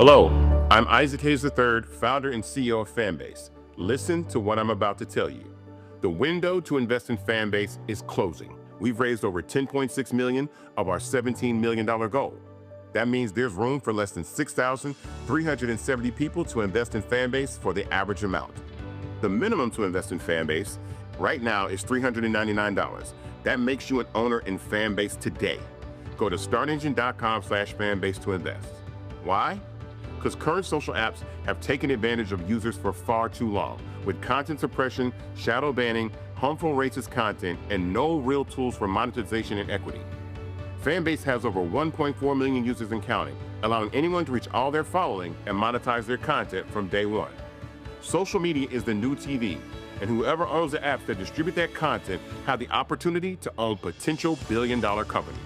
Hello, I'm Isaac Hayes III, founder and CEO of Fanbase. Listen to what I'm about to tell you. The window to invest in Fanbase is closing. We've raised over $10.6 million of our $17 million goal. That means there's room for less than 6,370 people to invest in Fanbase for the average amount. The minimum to invest in Fanbase right now is $399. That makes you an owner in Fanbase today. Go to startengine.com/fanbase to invest. Why? Because current social apps have taken advantage of users for far too long, with content suppression, shadow banning, harmful racist content, and no real tools for monetization and equity. Fanbase has over 1.4 million users and counting, allowing anyone to reach all their following and monetize their content from day one. Social media is the new TV, and whoever owns the apps that distribute that content have the opportunity to own potential billion-dollar companies.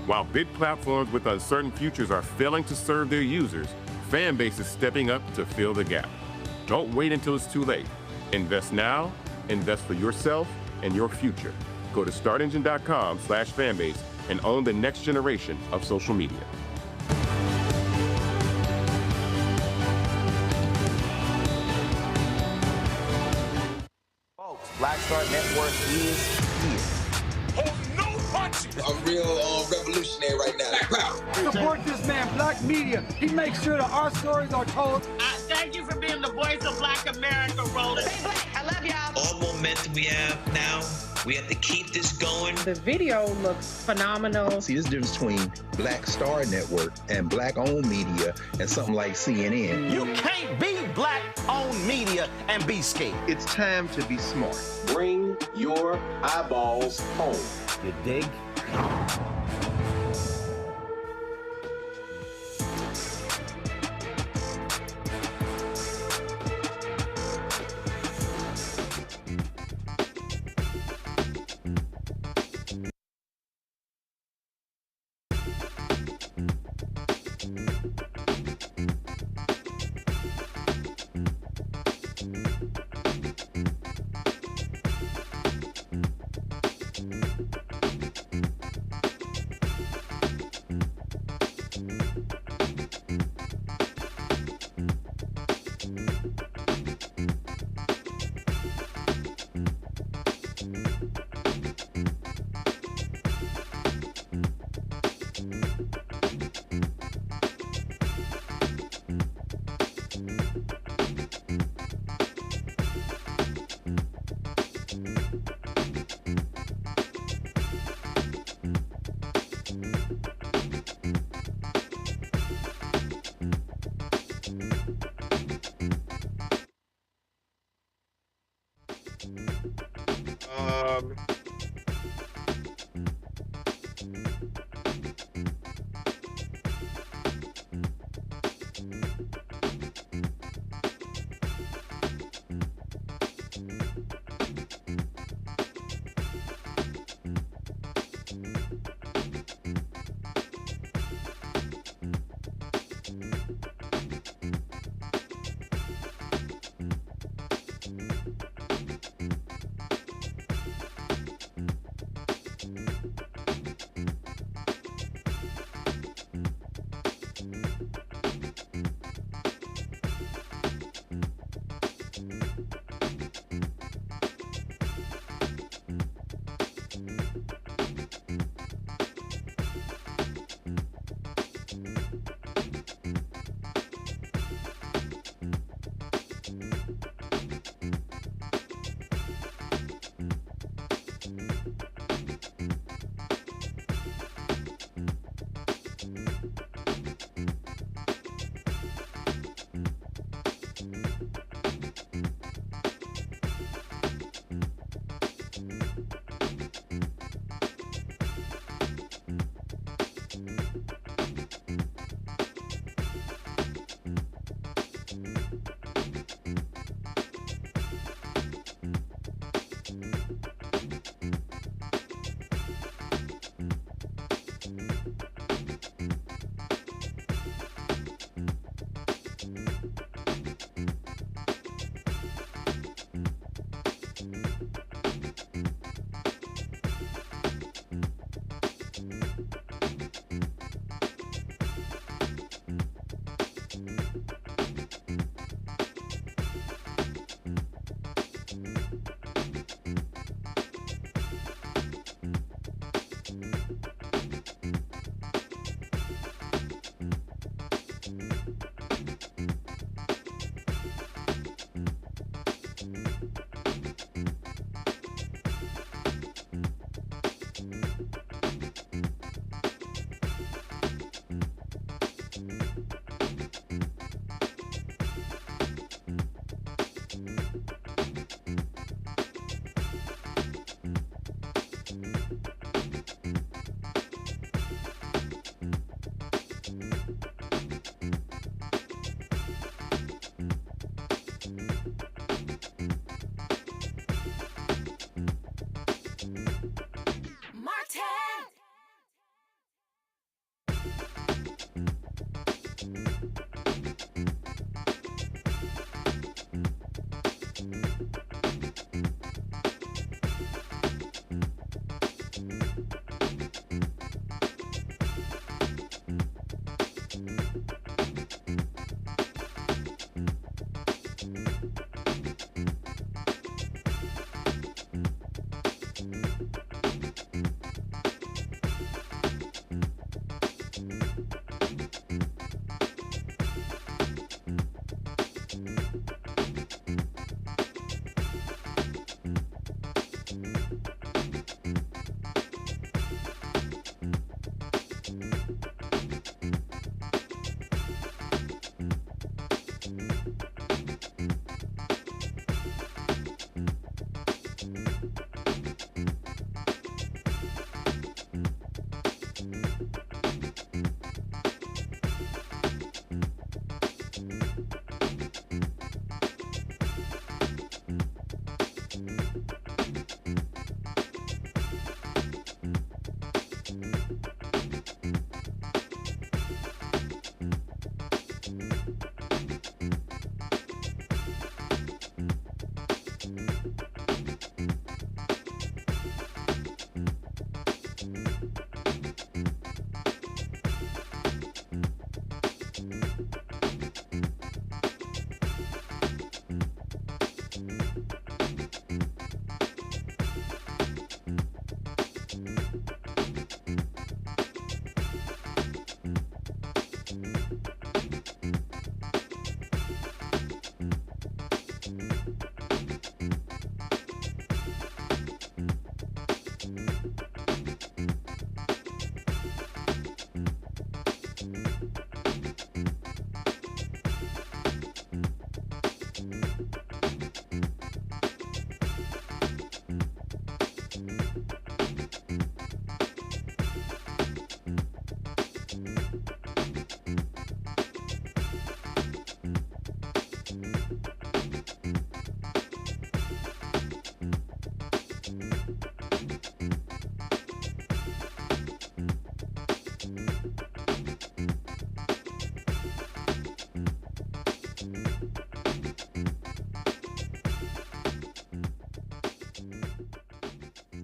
While big platforms with uncertain futures are failing to serve their users, Fanbase is stepping up to fill the gap. Don't wait until it's too late. Invest now, invest for yourself and your future. Go to startengine.com/fanbase and own the next generation of social media. Folks, Black Star Network is here. Oh, no punches! I'm real revolutionary right now. Support this man, Black Media. He makes sure that our stories are told. Thank you for being the voice of Black America, Roland. Stay black. I love y'all. All momentum we have now, we have to keep this going. The video looks phenomenal. See, this difference between Black Star Network and Black-owned media and something like CNN. You can't be Black-owned media and be scared. It's time to be smart. Bring your eyeballs home. You dig?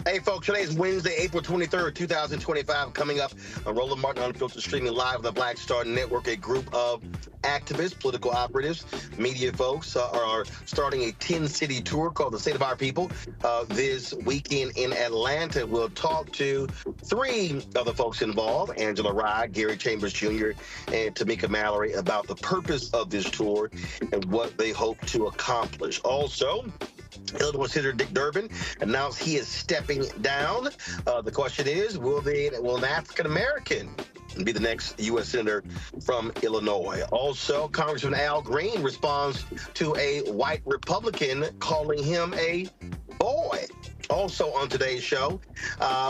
Hey, folks, today is Wednesday, April 23rd, 2025. Coming up on Roland Martin Unfiltered, streaming live on the Black Star Network. A group of activists, political operatives, media folks are starting a 10-city tour called The State of Our People this weekend in Atlanta. We'll talk to three of the folks involved, Angela Rye, Gary Chambers Jr., and Tamika Mallory, about the purpose of this tour and what they hope to accomplish. Also, Illinois Senator Dick Durbin announced he is stepping down. The question is, will an African-American be the next U.S. Senator from Illinois? Also, Congressman Al Green responds to a white Republican calling him a boy. Also on today's show,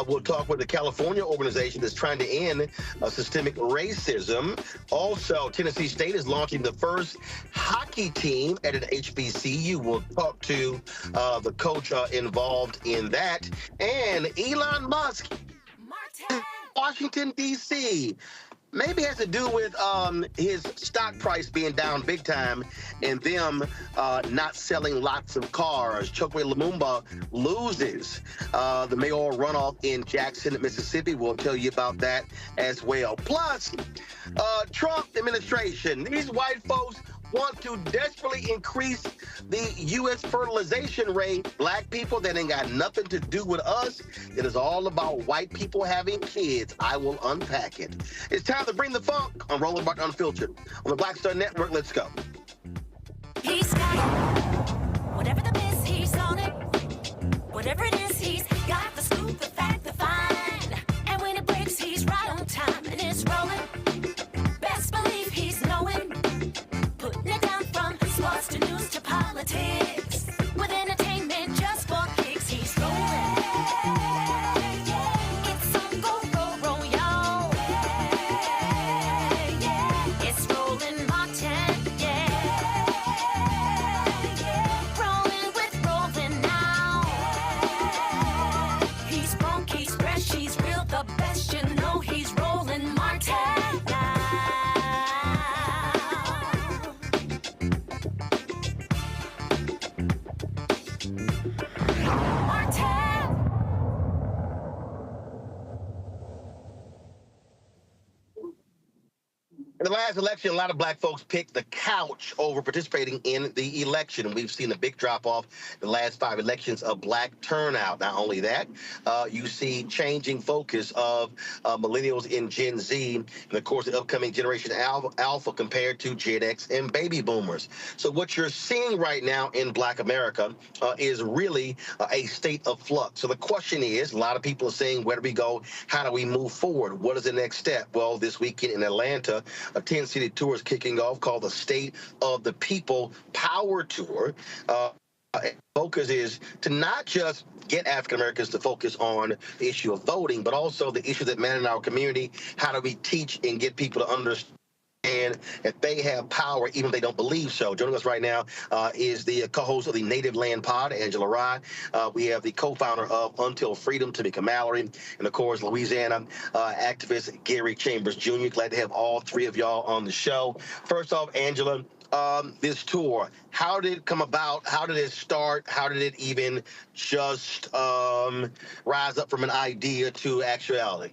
we'll talk with the California organization that's trying to end systemic racism. Also, Tennessee State is launching the first hockey team at an HBCU. We'll talk to the coach involved in that. And Elon Musk, Washington, D.C., maybe has to do with his stock price being down big time and them not selling lots of cars. Chokwe Lumumba loses the mayoral runoff in Jackson, Mississippi. We'll tell you about that as well. Plus, Trump administration, these white folks want to desperately increase the U.S. fertilization rate. Black people, that ain't got nothing to do with us. It is all about white people having kids. I will unpack it. It's time to bring the funk on Roland Martin Unfiltered on the Black Star Network. Let's go. He's got whatever the miss, he's on it. Whatever it is, he's got the scoop, the fact, the find. And when it breaks, he's right on time and it's rolling. Best believe he's knowing. Putting it down from sports to news to politics. With entertainment just for kicks, he's rolling. It's on go, roll, y'all. It's Roland Martin, rolling with Roland now. He's funky, he's fresh, he's real, the best, you know he's Roland Martin. The last election, a lot of black folks picked the couch over participating in the election. We've seen a big drop off the last 5 elections of black turnout. Not only that, you see changing focus of millennials in Gen Z, and of course the upcoming generation Alpha compared to Gen X and baby boomers. So what you're seeing right now in black America is really a state of flux. So the question is, a lot of people are saying, where do we go? How do we move forward? What is the next step? Well, this weekend in Atlanta, a 10-city tour is kicking off called the State of the People Power Tour. Focus is to not just get African Americans to focus on the issue of voting, but also the issue that matter in our community. How do we teach and get people to understand that they have power, even if they don't believe so? Joining us right now is the co-host of the Native Land Pod, Angela Rye. We have the co-founder of Until Freedom, Tamika Mallory, and of course, Louisiana activist Gary Chambers Jr. Glad to have all three of y'all on the show. First off, Angela, this tour, how did it come about? How did it start? How did it even just rise up from an idea to actuality?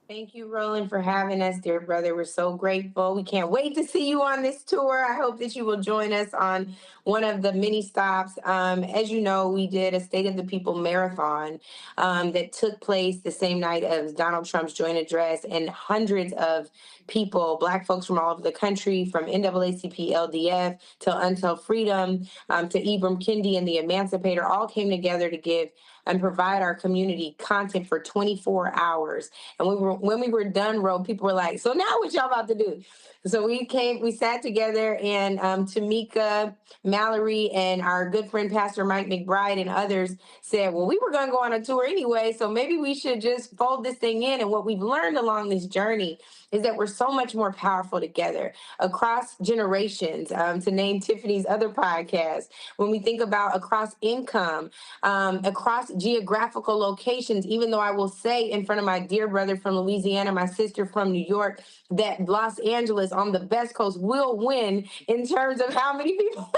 Thank you, Roland, for having us, dear brother. We're so grateful. We can't wait to see you on this tour. I hope that you will join us on one of the mini stops. As you know, we did a State of the People marathon that took place the same night as Donald Trump's joint address, and hundreds of people, Black folks from all over the country, from NAACP, LDF to Until Freedom, to Ibram Kendi and the Emancipator, all came together to give and provide our community content for 24 hours. And when we were done, people were like, so now what y'all about to do? So we sat together, and Tamika Mallory and our good friend Pastor Mike McBride and others said, well, we were going to go on a tour anyway, so maybe we should just fold this thing in. And what we've learned along this journey is that we're so much more powerful together across generations, to name Tiffany's other podcast. When we think about across income, across geographical locations, even though I will say in front of my dear brother from Louisiana, my sister from New York, that Los Angeles on the best coast will win in terms of how many people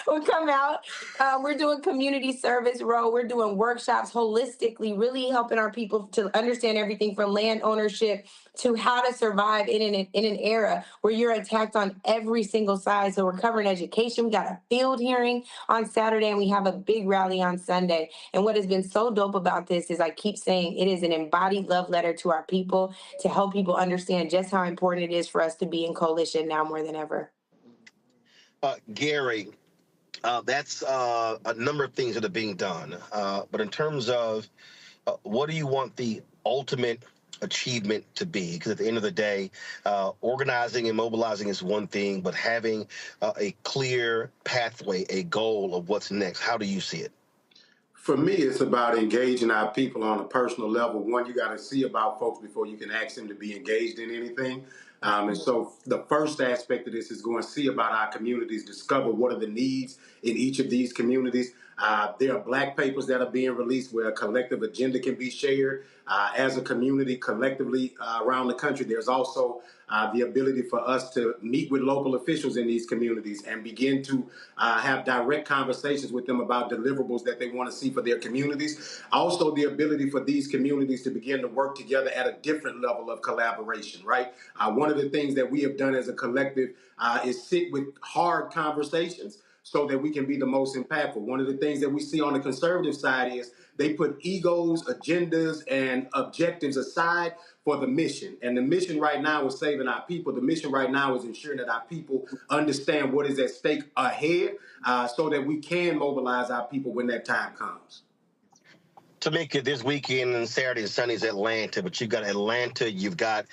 will come out. We're doing community service role. We're doing workshops holistically, really helping our people to understand everything from land ownership to how to survive in an era where you're attacked on every single side. So we're covering education. We got a field hearing on Saturday, and we have a big rally on Sunday. And what has been so dope about this is, I keep saying, it is an embodied love letter to our people to help people understand just how important it is for us to be in coalition now more than ever. Gary, that's a number of things that are being done. But in terms of what do you want the ultimate achievement to be? Because at the end of the day, organizing and mobilizing is one thing, but having a clear pathway, a goal of what's next, how do you see it? For me, it's about engaging our people on a personal level. One, you got to see about folks before you can ask them to be engaged in anything. And so the first aspect of this is going to see about our communities, discover what are the needs in each of these communities. There are black papers that are being released where a collective agenda can be shared as a community collectively around the country. There's also the ability for us to meet with local officials in these communities and begin to have direct conversations with them about deliverables that they want to see for their communities. Also, the ability for these communities to begin to work together at a different level of collaboration, right? One of the things that we have done as a collective is sit with hard conversations so that we can be the most impactful. One of the things that we see on the conservative side is they put egos, agendas, and objectives aside for the mission. And the mission right now is saving our people. The mission right now is ensuring that our people understand what is at stake ahead so that we can mobilize our people when that time comes. Tamika, this weekend and Saturday and Sunday is Atlanta, but you've got Atlanta, you've got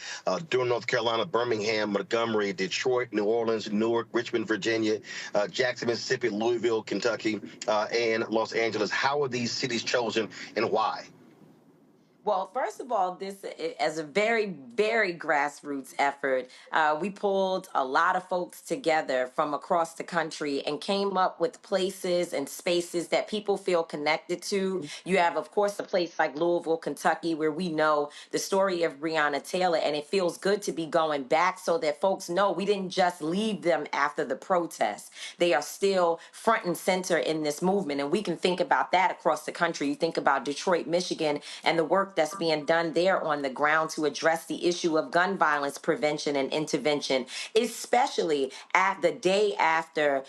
Durham, North Carolina, Birmingham, Montgomery, Detroit, New Orleans, Newark, Richmond, Virginia, Jackson, Mississippi, Louisville, Kentucky, and Los Angeles. How are these cities chosen and why? Well, first of all, this as a very, very grassroots effort. We pulled a lot of folks together from across the country and came up with places and spaces that people feel connected to. You have, of course, a place like Louisville, Kentucky, where we know the story of Breonna Taylor, and it feels good to be going back so that folks know we didn't just leave them after the protests. They are still front and center in this movement, and we can think about that across the country. You think about Detroit, Michigan, and the work work that's being done there on the ground to address the issue of gun violence prevention and intervention, especially at the day after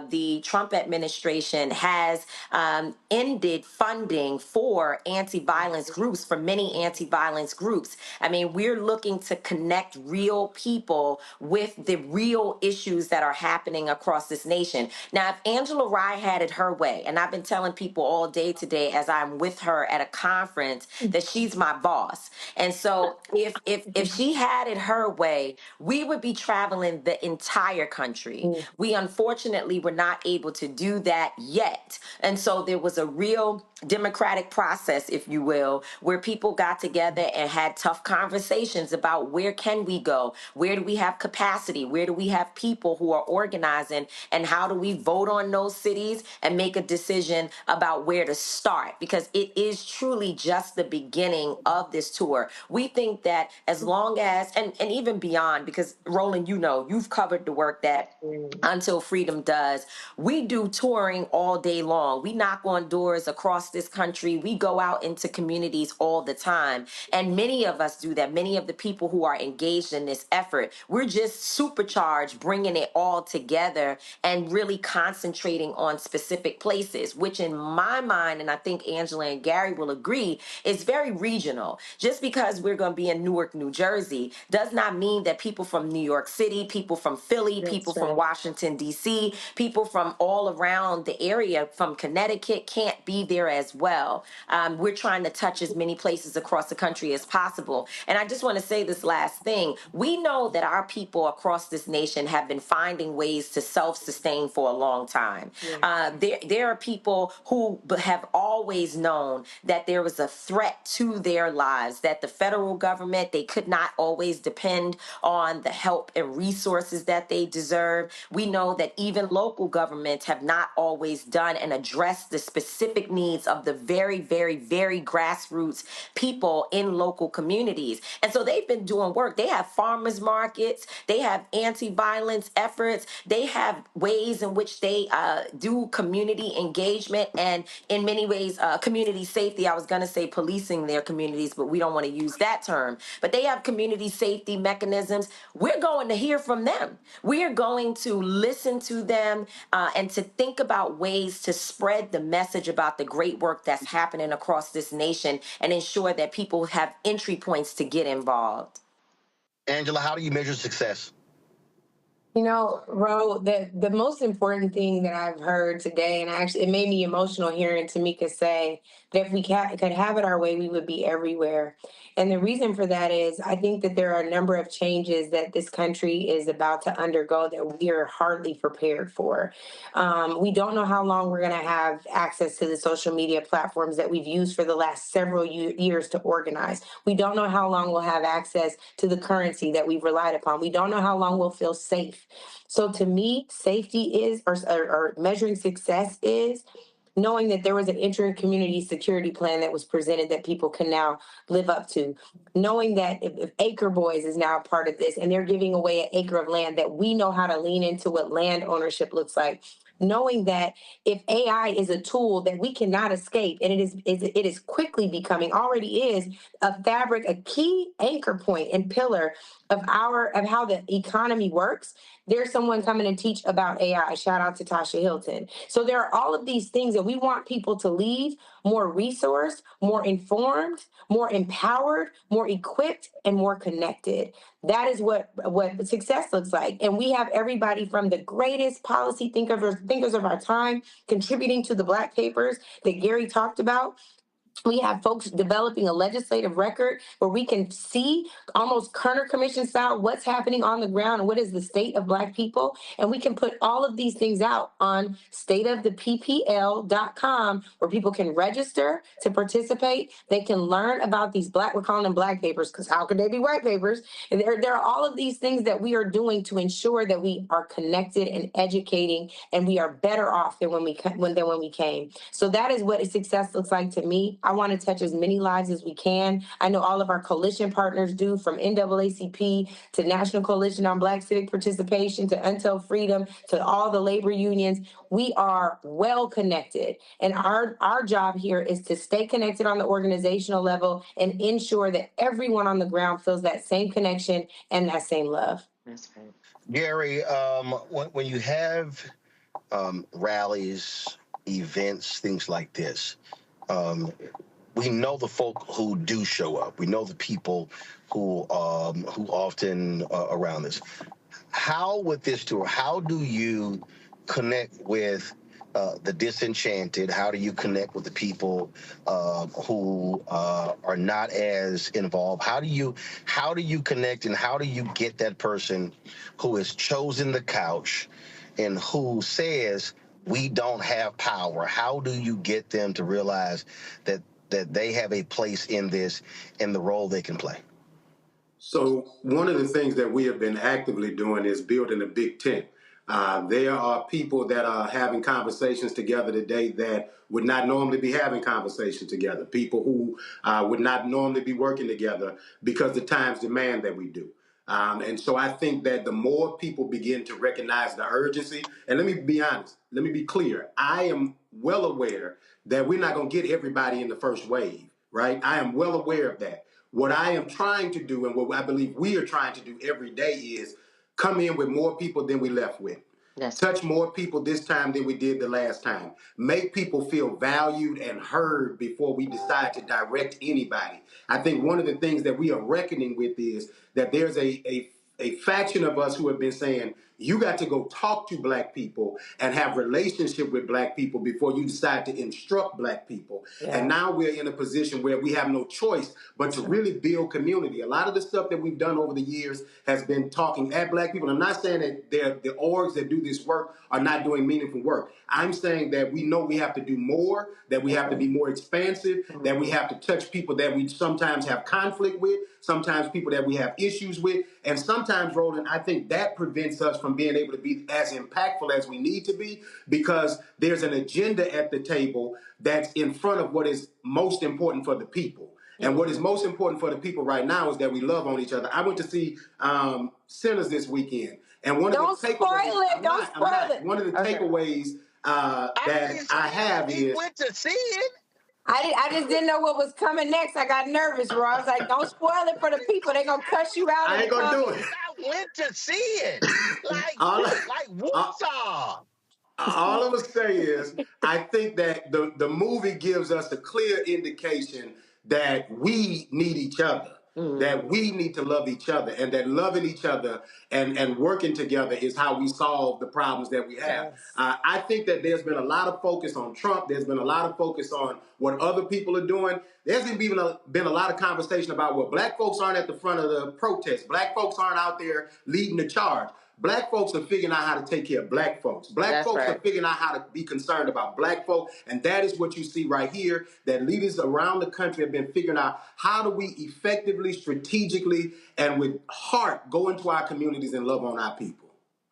the Trump administration has ended funding for anti-violence groups, for many anti-violence groups. I mean, we're looking to connect real people with the real issues that are happening across this nation. Now, if Angela Rye had it her way, and I've been telling people all day today as I'm with her at a conference that she's my boss. And so if she had it her way, we would be traveling the entire country. We unfortunately were not able to do that yet. And so there was a real democratic process, if you will, where people got together and had tough conversations about where can we go? Where do we have capacity? Where do we have people who are organizing? And how do we vote on those cities and make a decision about where to start? Because it is truly just the beginning of this tour. We think that as long as, and even beyond, because Roland, you know, you've covered the work that Until Freedom does. We do touring all day long. We knock on doors across this country. We go out into communities all the time. And many of us do that. Many of the people who are engaged in this effort, we're just supercharged, bringing it all together and really concentrating on specific places, which in my mind, and I think Angela and Gary will agree, is very regional. Just because we're going to be in Newark, New Jersey, does not mean that people from New York City, people from Philly, people from Washington, D.C., people from all around the area, from Connecticut, can't be there as well. We're trying to touch as many places across the country as possible. And I just want to say this last thing. We know that our people across this nation have been finding ways to self-sustain for a long time. There are people who have always known that there was a threat to their lives, that the federal government, they could not always depend on the help and resources that they deserve. We know that even local governments have not always done and addressed the specific needs of the very, very, very grassroots people in local communities. And so they've been doing work. They have farmers markets, they have anti-violence efforts, they have ways in which they do community engagement and in many ways community safety. I was going to say policing their communities, but we don't want to use that term. But they have community safety mechanisms. We're going to hear from them. We are going to listen to them and to think about ways to spread the message about the great work that's happening across this nation and ensure that people have entry points to get involved. Angela, how do you measure success? You know, Ro, the most important thing that I've heard today, and actually it made me emotional hearing Tamika say that if we could have it our way, we would be everywhere. And the reason for that is I think that there are a number of changes that this country is about to undergo that we are hardly prepared for. We don't know how long we're going to have access to the social media platforms that we've used for the last several years to organize. We don't know how long we'll have access to the currency that we've relied upon. We don't know how long we'll feel safe. So to me, safety is, or measuring success is, knowing that there was an inter-community security plan that was presented that people can now live up to. Knowing that if Acre Boys is now a part of this and they're giving away an acre of land, that we know how to lean into what land ownership looks like. Knowing that if AI is a tool that we cannot escape, and it is quickly becoming, already is, a fabric, a key anchor point and pillar of how the economy works. There's someone coming to teach about AI. Shout out to Tasha Hilton. So there are all of these things that we want people to leave more resourced, more informed, more empowered, more equipped, and more connected. That is what success looks like. And we have everybody from the greatest policy thinkers of our time contributing to the Black papers that Gary talked about. We have folks developing a legislative record where we can see almost Kerner Commission style what's happening on the ground and what is the state of Black people. And we can put all of these things out on stateoftheppl.com where people can register to participate. They can learn about these we're calling them Black papers because how could they be white papers? And there are all of these things that we are doing to ensure that we are connected and educating and we are better off than when we came. So that is what success looks like to me. I want to touch as many lives as we can. I know all of our coalition partners do, from NAACP to National Coalition on Black Civic Participation to Until Freedom to all the labor unions. We are well connected. And our job here is to stay connected on the organizational level and ensure that everyone on the ground feels that same connection and that same love. That's right. Gary, when you have rallies, events, things like this, we know the folk who do show up. We know the people who often around this. How with this tour, how do you connect with the disenchanted? How do you connect with the people who are not as involved? How do you connect, and how do you get that person who has chosen the couch and who says we don't have power? How do you get them to realize that they have a place in this and the role they can play? So one of the things that we have been actively doing is building a big tent. There are people that are having conversations together today that would not normally be having conversations together, people who would not normally be working together because the times demand that we do. And so I think that the more people begin to recognize the urgency, and let me be honest, let me be clear, I am well aware that we're not going to get everybody in the first wave, right? I am well aware of that. What I am trying to do, and what I believe we are trying to do every day, is come in with more people than we left with. Yes. Touch more people this time than we did the last time. Make people feel valued and heard before we decide to direct anybody. I think one of the things that we are reckoning with is that there's a faction of us who have been saying, you got to go talk to Black people and have relationship with Black people before you decide to instruct Black people. Yeah. And now we're in a position where we have no choice but to really build community. A lot of the stuff that we've done over the years has been talking at Black people. I'm not saying that the orgs that do this work are not doing meaningful work. I'm saying that we know we have to do more, that we have to be more expansive, that we have to touch people that we sometimes have conflict with, sometimes people that we have issues with, and sometimes, Roland, I think that prevents us from being able to be as impactful as we need to be, because there's an agenda at the table that's in front of what is most important for the people. And what is most important for the people right now is that we love on each other. I went to see Sinners this weekend, and one of the takeaways. One of the takeaways that I have is. Went to see it. I just didn't know what was coming next. I got nervous, bro. I was like, don't spoil it for the people. They're going to cuss you out. I ain't going to do it. I went to see it. Like Warsaw. All I'm going to say is, I think that the movie gives us a clear indication that we need each other, that we need to love each other, and that loving each other and working together is how we solve the problems that we have. Yes. I think that there's been a lot of focus on Trump. There's been a lot of focus on what other people are doing. There's even been a lot of conversation about, well, Black folks aren't at the front of the protest. Black folks aren't out there leading the charge. Black folks are figuring out how to take care of Black folks. Black folks are figuring out how to be concerned about Black folk. And that is what you see right here, that leaders around the country have been figuring out how do we effectively, strategically, and with heart go into our communities and love on our people.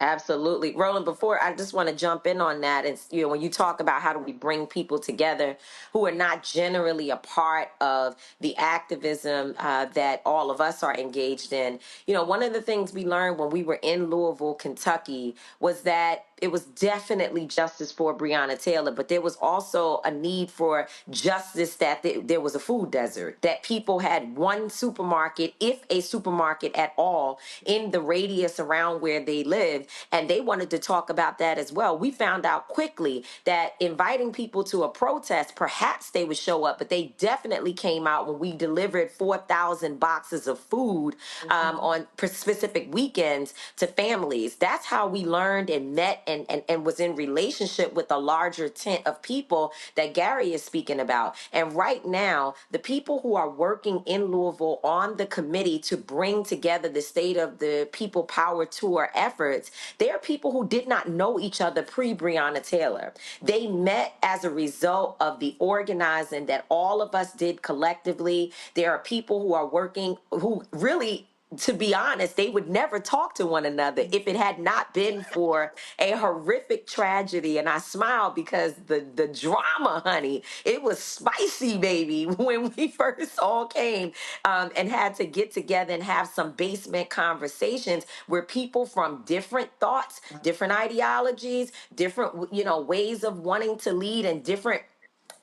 Absolutely. Roland, before I just want to jump in on that. It's, when you talk about how do we bring people together who are not generally a part of the activism that all of us are engaged in. One of the things we learned when we were in Louisville, Kentucky, was that it was definitely justice for Breonna Taylor, but there was also a need for justice that there was a food desert, that people had one supermarket, if a supermarket at all, in the radius around where they lived, and they wanted to talk about that as well. We found out quickly that inviting people to a protest, perhaps they would show up, but they definitely came out when we delivered 4,000 boxes of food on specific weekends to families. That's how we learned and met and was in relationship with a larger tent of people that Gary is speaking about. And right now, the people who are working in Louisville on the committee to bring together the State of the People Power Tour efforts, they are people who did not know each other pre-Breonna Taylor. They met as a result of the organizing that all of us did collectively. There are people who are working, who really to be honest, they would never talk to one another if it had not been for a horrific tragedy. And I smile because the drama, honey, it was spicy, baby, when we first all came and had to get together and have some basement conversations where people from different thoughts, different ideologies, different, ways of wanting to lead and different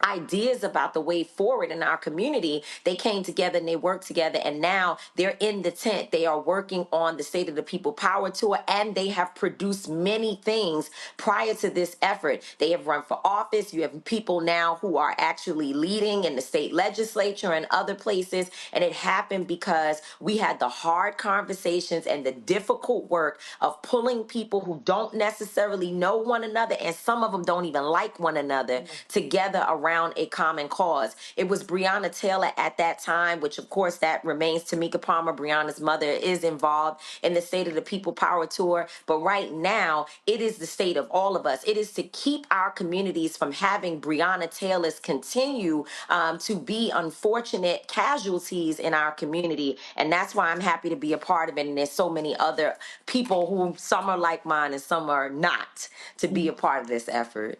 ideas about the way forward in our community, they came together and they worked together, and now they're in the tent. They are working on the State of the People Power Tour, and they have produced many things prior to this effort. They have run for office. You have people now who are actually leading in the state legislature and other places, and it happened because we had the hard conversations and the difficult work of pulling people who don't necessarily know one another, and some of them don't even like one another, together around a common cause. It was Breonna Taylor at that time, which of course that remains Tamika Palmer. Breonna's mother is involved in the State of the People Power Tour. But right now, it is the state of all of us. It is to keep our communities from having Breonna Taylor's continue to be unfortunate casualties in our community. And that's why I'm happy to be a part of it. And there's so many other people who some are like mine and some are not, to be a part of this effort.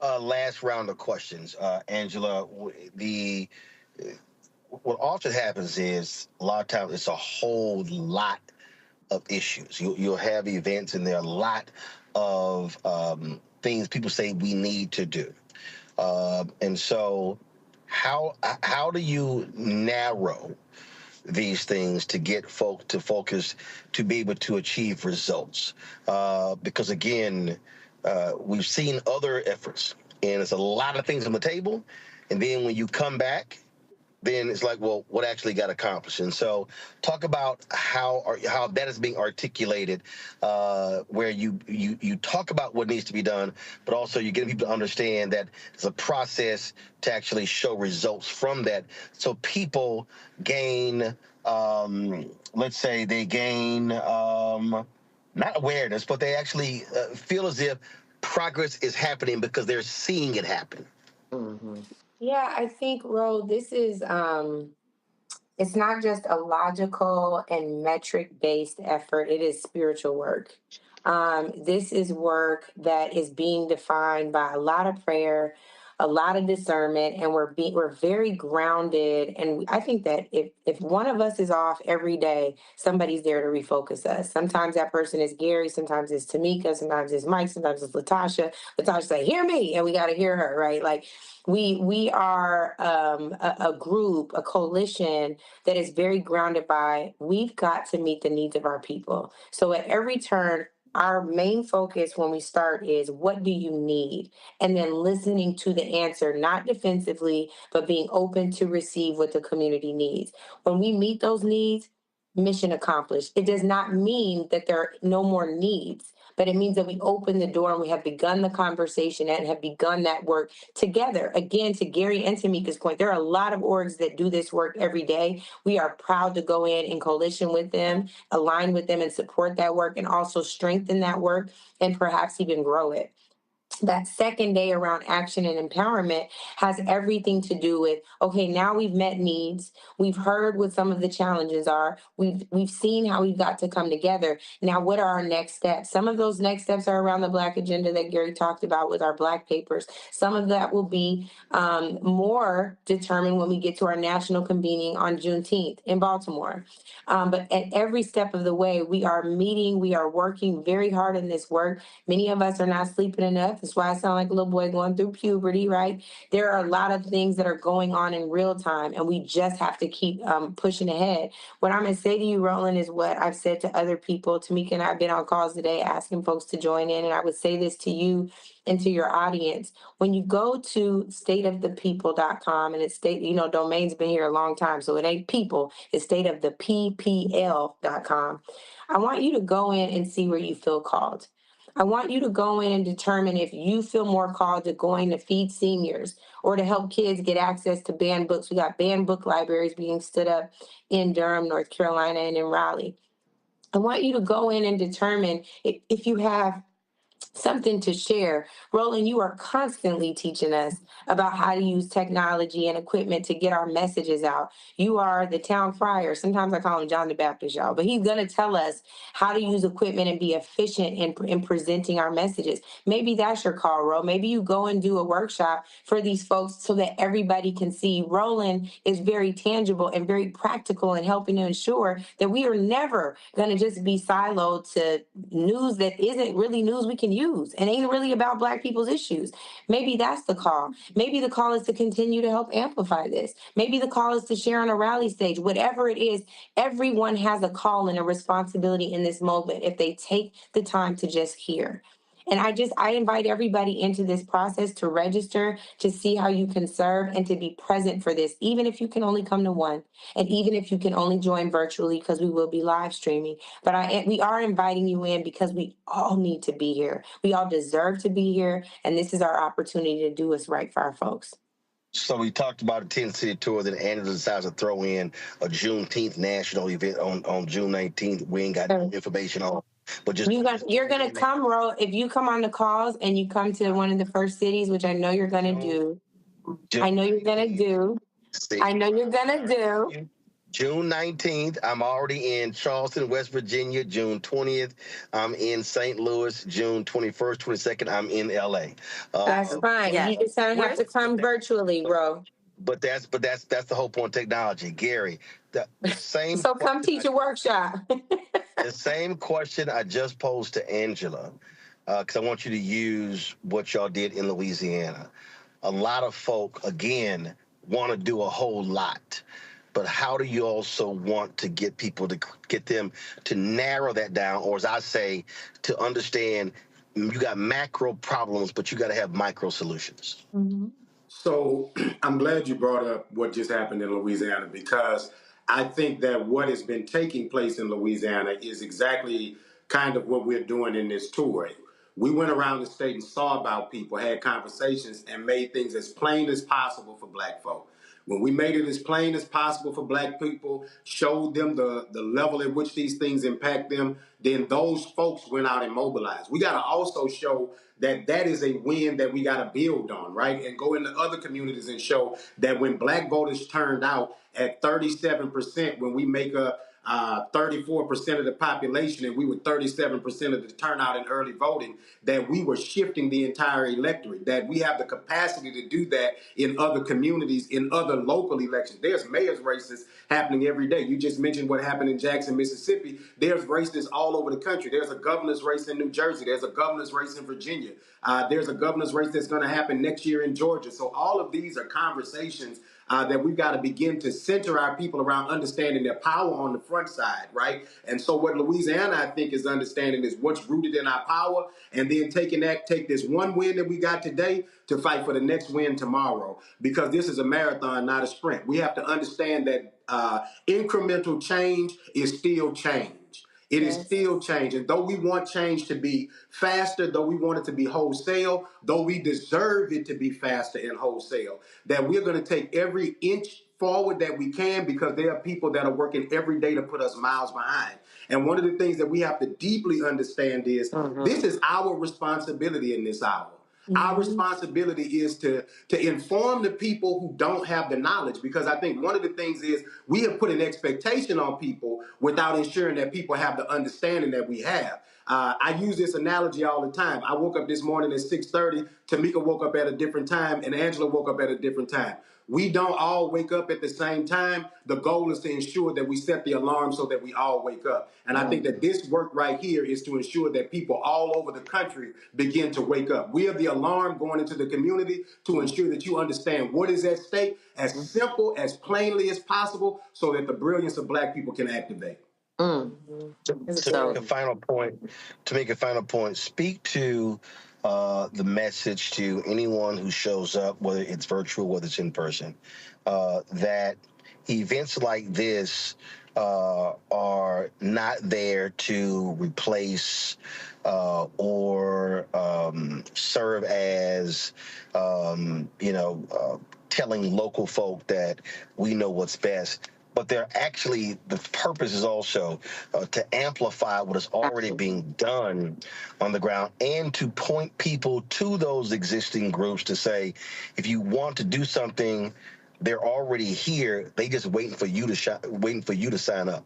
Last round of questions, Angela. What often happens is a lot of times it's a whole lot of issues. You'll have events and there are a lot of things people say we need to do, and so how do you narrow these things to get folk to focus to be able to achieve results? Because again, we've seen other efforts, and it's a lot of things on the table. And then when you come back, then it's like, well, what actually got accomplished? And so talk about how that is being articulated, where you talk about what needs to be done, but also you're getting people to understand that it's a process to actually show results from that. So people gain, let's say they gain, not awareness, but they actually feel as if progress is happening because they're seeing it happen. Mm-hmm. Yeah, I think, Ro, this is it's not just a logical and metric based effort, it is spiritual work. This is work that is being defined by a lot of prayer, a lot of discernment, and we're very grounded. And I think that if one of us is off every day, somebody's there to refocus us. Sometimes that person is Gary, sometimes it's Tamika, sometimes it's Mike, sometimes it's Latasha. Latasha say, "Hear me," and we got to hear her, right? Like we are a group, a coalition that is very grounded by, we've got to meet the needs of our people. So at every turn, our main focus when we start is, what do you need? And then listening to the answer, not defensively, but being open to receive what the community needs. When we meet those needs, mission accomplished. It does not mean that there are no more needs, but it means that we open the door and we have begun the conversation and have begun that work together. Again, to Gary and Tamika's point, there are a lot of orgs that do this work every day. We are proud to go in coalition with them, align with them, and support that work, and also strengthen that work and perhaps even grow it. That second day around action and empowerment has everything to do with, okay, now we've met needs, we've heard what some of the challenges are, we've seen how we've got to come together. Now what are our next steps? Some of those next steps are around the Black agenda that Gary talked about with our Black papers. Some of that will be more determined when we get to our national convening on Juneteenth in Baltimore. But at every step of the way, we are meeting, we are working very hard in this work. Many of us are not sleeping enough. That's why I sound like a little boy going through puberty, right? There are a lot of things that are going on in real time, and we just have to keep pushing ahead. What I'm going to say to you, Roland, is what I've said to other people. Tamika and I have been on calls today asking folks to join in, and I would say this to you and to your audience. When you go to stateofthepeople.com, and it's domain's been here a long time, so it ain't people, it's stateoftheppl.com. I want you to go in and see where you feel called. I want you to go in and determine if you feel more called to going to feed seniors or to help kids get access to banned books. We got banned book libraries being stood up in Durham, North Carolina, and in Raleigh. I want you to go in and determine if you have something to share. Roland, you are constantly teaching us about how to use technology and equipment to get our messages out. You are the town crier. Sometimes I call him John the Baptist, y'all, but he's going to tell us how to use equipment and be efficient in presenting our messages. Maybe that's your call, Ro. Maybe you go and do a workshop for these folks so that everybody can see. Roland is very tangible and very practical in helping to ensure that we are never going to just be siloed to news that isn't really news we can use and ain't really about Black people's issues. Maybe that's the call. Maybe the call is to continue to help amplify this. Maybe the call is to share on a rally stage. Whatever it is, everyone has a call and a responsibility in this moment if they take the time to just hear. And I invite everybody into this process to register, to see how you can serve and to be present for this, even if you can only come to one, and even if you can only join virtually, because we will be live streaming. But we are inviting you in because we all need to be here. We all deserve to be here. And this is our opportunity to do what's right for our folks. So we talked about a 10-city tour that Angela decides to throw in a Juneteenth national event on June 19th. We ain't got no information on. But just you're gonna come, Ro. If you come on the calls and you come to one of the first cities, which I know you're gonna do. I know you're gonna do. I know you're gonna do. June 19th, I'm already in Charleston, West Virginia. June 20th, I'm in St. Louis. June 21st, 22nd, I'm in LA. That's fine. yeah. You just don't have to come virtually, Ro. But that's the whole point of technology, Gary. The same. So come teach a workshop. The same question I just posed to Angela, because I want you to use what y'all did in Louisiana. A lot of folk, again, want to do a whole lot. But how do you also want to get people to get them to narrow that down, or as I say, to understand you got macro problems, but you got to have micro solutions? Mm-hmm. So I'm glad you brought up what just happened in Louisiana, because I think that what has been taking place in Louisiana is exactly kind of what we're doing in this tour. We went around the state and saw about people, had conversations, and made things as plain as possible for Black folk. When we made it as plain as possible for Black people, showed them the level at which these things impact them, then those folks went out and mobilized. We got to also show that that is a win that we got to build on, right? And go into other communities and show that when Black voters turned out at 37%, when we make up 34% of the population, and we were 37% of the turnout in early voting, that we were shifting the entire electorate, that we have the capacity to do that in other communities, in other local elections. There's mayor's races happening every day. You just mentioned what happened in Jackson, Mississippi. There's races all over the country. There's a governor's race in New Jersey. There's a governor's race in Virginia. There's a governor's race that's going to happen next year in Georgia. So all of these are conversations that we've got to begin to center our people around understanding their power on the front side, right? And so what Louisiana, I think, is understanding is what's rooted in our power, and then take this one win that we got today to fight for the next win tomorrow, because this is a marathon, not a sprint. We have to understand that incremental change is still change. It is still change. And though we want change to be faster, though we want it to be wholesale, though we deserve it to be faster and wholesale, that we're going to take every inch forward that we can, because there are people that are working every day to put us miles behind. And one of the things that we have to deeply understand is this is our responsibility in this hour. Our responsibility is to inform the people who don't have the knowledge, because I think one of the things is we have put an expectation on people without ensuring that people have the understanding that we have. I use this analogy all the time. I woke up this morning at 6:30. Tamika woke up at a different time, and Angela woke up at a different time. We don't all wake up at the same time. The goal is to ensure that we set the alarm so that we all wake up. And I think that this work right here is to ensure that people all over the country begin to wake up. We are the alarm going into the community to ensure that you understand what is at stake, as simple, as plainly as possible, so that the brilliance of Black people can activate. To make a final point, speak to the message to anyone who shows up, whether it's virtual, whether it's in person, that events like this are not there to replace or serve as, telling local folk that we know what's best. but they're actually, the purpose is also to amplify what is already being done on the ground and to point people to those existing groups to say, if you want to do something, they're already here. They just waiting for you to sign up.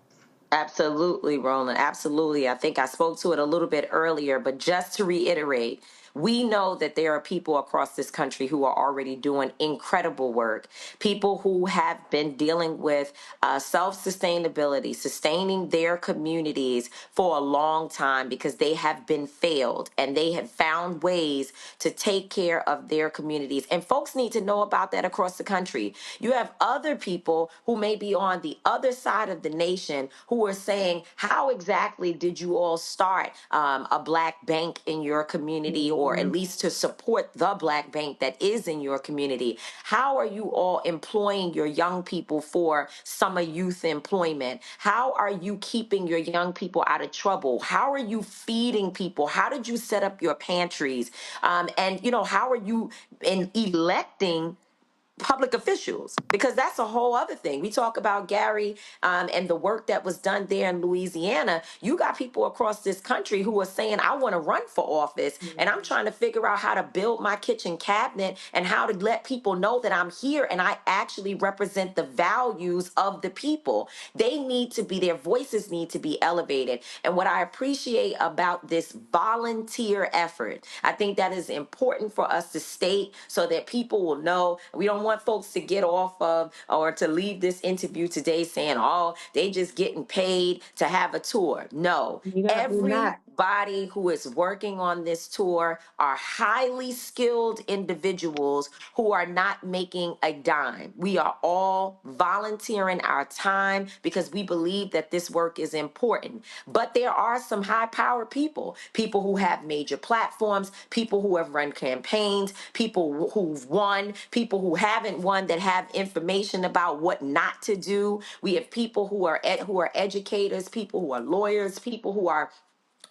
Absolutely, Roland. Absolutely. I think I spoke to it a little bit earlier, but just to reiterate, we know that there are people across this country who are already doing incredible work. People who have been dealing with self-sustainability, sustaining their communities for a long time because they have been failed and they have found ways to take care of their communities. And folks need to know about that across the country. You have other people who may be on the other side of the nation who are saying, how exactly did you all start a black bank in your community, or at least to support the black bank that is in your community? How are you all employing your young people for summer youth employment? How are you keeping your young people out of trouble? How are you feeding people? How did you set up your pantries? And, you know, how are you electing public officials? Because that's a whole other thing. We talk about Gary and the work that was done there in Louisiana. You got people across this country who are saying, I want to run for office, and I'm trying to figure out how to build my kitchen cabinet and how to let people know that I'm here and I actually represent the values of the people. They need to be, their voices need to be elevated. And what I appreciate about this volunteer effort, I think that is important for us to state so that people will know. We don't want folks to get off of or to leave this interview today saying, oh, they just getting paid to have a tour. No, everybody who is working on this tour are highly skilled individuals who are not making a dime. We are all volunteering our time because we believe that this work is important. But there are some high powered people who have major platforms, people who have run campaigns, people who've won, people who haven't won that have information about what not to do. We have people who are educators, people who are lawyers, people who are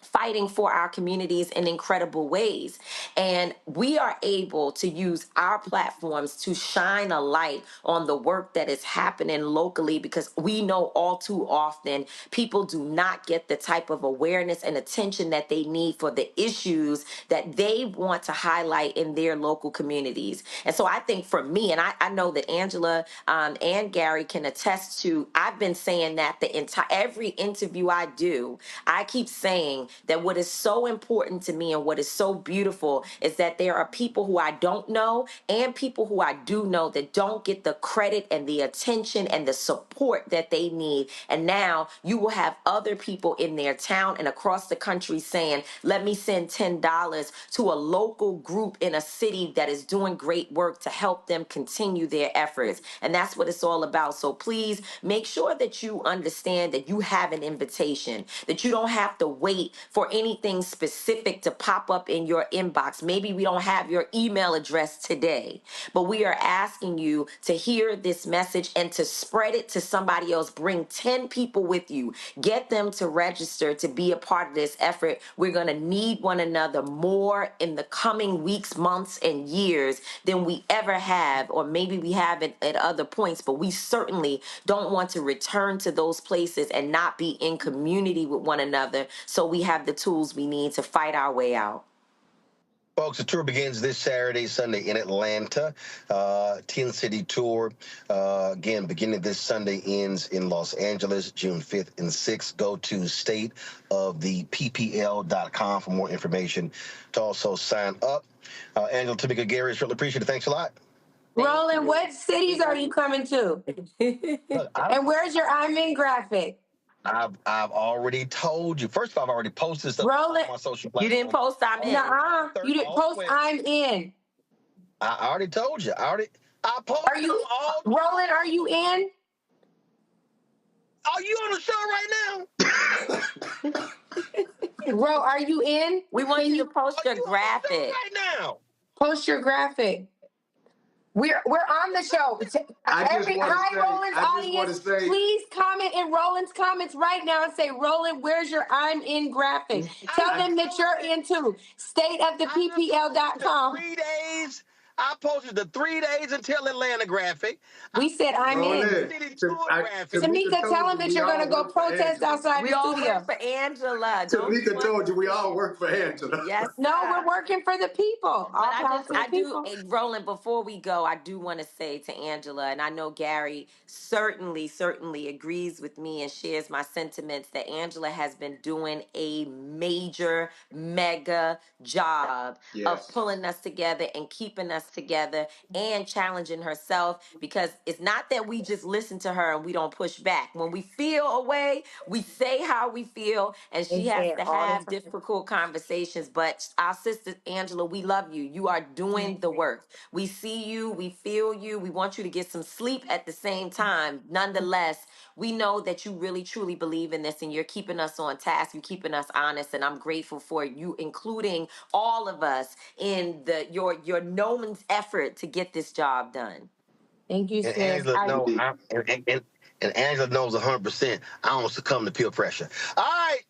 fighting for our communities in incredible ways. And we are able to use our platforms to shine a light on the work that is happening locally, because we know all too often people do not get the type of awareness and attention that they need for the issues that they want to highlight in their local communities. And so I think for me, and I know that Angela and Gary can attest to, I've been saying that every interview I do, I keep saying that what is so important to me and what is so beautiful is that there are people who I don't know and people who I do know that don't get the credit and the attention and the support that they need. And now you will have other people in their town and across the country saying, let me send $10 to a local group in a city that is doing great work to help them continue their efforts. And that's what it's all about. So please make sure that you understand that you have an invitation, that you don't have to wait for anything specific to pop up in your inbox. Maybe we don't have your email address today, but we are asking you to hear this message and to spread it to somebody else. Bring 10 people with you. Get them to register to be a part of this effort. We're going to need one another more in the coming weeks, months, and years than we ever have, or maybe we have it at other points, but we certainly don't want to return to those places and not be in community with one another, so we have the tools we need to fight our way out. Folks, the tour begins this Saturday, Sunday in Atlanta. 10-city tour. Again, beginning this Sunday, ends in Los Angeles, June 5th and 6th. Go to stateoftheppl.com for more information to also sign up. Angela, Tamika, Gary, it's really appreciated. Thanks a lot. Roland, what cities are you coming to? Look, And where's your I'm in graphic? I've already told you. First of all, I've already posted stuff Roland, on my social You platforms. didn't post I'm in. Nuh-uh. You didn't post I'm in. I already told you. I posted Are you, all. Roland, are you in? Are you on the show right now? Bro, are you in? We want you to post your graphic right now. Post your graphic. We're on the show. Roland's audience, please comment in Roland's comments right now and say, Roland, where's your I'm in graphic? Tell them that you're in too. Stateoftheppl.com. 3 days. I posted the 3 days until Atlanta graphic. We said I'm in. City tour graphic. Tamika, tell them that you're going to go protest outside We the all studio. work for Angela. Don't Tamika told you we all work for Angela. Yes. No, we're working for the people. But I do, people. hey, Roland, before we go, I do want to say to Angela, and I know Gary certainly agrees with me and shares my sentiments that Angela has been doing a major, mega job of pulling us together and keeping us together and challenging herself, because it's not that we just listen to her and we don't push back. When we feel a way, we say how we feel, and she has to have difficult conversations. But our sister Angela, we love you. You are doing the work. We see you, we feel you. We want you to get some sleep at the same time. Nonetheless, we know that you really truly believe in this, and you're keeping us on task. You're keeping us honest, and I'm grateful for you including all of us in your Nolan's effort to get this job done. Thank you, And sis. Angela knows, and Angela knows 100%. I don't succumb to peer pressure. All right.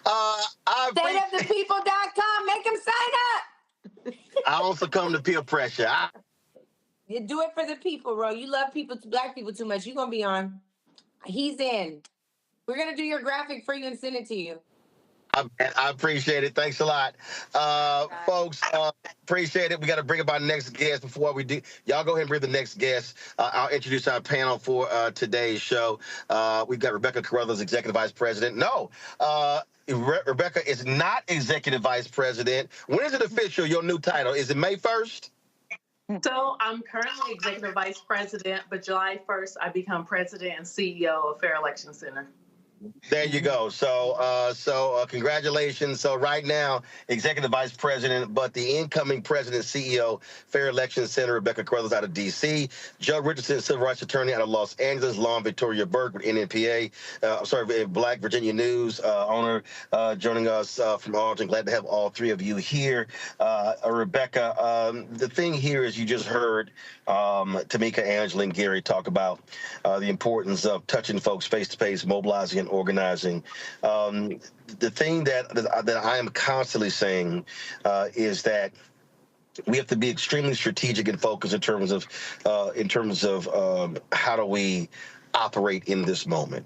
Stateofthepeople.com. Make them sign up. I don't succumb to peer pressure. You do it for the people, bro. You love people, black people too much. You're going to be on. He's in. We're going to do your graphic for you and send it to you. I appreciate it. Thanks a lot. Folks, appreciate it. We got to bring up our next guest before we do. Y'all go ahead and bring the next guest. I'll introduce our panel for today's show. We've got Rebecca Carruthers, Executive Vice President. No, Rebecca is not Executive Vice President. When is it official, your new title? Is it May 1st? So I'm currently Executive Vice President, but July 1st, I become President and CEO of Fair Election Center. There you go. So congratulations. So right now, Executive Vice President, but the incoming President, CEO, Fair Election Center, Rebecca Carruthers out of D.C., Joe Richardson, Civil Rights Attorney out of Los Angeles, Long Victoria Burke with NNPA, Black Virginia News owner, joining us from Alton. Glad to have all three of you here. Rebecca, the thing here is you just heard Tamika, Angela, and Gary talk about the importance of touching folks face-to-face, mobilizing and organizing. The thing that I am constantly saying is that we have to be extremely strategic and focused in terms of how do we operate in this moment.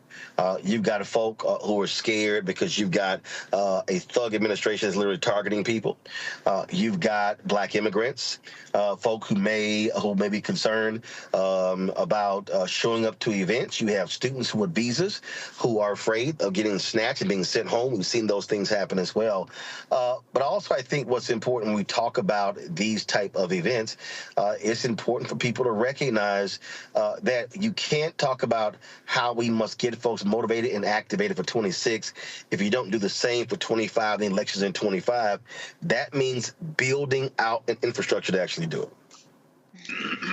You've got folk who are scared because you've got a thug administration that's literally targeting people. You've got black immigrants, folk who may be concerned about showing up to events. You have students who have visas who are afraid of getting snatched and being sent home. We've seen those things happen as well. But also, I think what's important when we talk about these type of events, it's important for people to recognize that you can't talk about how we must get folks motivated and activated for 26 if you don't do the same for 25, the elections in 25. That means building out an infrastructure to actually do it.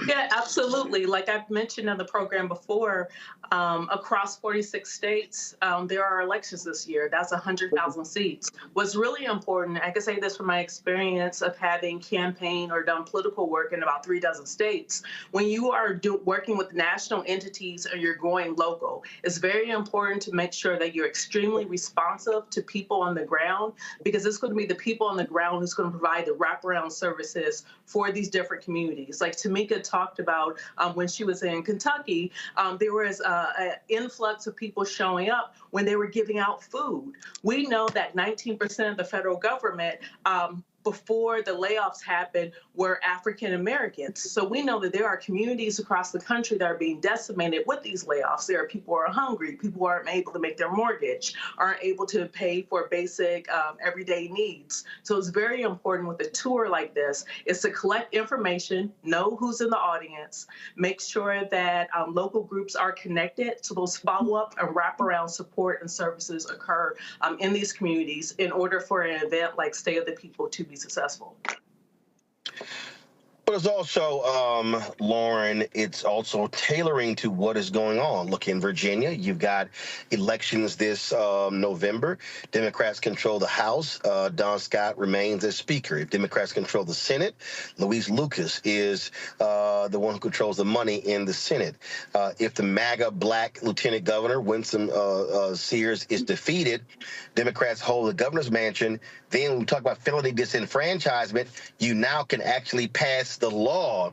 Yeah, absolutely. Like I've mentioned in the program before, across 46 states, there are elections this year. That's 100,000 seats. What's really important, I can say this from my experience of having campaigned or done political work in about 36 states, when you are working with national entities and you're going local, it's very important to make sure that you're extremely responsive to people on the ground, because it's going to be the people on the ground who's going to provide the wraparound services for these different communities. Like Tamika talked about when she was in Kentucky, there was an influx of people showing up when they were giving out food. We know that 19% of the federal government before the layoffs happened were African Americans. So we know that there are communities across the country that are being decimated with these layoffs. There are people who are hungry, people who aren't able to make their mortgage, aren't able to pay for basic everyday needs. So it's very important with a tour like this is to collect information, know who's in the audience, make sure that local groups are connected so those follow-up and wraparound support and services occur in these communities in order for an event like State of the People to be successful. But it's also, Lauren, it's also tailoring to what is going on. Look, in Virginia, you've got elections this November. Democrats control the House. Don Scott remains as Speaker. If Democrats control the Senate, Louise Lucas is the one who controls the money in the Senate. If the MAGA black Lieutenant Governor Winsome Sears is defeated, Democrats hold the governor's mansion. Then when we talk about felony disenfranchisement, you now can actually pass the law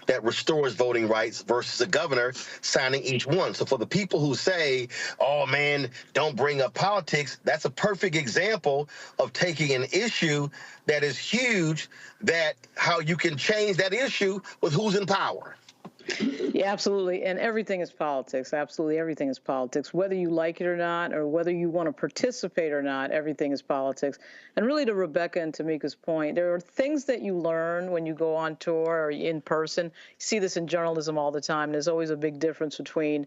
that restores voting rights versus the governor signing each one. So for the people who say, oh man, don't bring up politics, that's a perfect example of taking an issue that is huge, that how you can change that issue with who's in power. Yeah, absolutely. And everything is politics. Absolutely everything is politics. Whether you like it or not, or whether you want to participate or not, everything is politics. And really, to Rebecca and Tamika's point, there are things that you learn when you go on tour or in person. You see this in journalism all the time. There's always a big difference between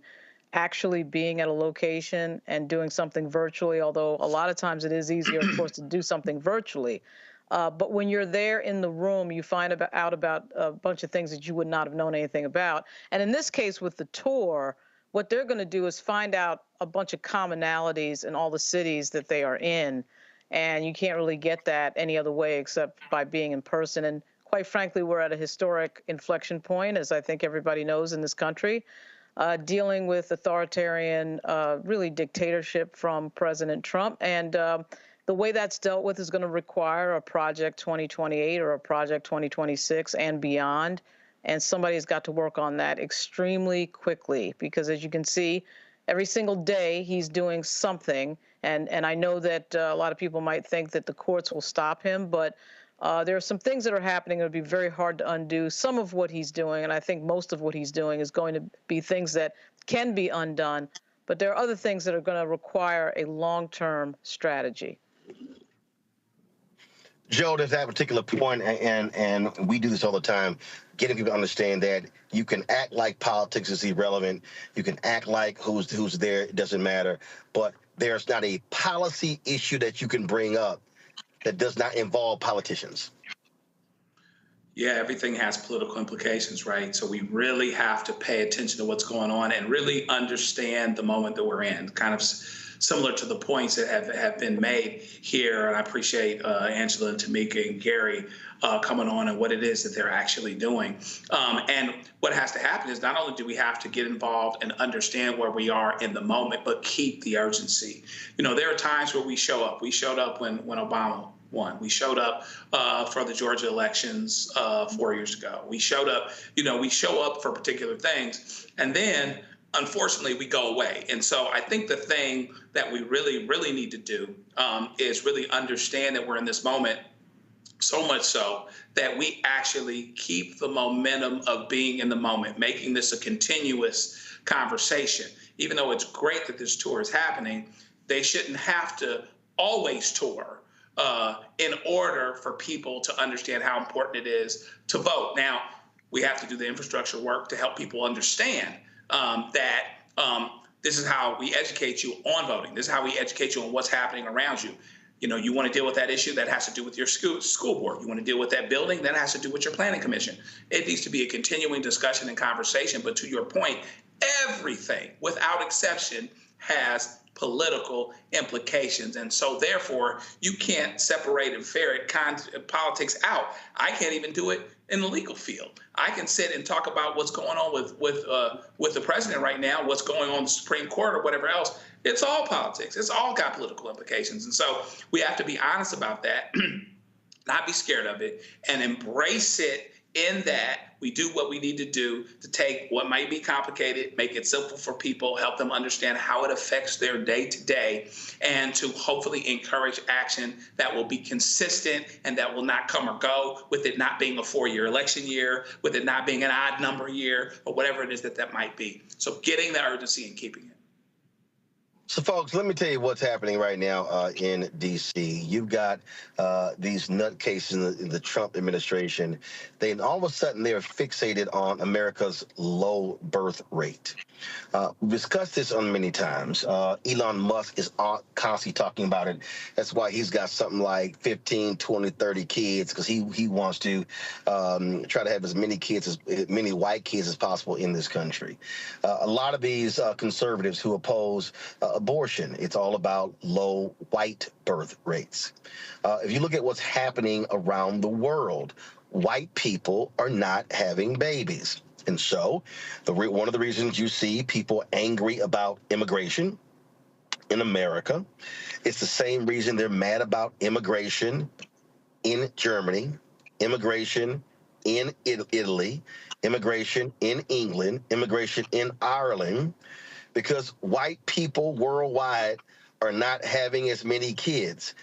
actually being at a location and doing something virtually, although a lot of times it is easier, of course, to do something virtually. But when you're there in the room, you find out about a bunch of things that you would not have known anything about. And in this case, with the tour, what they're going to do is find out a bunch of commonalities in all the cities that they are in. And you can't really get that any other way except by being in person. And quite frankly, we're at a historic inflection point, as I think everybody knows in this country, dealing with authoritarian, really dictatorship from President Trump. And the way that's dealt with is going to require a Project 2028 or a Project 2026 and beyond. And somebody's got to work on that extremely quickly, because as you can see, every single day he's doing something. And I know that a lot of people might think that the courts will stop him, but there are some things that are happening that would be very hard to undo. Some of what he's doing, and I think most of what he's doing, is going to be things that can be undone. But there are other things that are going to require a long-term strategy. Joe, there's that particular point, and we do this all the time, getting people to understand that you can act like politics is irrelevant. You can act like who's there, it doesn't matter. But there's not a policy issue that you can bring up that does not involve politicians. Yeah, everything has political implications, right? So we really have to pay attention to what's going on and really understand the moment that we're in, kind of similar to the points that have been made here. And I appreciate Angela and Tamika and Gary coming on and what it is that they're actually doing. And what has to happen is not only do we have to get involved and understand where we are in the moment, but keep the urgency. You know, there are times where we show up. We showed up when Obama won. We showed up for the Georgia elections 4 years ago. We showed up, we show up for particular things. And then unfortunately, we go away. And so I think the thing that we really, really need to do is really understand that we're in this moment, so much so that we actually keep the momentum of being in the moment, making this a continuous conversation. Even though it's great that this tour is happening, they shouldn't have to always tour in order for people to understand how important it is to vote. Now, we have to do the infrastructure work to help people understand that this is how we educate you on voting. This is how we educate you on what's happening around you. You want to deal with that issue, that has to do with your school board. You want to deal with that building, that has to do with your planning commission. It needs to be a continuing discussion and conversation. But to your point, everything, without exception, has political implications. And so therefore, you can't separate and ferret politics out. I can't even do it in the legal field. I can sit and talk about what's going on with the president right now, what's going on in the Supreme Court or whatever else. It's all politics. It's all got political implications. And so we have to be honest about that, not be scared of it, and embrace it in that we do what we need to do to take what might be complicated, make it simple for people, help them understand how it affects their day-to-day, and to hopefully encourage action that will be consistent and that will not come or go, with it not being a 4-year election year, with it not being an odd number year, or whatever it is that might be. So getting the urgency and keeping it. So, folks, let me tell you what's happening right now in D.C. You've got these nutcases in the Trump administration. All of a sudden, they're fixated on America's low birth rate. We've discussed this on many times. Elon Musk is constantly talking about it. That's why he's got something like 15, 20, 30 kids, because he wants to try to have as many kids, as many white kids as possible in this country. A lot of these conservatives who oppose abortion, it's all about low white birth rates. If you look at what's happening around the world, white people are not having babies. And so one of the reasons you see people angry about immigration in America, it's the same reason they're mad about immigration in Germany, immigration in Italy, immigration in England, immigration in Ireland, because white people worldwide are not having as many kids.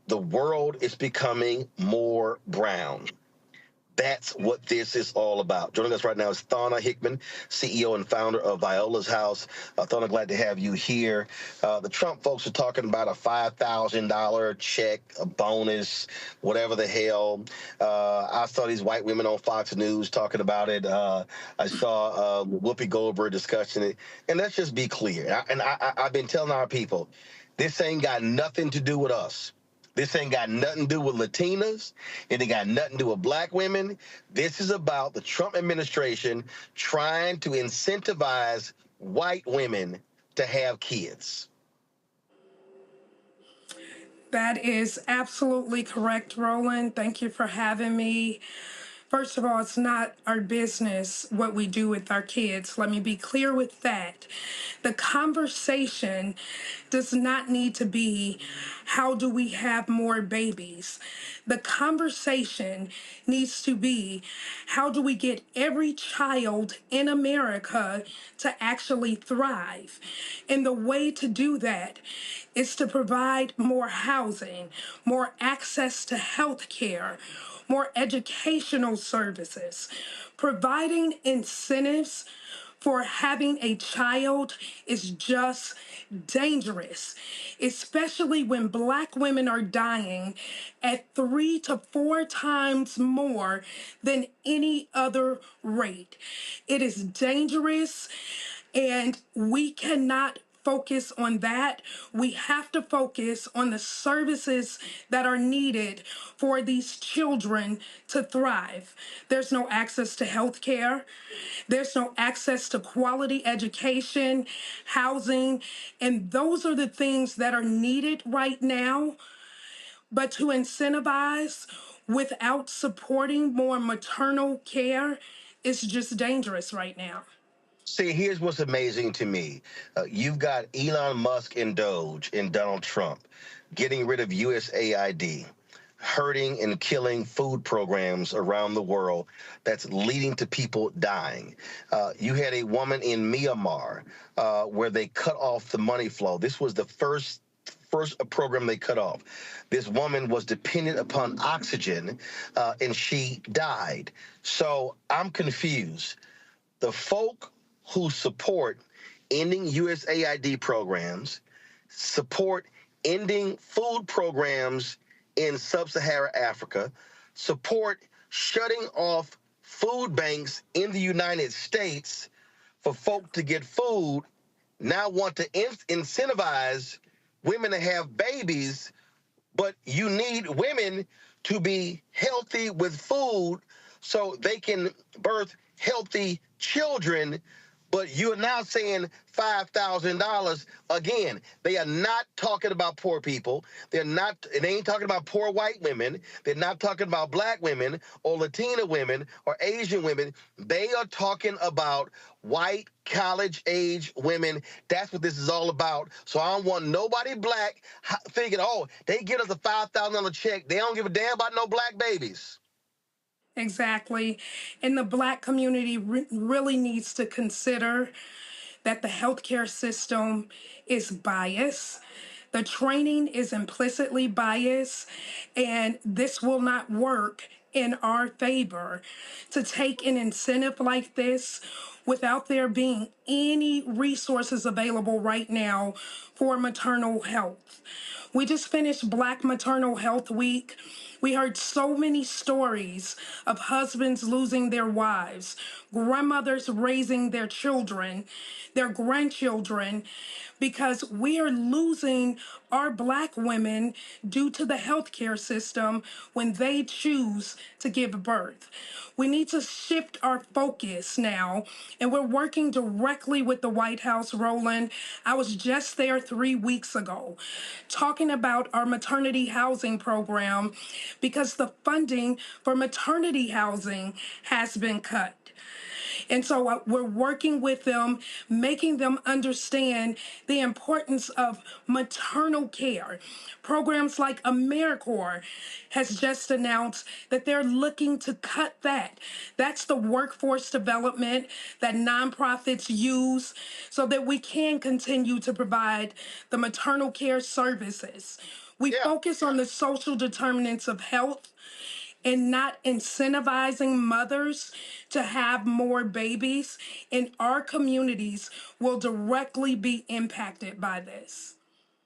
The world is becoming more brown. That's what this is all about. Joining us right now is Thana Hickman, CEO and founder of Viola's House. Thana, glad to have you here. The Trump folks are talking about a $5,000 check, a bonus, whatever the hell. I saw these white women on Fox News talking about it. I saw Whoopi Goldberg discussing it. And let's just be clear. I've been telling our people, this ain't got nothing to do with us. This ain't got nothing to do with Latinas. It ain't got nothing to do with black women. This is about the Trump administration trying to incentivize white women to have kids. That is absolutely correct, Roland. Thank you for having me. First of all, it's not our business what we do with our kids. Let me be clear with that. The conversation does not need to be, how do we have more babies? The conversation needs to be, how do we get every child in America to actually thrive? And the way to do that is to provide more housing, more access to health care, more educational services, providing incentives for having a child is just dangerous, especially when black women are dying at 3 to 4 times more than any other rate. It is dangerous, and we cannot focus on that. We have to focus on the services that are needed for these children to thrive. There's no access to health care. There's no access to quality education, housing, and those are the things that are needed right now. But to incentivize without supporting more maternal care is just dangerous right now. See, here's what's amazing to me. You've got Elon Musk and Doge and Donald Trump getting rid of USAID, hurting and killing food programs around the world that's leading to people dying. You had a woman in Myanmar where they cut off the money flow. This was the first program they cut off. This woman was dependent upon oxygen and she died. So I'm confused. The folk who support ending USAID programs, support ending food programs in sub-Saharan Africa, support shutting off food banks in the United States for folk to get food, now want to incentivize women to have babies, but you need women to be healthy with food so they can birth healthy children. But you're now saying $5,000. Again, they are not talking about poor people. They ain't talking about poor white women. They're not talking about black women or Latina women or Asian women. They are talking about white college-age women. That's what this is all about. So I don't want nobody black thinking, oh, they get us a $5,000 check. They don't give a damn about no black babies. Exactly. And the black community really needs to consider that the healthcare system is biased. The training is implicitly biased, and this will not work in our favor. To take an incentive like this without there being any resources available right now for maternal health. We just finished Black Maternal Health Week. We heard so many stories of husbands losing their wives, grandmothers raising their children, their grandchildren, because we are losing our black women due to the healthcare system when they choose to give birth. We need to shift our focus now, and we're working directly with the White House, Roland. I was just there 3 weeks ago talking about our maternity housing program because the funding for maternity housing has been cut. And so we're working with them, making them understand the importance of maternal care. Programs like AmeriCorps has just announced that they're looking to cut that. That's the workforce development that nonprofits use so that we can continue to provide the maternal care services. We focus on the social determinants of health and not incentivizing mothers to have more babies in our communities will directly be impacted by this.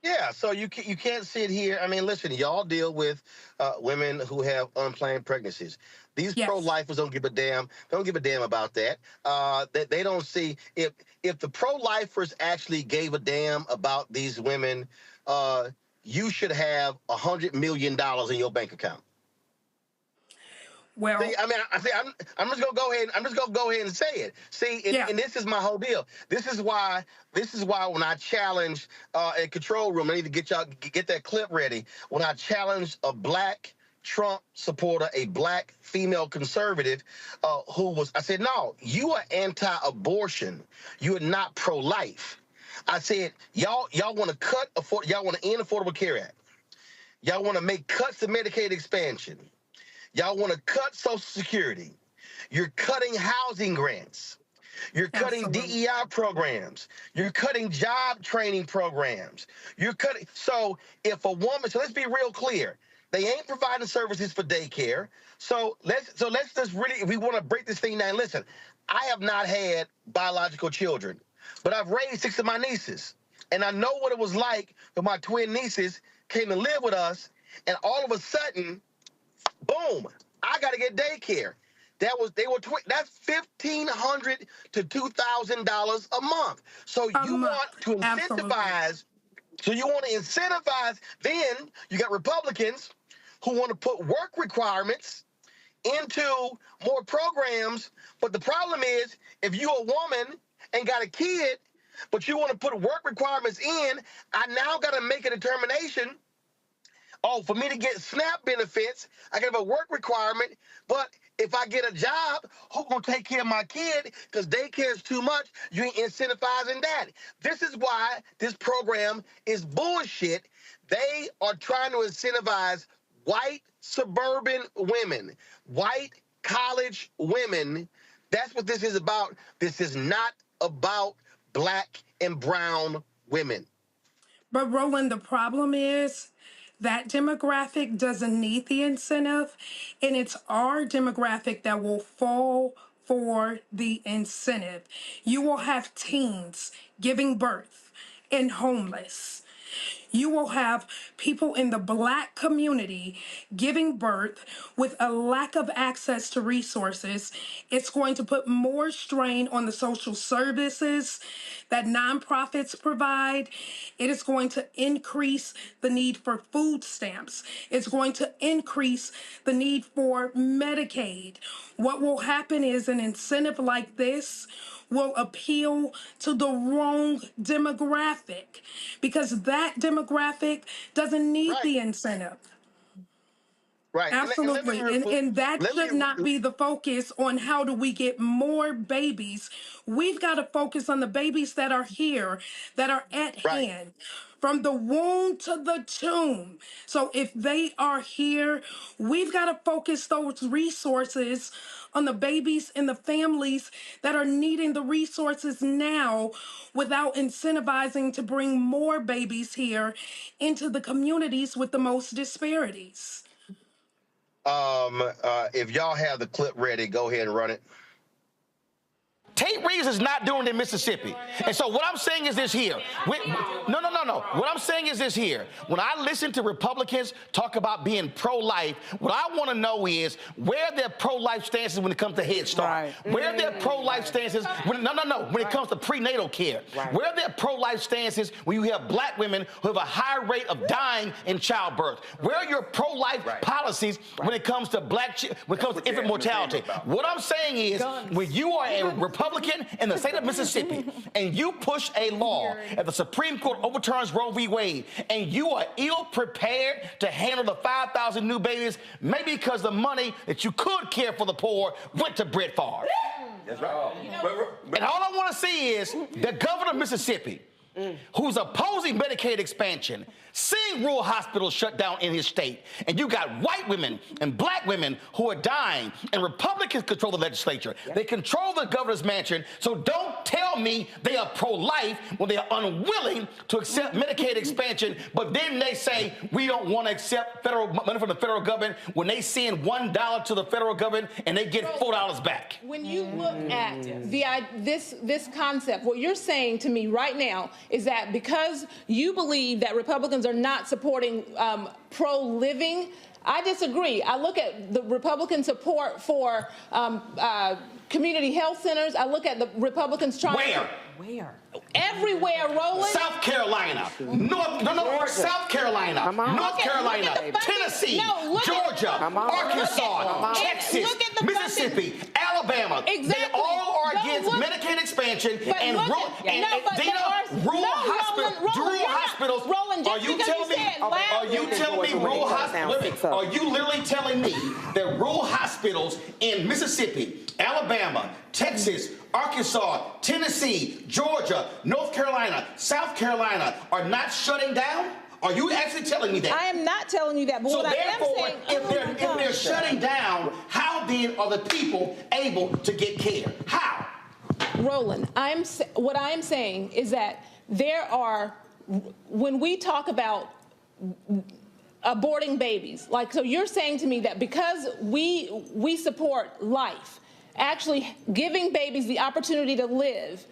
Yeah, so you can't sit here. I mean, listen, y'all deal with women who have unplanned pregnancies. These pro-lifers don't give a damn. Don't give a damn about that. They don't see if the pro-lifers actually gave a damn about these women. You should have $100 million in your bank account. Well, see, I mean, I'm just gonna go ahead. I'm just gonna go ahead and say it. See, and this is my whole deal. This is why when I challenge a control room, I need to get that clip ready. When I challenge a black Trump supporter, a black female conservative, I said, no, you are anti-abortion. You are not pro-life. I said, y'all want to y'all want to end Affordable Care Act. Y'all want to make cuts to Medicaid expansion. Y'all want to cut Social Security. You're cutting housing grants. You're cutting DEI programs. You're cutting job training programs. You're cutting. So if a woman, so let's be real clear. They ain't providing services for daycare. So let's just really, if we want to break this thing down, listen, I have not had biological children, but I've raised 6 of my nieces. And I know what it was like when my twin nieces came to live with us, and all of a sudden, boom, I got to get daycare. That's $1,500 to $2,000 a month. So you want to incentivize. So you want to incentivize. Then you got Republicans who want to put work requirements into more programs. But the problem is, if you're a woman and got a kid, but you want to put work requirements in, I now got to make a determination. Oh, for me to get SNAP benefits, I got to have a work requirement. But if I get a job, who's going to take care of my kid? Because daycare is too much. You ain't incentivizing that. This is why this program is bullshit. They are trying to incentivize white suburban women, white college women. That's what this is about. This is not about black and brown women. But Roland, the problem is that demographic doesn't need the incentive, and it's our demographic that will fall for the incentive. You will have teens giving birth and homeless. You will have people in the black community giving birth with a lack of access to resources. It's going to put more strain on the social services that nonprofits provide. It is going to increase the need for food stamps. It's going to increase the need for Medicaid. What will happen is an incentive like this will appeal to the wrong demographic because that demographic doesn't need the incentive. Right. Absolutely. And that should not be the focus on how do we get more babies. We've got to focus on the babies that are here, that are at hand. From the womb to the tomb. So if they are here, we've got to focus those resources on the babies and the families that are needing the resources now without incentivizing to bring more babies here into the communities with the most disparities. If y'all have the clip ready, go ahead and run it. Tate Reeves is not doing it in Mississippi. And so what I'm saying is this here. No. What I'm saying is this here. When I listen to Republicans talk about being pro-life, what I want to know is where their pro-life stances when it comes to Head Start. Where their pro-life stances when it comes to prenatal care. Where their pro-life stances when you have black women who have a high rate of dying in childbirth. Where are your pro-life policies when it comes to infant mortality? What I'm saying is when you are a Republican in the state of Mississippi, and you push a law and the Supreme Court overturns Roe v. Wade, and you are ill-prepared to handle the 5,000 new babies, maybe because the money that you could care for the poor went to Brett Favre. That's right. And all I want to see is the governor of Mississippi, who's opposing Medicaid expansion, seeing rural hospitals shut down in his state, and you got white women and black women who are dying, and Republicans control the legislature. They control the governor's mansion, so don't tell me they are pro-life when they are unwilling to accept Medicaid expansion, but then they say we don't want to accept federal money from the federal government when they send $1 to the federal government and they get $4 back. When you look at this concept, what you're saying to me right now is that because you believe that Republicans are not supporting pro-living, I disagree. I look at the Republican support for community health centers. I look at the Republicans trying Where? Everywhere, Roland. South Carolina, South Carolina, North Carolina, Tennessee, Georgia, Arkansas, Texas, Mississippi, Alabama. Exactly. They all are against Medicaid expansion and rural hospitals. Roland, are you telling me rural hospitals? Are you literally telling me that rural hospitals in Mississippi, Alabama, Texas, Arkansas, Tennessee, Georgia, North Carolina, South Carolina are not shutting down? Are you actually telling me that? I am not telling you that. But so what therefore, I am saying, if they're shutting down, how then are the people able to get care? How? Roland, what I am saying is that there are, when we talk about aborting babies, like, so you're saying to me that because we support life, actually giving babies the opportunity to live,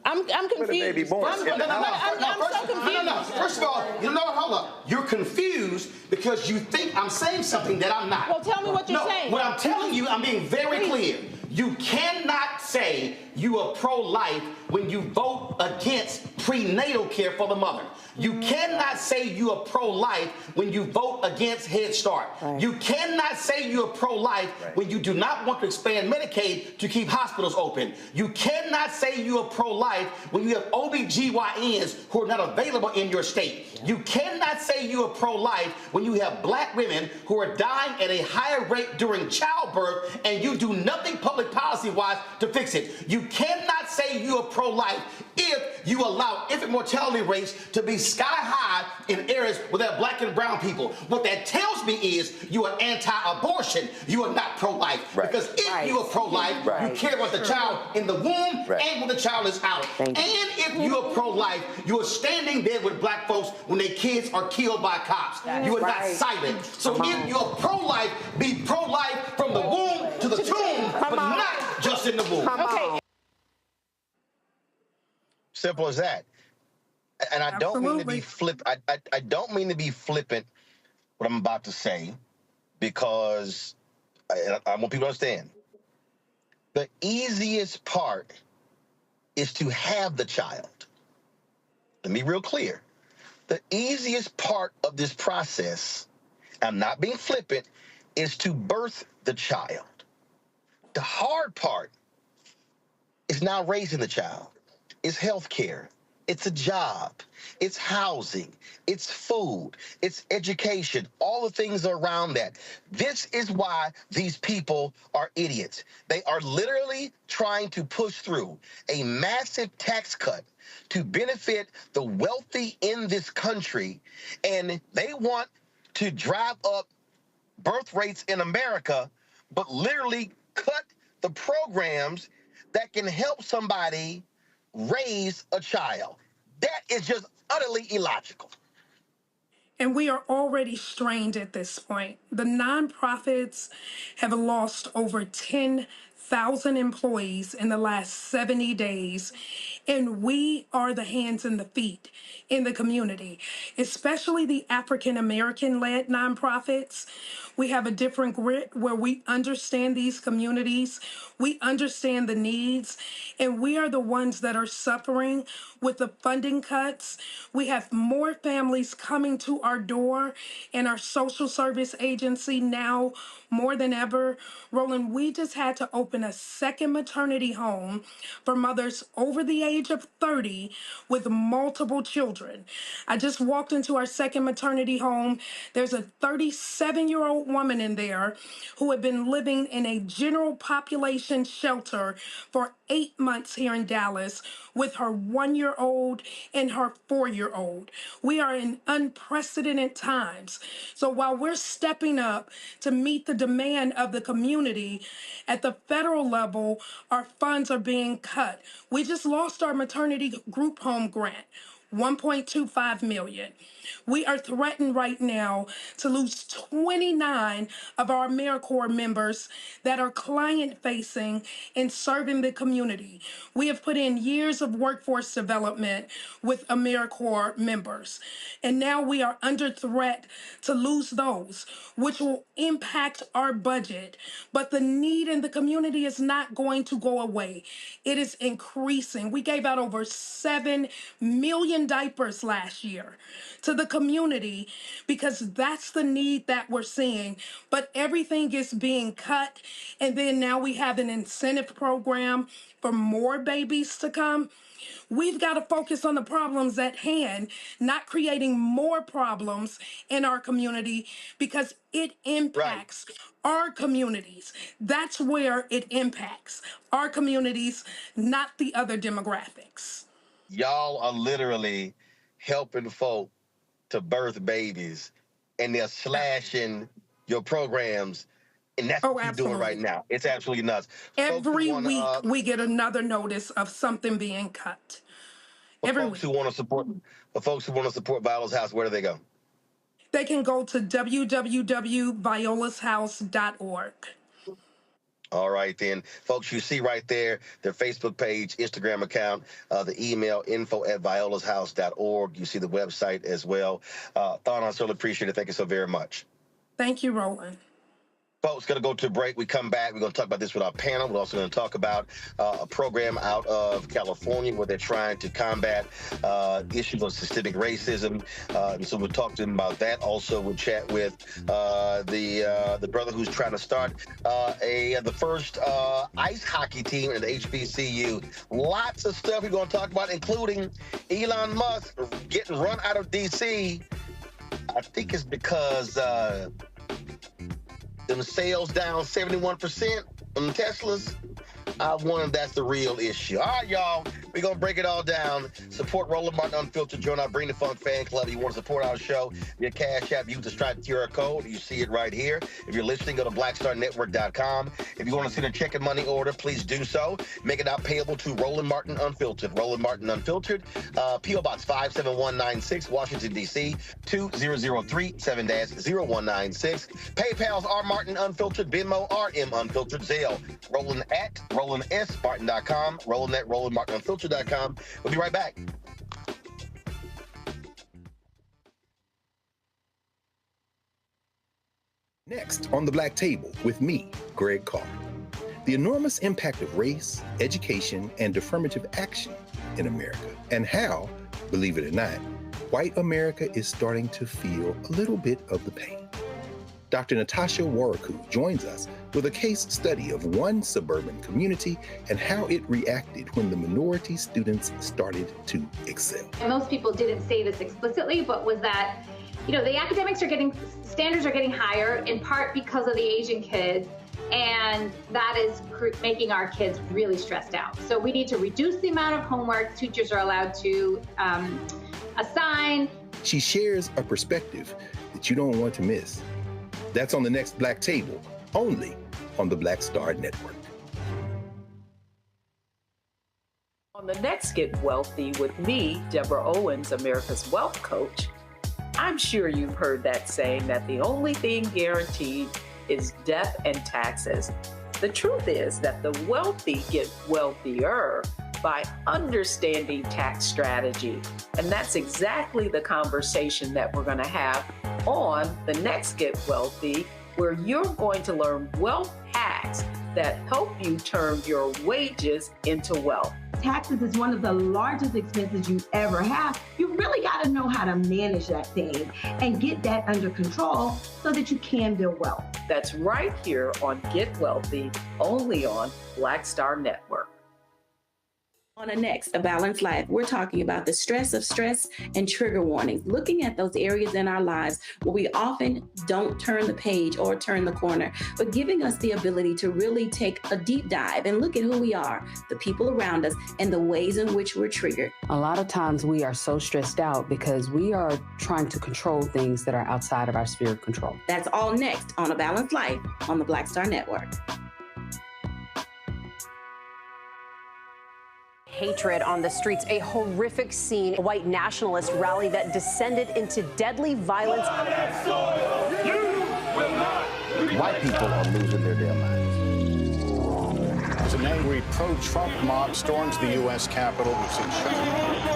I'm confused. Baby born. I'm so confused. First of all, hold up. You're confused because you think I'm saying something that I'm not. Well, tell me what you're saying. What I'm telling you, I'm being very clear. You cannot say you are pro-life when you vote against prenatal care for the mother. You cannot say you are pro-life when you vote against Head Start. Right. You cannot say you are pro-life when you do not want to expand Medicaid to keep hospitals open. You cannot say you are pro-life when you have OBGYNs who are not available in your state. You cannot say you are pro-life when you have black women who are dying at a higher rate during childbirth and you do nothing public policy-wise to fix it. You cannot say you are pro-life if you allow infant mortality rates to be sky high in areas where there are black and brown people. What that tells me is you are anti-abortion. You are not pro-life. Because if you are pro-life, you care about the child in the womb and when the child is out. And if you are pro-life, you are standing there with black folks when their kids are killed by cops. You are not silent. So if you're pro-life, be pro-life from the womb to the tomb, but not just in the womb. Okay. Simple as that. And I don't mean to be I don't mean to be flippant what I'm about to say, because I want people to understand. The easiest part is to have the child. Let me be real clear. The easiest part of this process, I'm not being flippant, is to birth the child. The hard part is now raising the child. It's health care. It's a job. It's housing. It's food. It's education. All the things around that. This is why these people are idiots. They are literally trying to push through a massive tax cut to benefit the wealthy in this country, and they want to drive up birth rates in America, but literally cut the programs that can help somebody raise a child. That is just utterly illogical. And we are already strained at this point. The nonprofits have lost over 10,000 employees in the last 70 days. And we are the hands and the feet in the community, especially the African-American-led nonprofits. We have a different grit where we understand these communities, we understand the needs, and we are the ones that are suffering with the funding cuts. We have more families coming to our door in our social service agency now more than ever. Roland, we just had to open open a second maternity home for mothers over the age of 30 with multiple children. I just walked into our second maternity home. There's a 37-year-old woman in there who had been living in a general population shelter for 8 months here in Dallas with her 1-year-old and her 4-year-old. We are in unprecedented times. So while we're stepping up to meet the demand of the community, at the federal level, our funds are being cut. We just lost our maternity group home grant, $1.25 million. We are threatened right now to lose 29 of our AmeriCorps members that are client-facing and serving the community. We have put in years of workforce development with AmeriCorps members, and now we are under threat to lose those, which will impact our budget. But the need in the community is not going to go away. It is increasing. We gave out over 7 million diapers last year to the community because that's the need that we're seeing. But everything is being cut. And then now we have an incentive program for more babies to come. We've got to focus on the problems at hand, not creating more problems in our community because it impacts our communities. That's where it impacts our communities, not the other demographics. Y'all are literally helping folk to birth babies, and they're slashing your programs, and that's what you're doing right now. It's absolutely nuts. Every week we get another notice of something being cut. For folks who want to support Viola's House, where do they go? They can go to www.violashouse.org. All right, then. Folks, you see right there their Facebook page, Instagram account, the email, info@violashouse.org. You see the website as well. Thon, I certainly appreciate it. Thank you so very much. Thank you, Roland. Folks, going to go to a break. We come back. We're going to talk about this with our panel. We're also going to talk about a program out of California where they're trying to combat issues of systemic racism. And so we'll talk to them about that. Also, we'll chat with the brother who's trying to start the first ice hockey team in the HBCU. Lots of stuff we're going to talk about, including Elon Musk getting run out of D.C. I think it's because them sales down 71% on the Teslas. I wonder if that's the real issue. All right, y'all. We're going to break it all down. Support Roland Martin Unfiltered. Join our Bring the Funk fan club. If you want to support our show, via Cash App, use the Stripe QR code. You see it right here. If you're listening, go to blackstarnetwork.com. If you want to send a check and money order, please do so. Make it out payable to Roland Martin Unfiltered. Roland Martin Unfiltered. P.O. Box 57196, Washington, D.C. 20037-0196. PayPal's R Martin Unfiltered. Venmo RM Unfiltered. Zelle. Roland at RolandSMartin.com. Roland at RolandMartinUnfiltered.com. We'll be right back. Next on the Black Table with me, Greg Carr. The enormous impact of race, education, and affirmative action in America, and how, believe it or not, white America is starting to feel a little bit of the pain. Dr. Natasha Waraku joins us with a case study of one suburban community and how it reacted when the minority students started to excel. And most people didn't say this explicitly, but was that, the academics standards are getting higher in part because of the Asian kids, and that is making our kids really stressed out. So we need to reduce the amount of homework teachers are allowed to assign. She shares a perspective that you don't want to miss. That's on the next Black Table, only on the Black Star Network. On the next Get Wealthy with me, Deborah Owens, America's Wealth Coach, I'm sure you've heard that saying that the only thing guaranteed is death and taxes. The truth is that the wealthy get wealthier by understanding tax strategy. And that's exactly the conversation that we're going to have on the next Get Wealthy, where you're going to learn wealth hacks that help you turn your wages into wealth. Taxes is one of the largest expenses you ever have. You really got to know how to manage that thing and get that under control so that you can build wealth. That's right here on Get Wealthy, only on Black Star Network. On a next, A Balanced Life, we're talking about the stress of stress and trigger warnings, looking at those areas in our lives where we often don't turn the page or turn the corner, but giving us the ability to really take a deep dive and look at who we are, the people around us, and the ways in which we're triggered. A lot of times we are so stressed out because we are trying to control things that are outside of our sphere of control. That's all next on A Balanced Life on the Black Star Network. Hatred on the streets, a horrific scene, a white nationalist rally that descended into deadly violence. White people are losing their damn minds. As an angry pro-Trump mob storms the U.S. Capitol,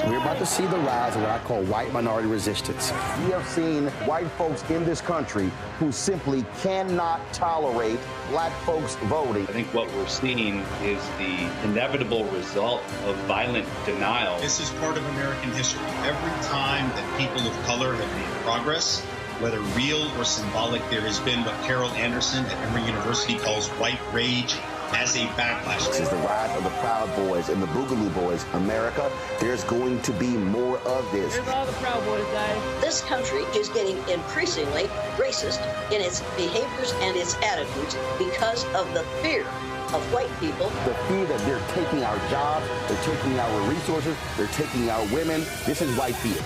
we're about to see the rise of what I call white minority resistance. We have seen white folks in this country who simply cannot tolerate black folks voting. I think what we're seeing is the inevitable result of violent denial. This is part of American history. Every time that people of color have made progress, whether real or symbolic, there has been what Carol Anderson at Emory University calls white rage as a backlash. This is the rise of the Proud Boys and the Boogaloo Boys. America, there's going to be more of this. Here's all the Proud Boys, guys. This country is getting increasingly racist in its behaviors and its attitudes because of the fear of white people. The fear that they're taking our jobs, they're taking our resources, they're taking our women. This is white fear.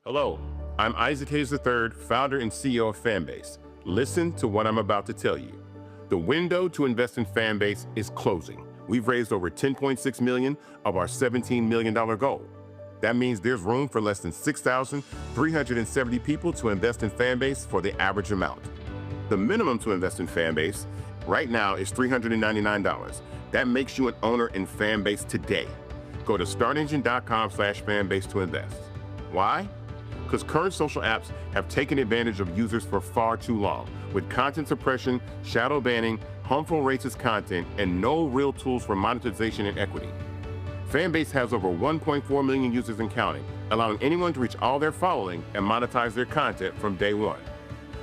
Hello, I'm Isaac Hayes III, founder and CEO of Fanbase. Listen to what I'm about to tell you. The window to invest in Fanbase is closing. We've raised over $10.6 million of our $17 million goal. That means there's room for less than 6,370 people to invest in Fanbase for the average amount. The minimum to invest in Fanbase right now is $399. That makes you an owner in Fanbase today. Go to startengine.com/fanbase to invest. Why? Because current social apps have taken advantage of users for far too long, with content suppression, shadow banning, harmful racist content, and no real tools for monetization and equity. Fanbase has over 1.4 million users and counting, allowing anyone to reach all their following and monetize their content from day one.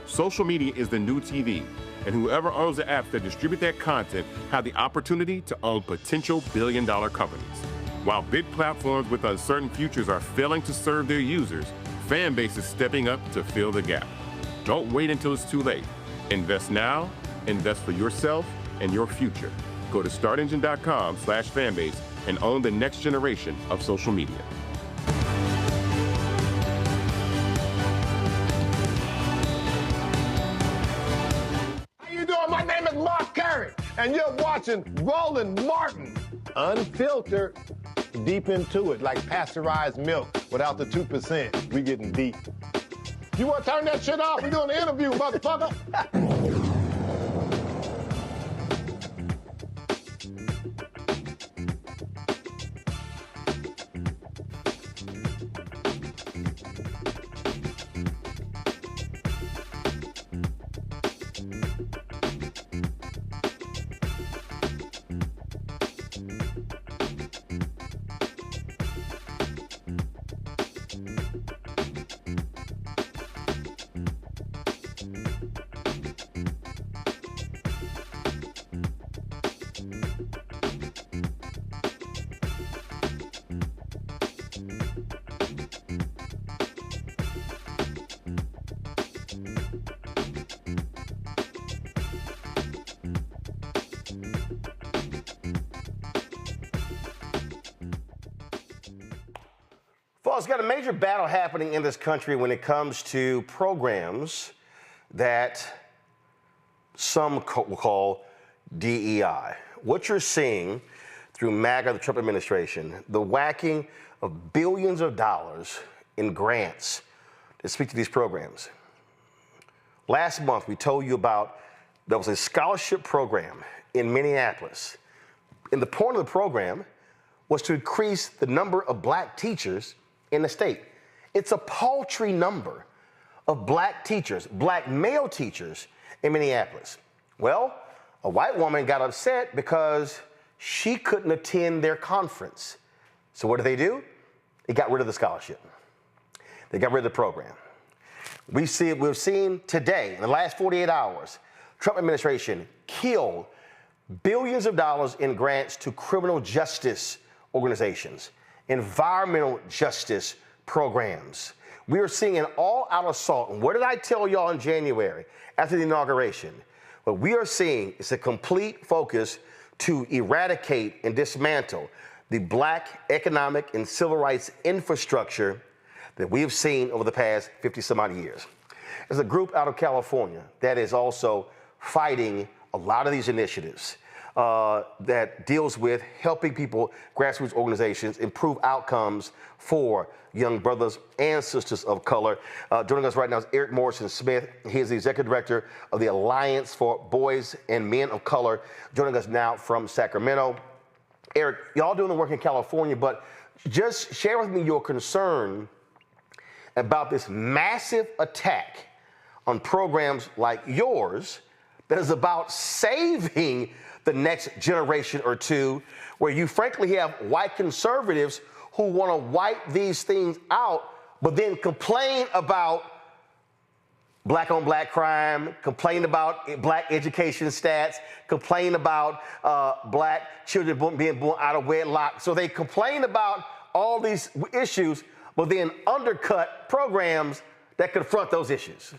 Social media is the new TV, and whoever owns the apps that distribute that content have the opportunity to own potential billion-dollar companies. While big platforms with uncertain futures are failing to serve their users, Fanbase is stepping up to fill the gap. Don't wait until it's too late. Invest now, invest for yourself and your future. Go to startengine.com/fanbase and own the next generation of social media. How you doing? My name is Mark Carey, and you're watching Roland Martin, unfiltered, deep into it, like pasteurized milk without the 2%. We getting deep. You want to turn that shit off? We doing an interview, motherfucker. Folks, got a major battle happening in this country when it comes to programs that some will call DEI. What you're seeing through MAGA, the Trump administration, the whacking of billions of dollars in grants to speak to these programs. Last month, we told you about there was a scholarship program in Minneapolis. And the point of the program was to increase the number of black teachers in the state. It's a paltry number of black teachers, black male teachers in Minneapolis. Well, a white woman got upset because she couldn't attend their conference. So what do? They got rid of the scholarship. They got rid of the program. We've seen today, in the last 48 hours, Trump administration killed billions of dollars in grants to criminal justice organizations, environmental justice programs. We are seeing an all-out assault. And what did I tell y'all in January after the inauguration? What we are seeing is a complete focus to eradicate and dismantle the black economic and civil rights infrastructure that we have seen over the past 50 some odd years. There's a group out of California that is also fighting a lot of these initiatives that deals with helping people, grassroots organizations, improve outcomes for young brothers and sisters of color. Joining us right now is Eric Morrison Smith. He is the executive director of the Alliance for Boys and Men of Color, joining us now from Sacramento. Eric, y'all doing the work in California, but just share with me your concern about this massive attack on programs like yours that is about saving the next generation or two, where you frankly have white conservatives who want to wipe these things out, but then complain about black on black crime, complain about black education stats, complain about black children being born out of wedlock. So they complain about all these issues, but then undercut programs that confront those issues.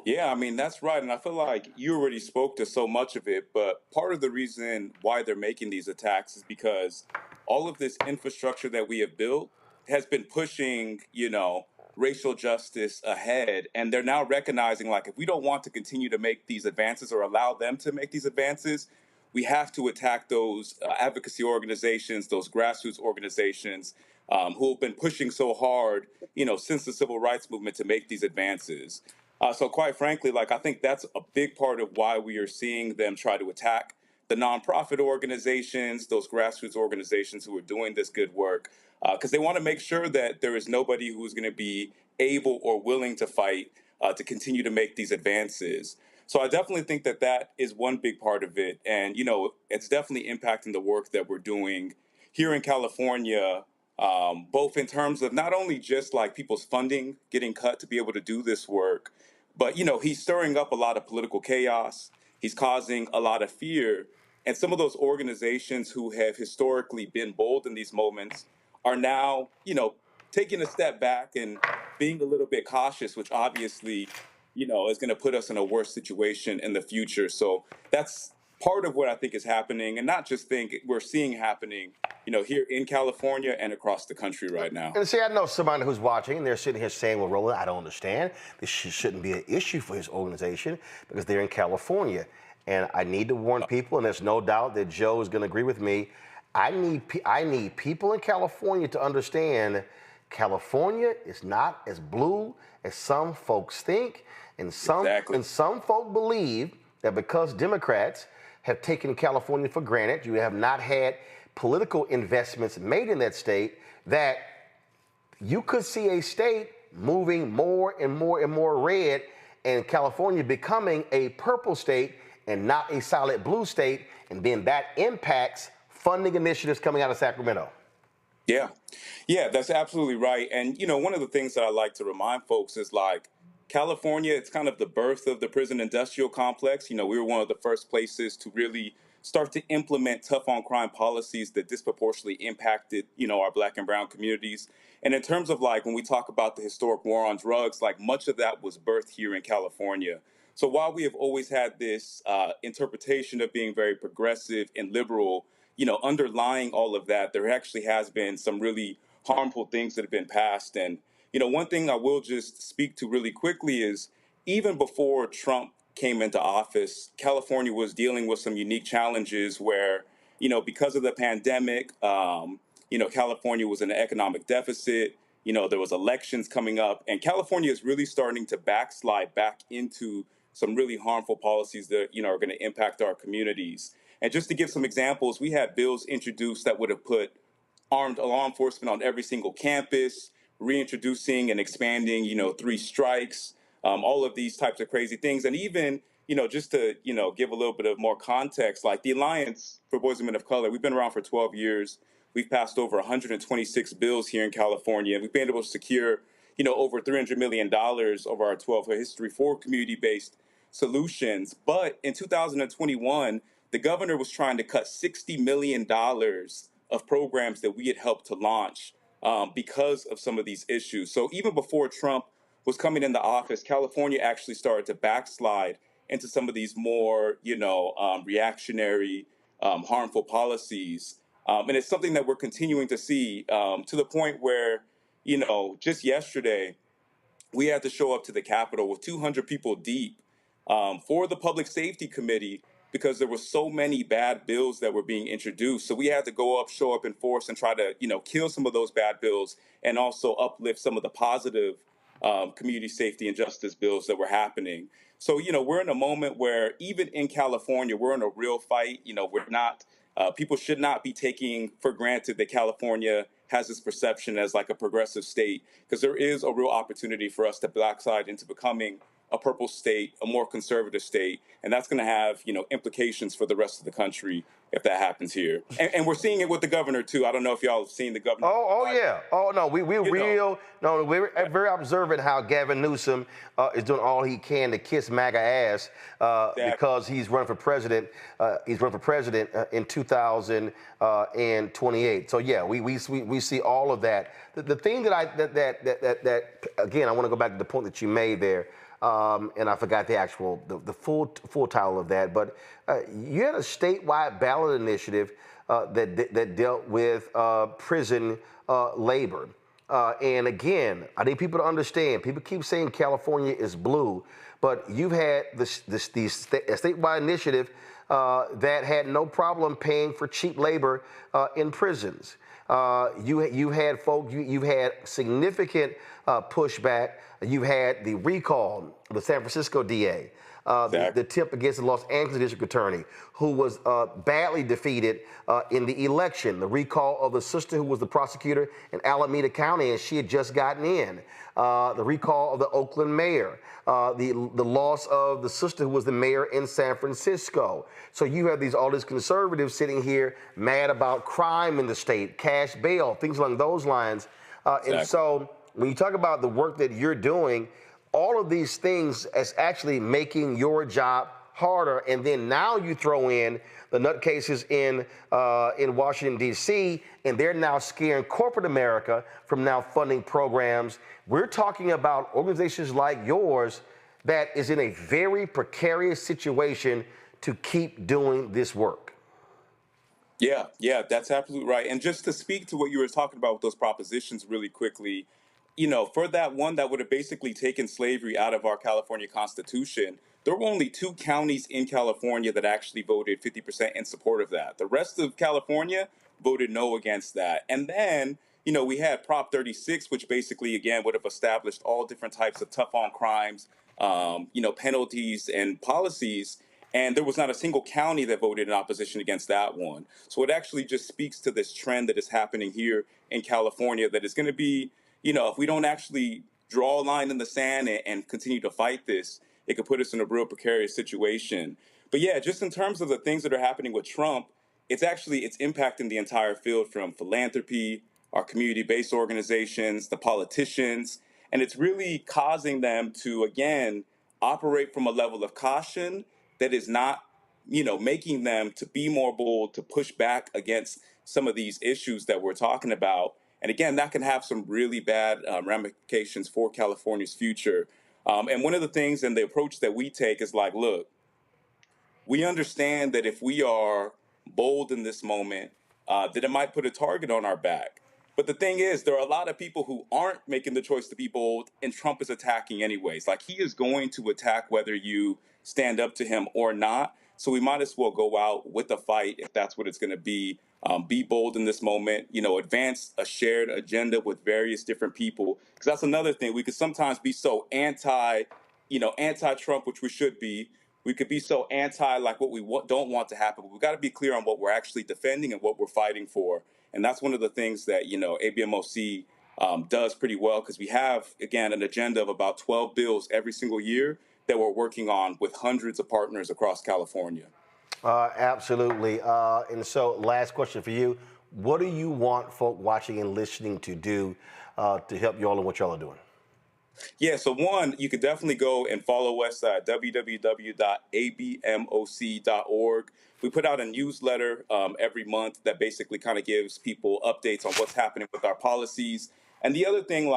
Yeah, I mean, that's right. And I feel like you already spoke to so much of it, but part of the reason why they're making these attacks is because all of this infrastructure that we have built has been pushing, racial justice ahead. And they're now recognizing, like, if we don't want to continue to make these advances or allow them to make these advances, we have to attack those advocacy organizations, those grassroots organizations who have been pushing so hard, since the civil rights movement to make these advances. So quite frankly, I think that's a big part of why we are seeing them try to attack the nonprofit organizations, those grassroots organizations who are doing this good work, because they want to make sure that there is nobody who is going to be able or willing to fight to continue to make these advances. So I definitely think that that is one big part of it. And, it's definitely impacting the work that we're doing here in California, both in terms of not only just people's funding getting cut to be able to do this work, but, he's stirring up a lot of political chaos. He's causing a lot of fear. And some of those organizations who have historically been bold in these moments are now, taking a step back and being a little bit cautious, which obviously, is going to put us in a worse situation in the future. So that's part of what I think is happening, and not just we're seeing happening, here in California and across the country right now. And see, I know somebody who's watching, and they're sitting here saying, well, Roland, I don't understand. This shouldn't be an issue for his organization because they're in California. And I need to warn people, and there's no doubt that Joe is going to agree with me. I need people in California to understand California is not as blue as some folks think, and some folk believe that because Democrats have taken California for granted, you have not had political investments made in that state, that you could see a state moving more and more and more red, and California becoming a purple state and not a solid blue state, and then that impacts funding initiatives coming out of Sacramento. Yeah, that's absolutely right. And, one of the things that I like to remind folks is California, it's kind of the birth of the prison industrial complex. We were one of the first places to really start to implement tough on crime policies that disproportionately impacted, our black and brown communities. And in terms of when we talk about the historic war on drugs, much of that was birthed here in California. So while we have always had this interpretation of being very progressive and liberal, underlying all of that, there actually has been some really harmful things that have been passed. And, one thing I will just speak to really quickly is even before Trump came into office, California was dealing with some unique challenges where, because of the pandemic, California was in an economic deficit. There was elections coming up, and California is really starting to backslide back into some really harmful policies that, are going to impact our communities. And just to give some examples, we had bills introduced that would have put armed law enforcement on every single campus, reintroducing and expanding, 3 strikes, all of these types of crazy things. And even, just to, give a little bit of more context, like the Alliance for Boys and Men of Color, we've been around for 12 years. We've passed over 126 bills here in California. We've been able to secure, over $300 million over our 12-year history for community-based solutions. But in 2021, the governor was trying to cut $60 million of programs that we had helped to launch because of some of these issues. So even before Trump was coming into office, California actually started to backslide into some of these more, reactionary, harmful policies. And it's something that we're continuing to see to the point where, just yesterday, we had to show up to the Capitol with 200 people deep for the Public Safety Committee because there were so many bad bills that were being introduced. So we had to show up in force and try to, kill some of those bad bills and also uplift some of the positive community safety and justice bills that were happening. So, we're in a moment where even in California, we're in a real fight. We're not, people should not be taking for granted that California has this perception as like a progressive state, because there is a real opportunity for us to backslide into becoming a purple state, a more conservative state, and that's going to have, implications for the rest of the country if that happens here. And we're seeing it with the governor too. I don't know if y'all have seen the governor. Oh yeah. Oh no, we're very observant how Gavin Newsom is doing all he can to kiss MAGA ass because he's running for president. He's running for president in 2028. So yeah, we see all of that. The thing that again, I want to go back to the point that you made there. And I forgot the full title of that, but you had a statewide ballot initiative that dealt with prison labor. And again, I need people to understand. People keep saying California is blue, but you've had a statewide initiative that had no problem paying for cheap labor in prisons. You've had significant pushback. You've had the recall of the San Francisco DA, the attempt against the Los Angeles district attorney, who was badly defeated in the election, the recall of the sister who was the prosecutor in Alameda County, and she had just gotten in, the recall of the Oakland mayor, the loss of the sister who was the mayor in San Francisco. So you have all these conservatives sitting here mad about crime in the state, cash bail, things along those lines. And so when you talk about the work that you're doing, all of these things is actually making your job harder. And then now you throw in the nutcases in Washington, D.C., and they're now scaring corporate America from now funding programs. We're talking about organizations like yours that is in a very precarious situation to keep doing this work. Yeah, that's absolutely right. And just to speak to what you were talking about with those propositions really quickly, for that one that would have basically taken slavery out of our California Constitution, there were only 2 counties in California that actually voted 50% in support of that. The rest of California voted no against that. And then, we had Prop 36, which basically, again, would have established all different types of tough on crimes, penalties and policies. And there was not a single county that voted in opposition against that one. So it actually just speaks to this trend that is happening here in California that is going to be, if we don't actually draw a line in the sand and continue to fight this, it could put us in a real precarious situation. But yeah, just in terms of the things that are happening with Trump, it's impacting the entire field, from philanthropy, our community-based organizations, the politicians, and it's really causing them to, again, operate from a level of caution that is not, making them to be more bold, to push back against some of these issues that we're talking about. And again, that can have some really bad ramifications for California's future. And one of the things and the approach that we take is like, look, we understand that if we are bold in this moment, that it might put a target on our back. But the thing is, there are a lot of people who aren't making the choice to be bold, and Trump is attacking anyways. Like, he is going to attack whether you stand up to him or not. So we might as well go out with a fight if that's what it's going to be. Be bold in this moment, advance a shared agenda with various different people. Because that's another thing. We could sometimes be so anti-Trump, which we should be. We could be so anti, like, what we don't want to happen. But we've got to be clear on what we're actually defending and what we're fighting for. And that's one of the things that, ABMOC does pretty well, because we have, again, an agenda of about 12 bills every single year that we're working on with hundreds of partners across California. Absolutely. And so last question for you. What do you want folk watching and listening to do to help y'all in what y'all are doing? Yeah, so one, you could definitely go and follow us at www.abmoc.org. We put out a newsletter every month that basically kind of gives people updates on what's happening with our policies. And the other thing,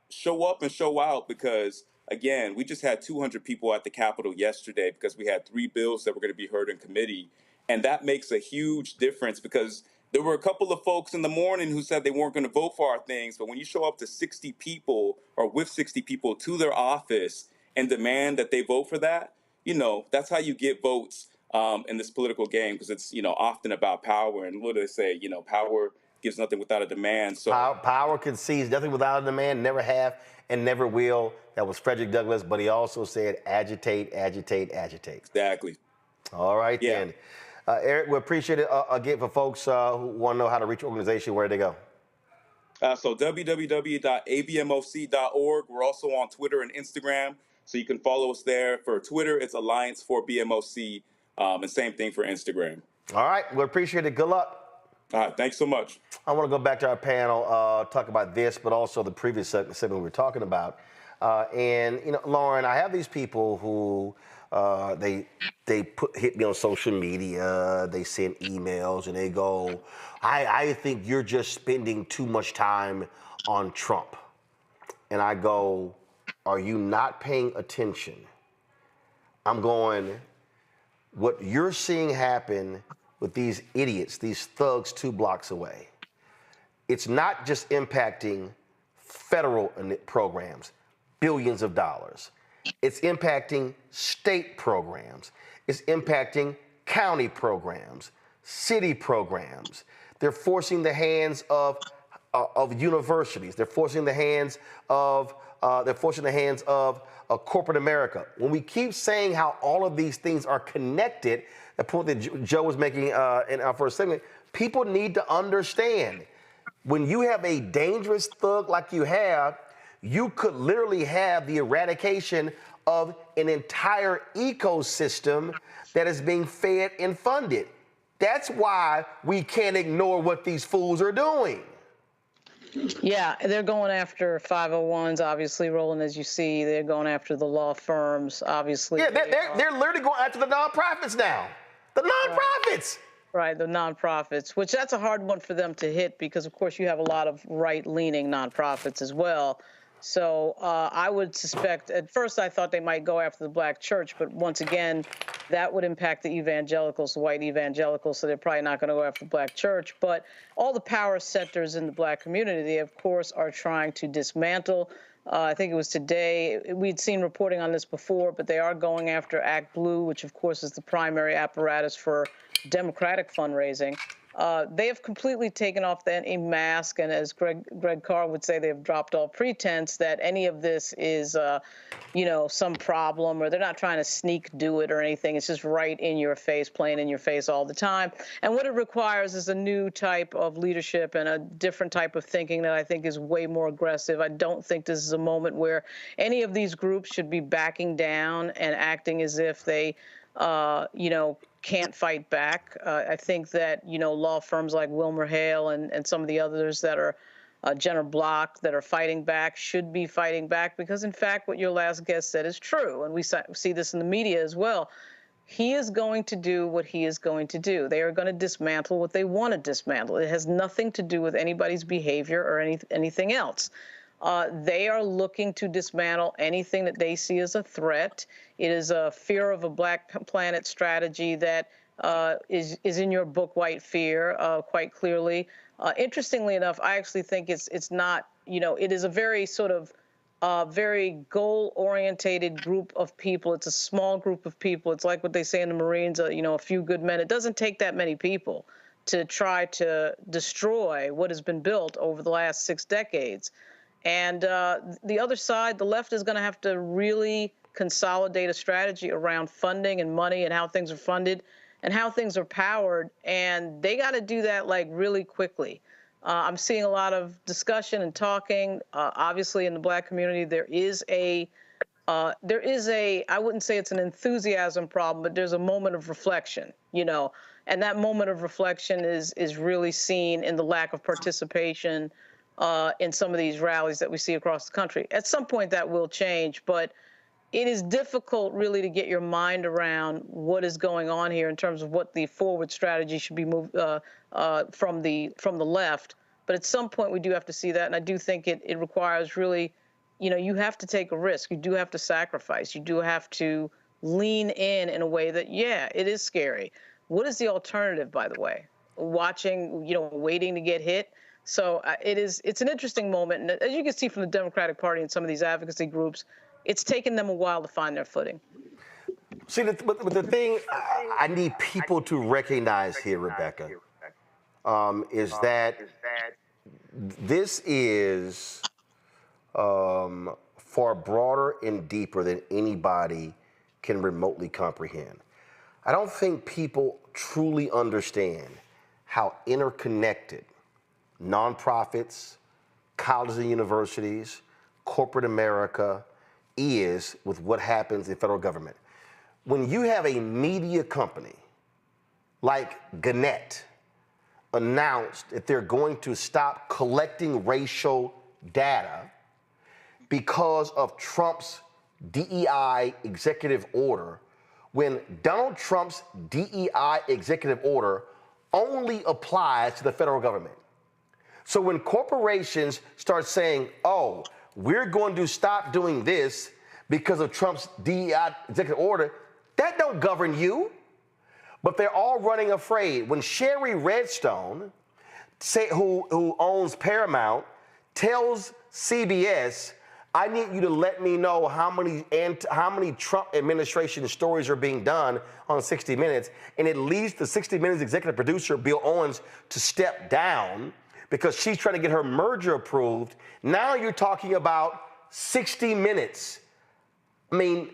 show up and show out, because, again, we just had 200 people at the Capitol yesterday because we had 3 bills that were going to be heard in committee. And that makes a huge difference, because there were a couple of folks in the morning who said they weren't going to vote for our things. But when you show up to 60 people or with 60 people to their office and demand that they vote for that, that's how you get votes in this political game, because it's, often about power. And what do they say? Power gives nothing without a demand. So power concedes nothing without a demand, never have and never will. That was Frederick Douglass, but he also said agitate, agitate, agitate. Exactly. All right, then. Eric, we appreciate it. Again, for folks who want to know how to reach your organization, where do they go? So www.abmoc.org. We're also on Twitter and Instagram, so you can follow us there. For Twitter, it's Alliance for BMOC, and same thing for Instagram. All right, we appreciate it. Good luck. All right, thanks so much. I want to go back to our panel, talk about this, but also the previous segment we were talking about. And Lauren, I have these people who they hit me on social media, they send emails, and they go, I think you're just spending too much time on Trump. And I go, are you not paying attention? I'm going, what you're seeing happen with these idiots, these thugs 2 blocks away, it's not just impacting federal programs, billions of dollars. It's impacting state programs. It's impacting county programs, city programs. They're forcing the hands of universities. They're forcing the hands of corporate America. When we keep saying how all of these things are connected, the point that Joe was making in our first segment, people need to understand, when you have a dangerous thug like you have, you could literally have the eradication of an entire ecosystem that is being fed and funded. That's why we can't ignore what these fools are doing. Yeah, they're going after 501s, obviously, Roland, as you see. They're going after the law firms, obviously. Yeah, they're literally going after the nonprofits now. The nonprofits. Right, the nonprofits, which that's a hard one for them to hit because, of course, you have a lot of right-leaning nonprofits as well. So I would suspect, at first I thought they might go after the black church, but once again, that would impact the evangelicals, the white evangelicals, so they're probably not going to go after the black church. But all the power centers in the black community, they, of course, are trying to dismantle. I think it was today, we'd seen reporting on this before, but they are going after Act Blue, which, of course, is the primary apparatus for Democratic fundraising. They have completely taken off any mask, and as Greg Carr would say, they have dropped all pretense that any of this is, some problem, or they're not trying to sneak do it or anything. It's just right in your face, playing in your face all the time. And what it requires is a new type of leadership and a different type of thinking that I think is way more aggressive. I don't think this is a moment where any of these groups should be backing down and acting as if they, can't fight back. I think that, law firms like Wilmer Hale and some of the others that are Jenner Block that are fighting back should be fighting back because, in fact, what your last guest said is true. And we see this in the media as well. He is going to do what he is going to do. They are going to dismantle what they want to dismantle. It has nothing to do with anybody's behavior or anything else. They are looking to dismantle anything that they see as a threat. It is a fear of a black planet strategy that is in your book, White Fear, quite clearly. Interestingly enough, I actually think it's not, it is a very sort of very goal-orientated group of people. It's a small group of people. It's like what they say in the Marines, a few good men. It doesn't take that many people to try to destroy what has been built over the last 6 decades. And the other side, the left, is going to have to really consolidate a strategy around funding and money and how things are funded and how things are powered. And they got to do that really quickly. I'm seeing a lot of discussion and talking. Obviously, in the Black community, there is a, I wouldn't say it's an enthusiasm problem, but there's a moment of reflection, you know, and that moment of reflection is really seen in the lack of participation in some of these rallies that we see across the country. At some point, that will change, but it is difficult really to get your mind around what is going on here in terms of what the forward strategy should be moved from the left. But at some point we do have to see that, and I do think it requires really, you know, you have to take a risk. You do have to sacrifice. You do have to lean in a way that, yeah, it is scary. What is the alternative, by the way? Watching, you know, waiting to get hit. So it's an interesting moment, and as you can see from the Democratic Party and some of these advocacy groups, it's taken them a while to find their footing. See, but the thing I need people to recognize here, Rebecca, is that this is far broader and deeper than anybody can remotely comprehend. I don't think people truly understand how interconnected nonprofits, colleges and universities, corporate America is with what happens in federal government. When you have a media company like Gannett announced that they're going to stop collecting racial data because of Trump's DEI executive order, when Donald Trump's DEI executive order only applies to the federal government. So when corporations start saying, oh, we're going to stop doing this because of Trump's DEI executive order, that don't govern you. But they're all running afraid. When Sherry Redstone, who owns Paramount, tells CBS, I need you to let me know how many Trump administration stories are being done on 60 Minutes, and it leads the 60 Minutes executive producer, Bill Owens, to step down because she's trying to get her merger approved. Now you're talking about 60 Minutes. I mean,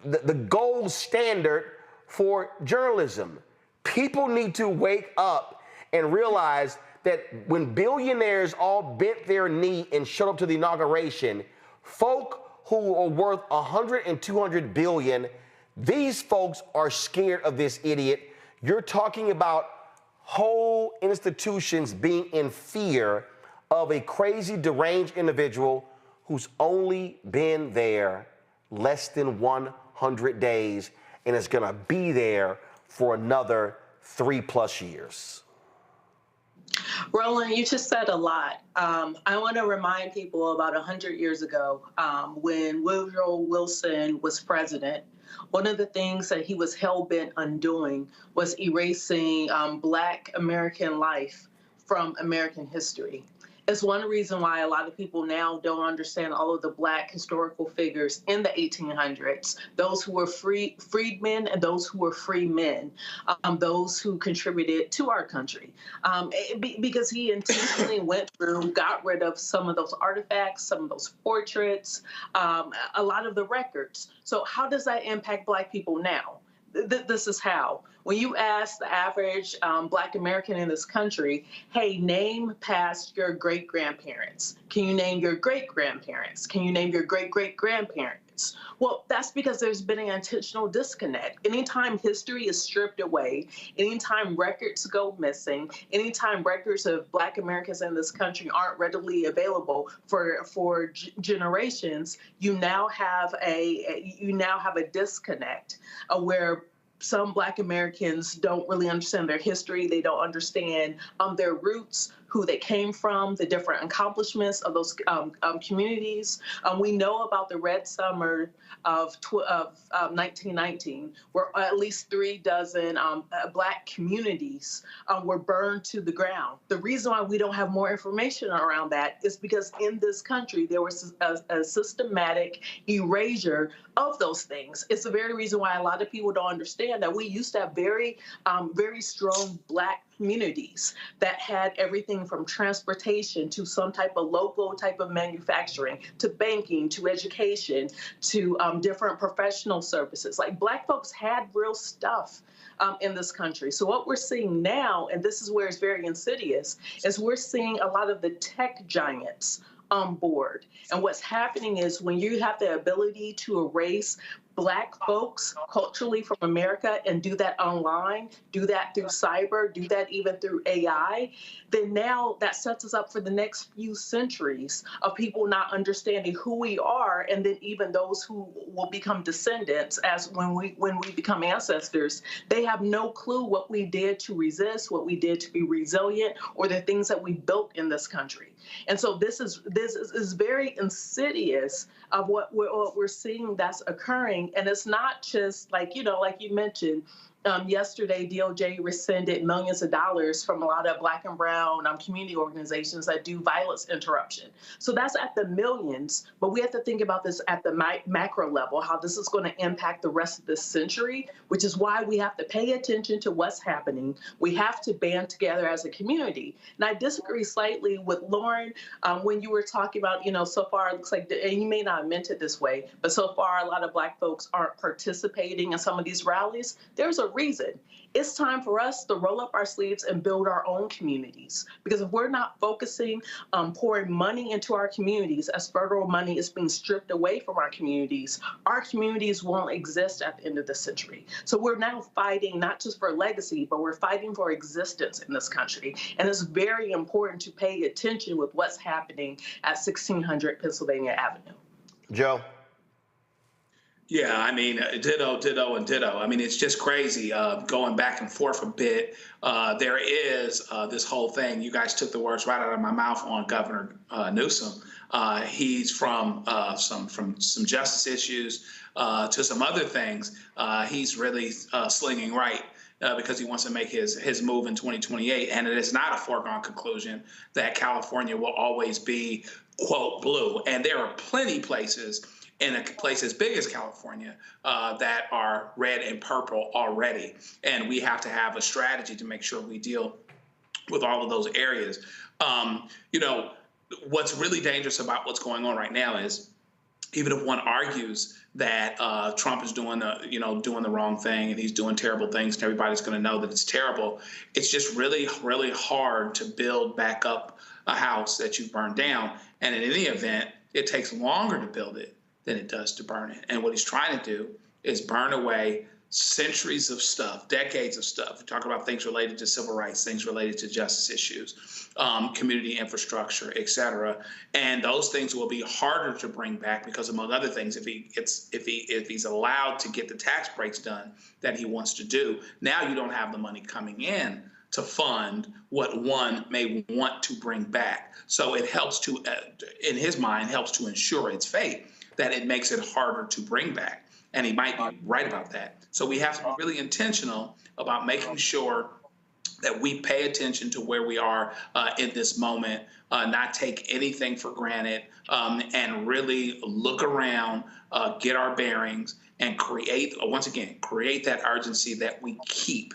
the gold standard for journalism. People need to wake up and realize that when billionaires all bent their knee and showed up to the inauguration, folk who are worth 100 and 200 billion, these folks are scared of this idiot. You're talking about whole institutions being in fear of a crazy, deranged individual who's only been there less than 100 days and is gonna be there for another 3+ years. Roland, you just said a lot. I want to remind people about 100 years ago when Woodrow Wilson was president. One of the things that he was hell-bent on doing was erasing Black American life from American history. It's one reason why a lot of people now don't understand all of the Black historical figures in the 1800s, those who were freedmen and those who were free men, those who contributed to our country. Because he intentionally went through, got rid of some of those artifacts, some of those portraits, a lot of the records. So how does that impact Black people now? This is how. When you ask the average Black American in this country, hey, name past your great-grandparents. Can you name your great-grandparents? Can you name your great-great-grandparents? Well, that's because there's been an intentional disconnect. Anytime history is stripped away, anytime records go missing, anytime records of Black Americans in this country aren't readily available for generations, you now have a disconnect where some Black Americans don't really understand their history. They don't understand their roots, who they came from, the different accomplishments of those communities. We know about the Red Summer of 1919, where at least 3 dozen Black communities were burned to the ground. The reason why we don't have more information around that is because in this country, there was a systematic erasure of those things. It's the very reason why a lot of people don't understand understand that we used to have very strong Black communities that had everything from transportation to some type of local type of manufacturing to banking to education to different professional services. Like Black folks had real stuff in this country. So what we're seeing now, and this is where it's very insidious, is we're seeing a lot of the tech giants on board. And what's happening is when you have the ability to erase Black folks culturally from America and do that online, do that through cyber, do that even through AI, then now that sets us up for the next few centuries of people not understanding who we are, and then even those who will become descendants as when we become ancestors, they have no clue what we did to resist, what we did to be resilient, or the things that we built in this country. And so this is very insidious of what we're seeing that's occurring. And it's not just like, like you mentioned, yesterday, DOJ rescinded millions of dollars from a lot of Black and brown community organizations that do violence interruption. So that's at the millions, but we have to think about this at the macro level, how this is going to impact the rest of this century, which is why we have to pay attention to what's happening. We have to band together as a community. And I disagree slightly with Lauren when you were talking about, so far it looks like, and you may not have meant it this way, but so far a lot of Black folks aren't participating in some of these rallies. There's a reason. It's time for us to roll up our sleeves and build our own communities. Because if we're not focusing on pouring money into our communities as federal money is being stripped away from our communities won't exist at the end of the century. So we're now fighting not just for legacy, but we're fighting for existence in this country. And it's very important to pay attention with what's happening at 1600 Pennsylvania Avenue. Joe? Yeah, I mean, ditto, and ditto. I mean, it's just crazy going back and forth a bit. There is this whole thing. You guys took the words right out of my mouth on Governor Newsom. He's from some justice issues to some other things. He's really slinging right. Because he wants to make his move in 2028. And it is not a foregone conclusion that California will always be, quote, blue. And there are plenty places in a place as big as California that are red and purple already. And we have to have a strategy to make sure we deal with all of those areas. What's really dangerous about what's going on right now is even if one argues that Trump is doing the wrong thing and he's doing terrible things and everybody's going to know that it's terrible, it's just really, really hard to build back up a house that you burned down. And in any event, it takes longer to build it than it does to burn it. And what he's trying to do is burn away centuries of stuff, decades of stuff. We talk about things related to civil rights, things related to justice issues, community infrastructure, et cetera. And those things will be harder to bring back because, among other things, if he's allowed to get the tax breaks done that he wants to do, now you don't have the money coming in to fund what one may want to bring back. So it helps to, in his mind, helps to ensure its fate, that it makes it harder to bring back. And he might be right about that. So we have to be really intentional about making sure that we pay attention to where we are in this moment, not take anything for granted, and really look around, get our bearings, and create that urgency that we keep.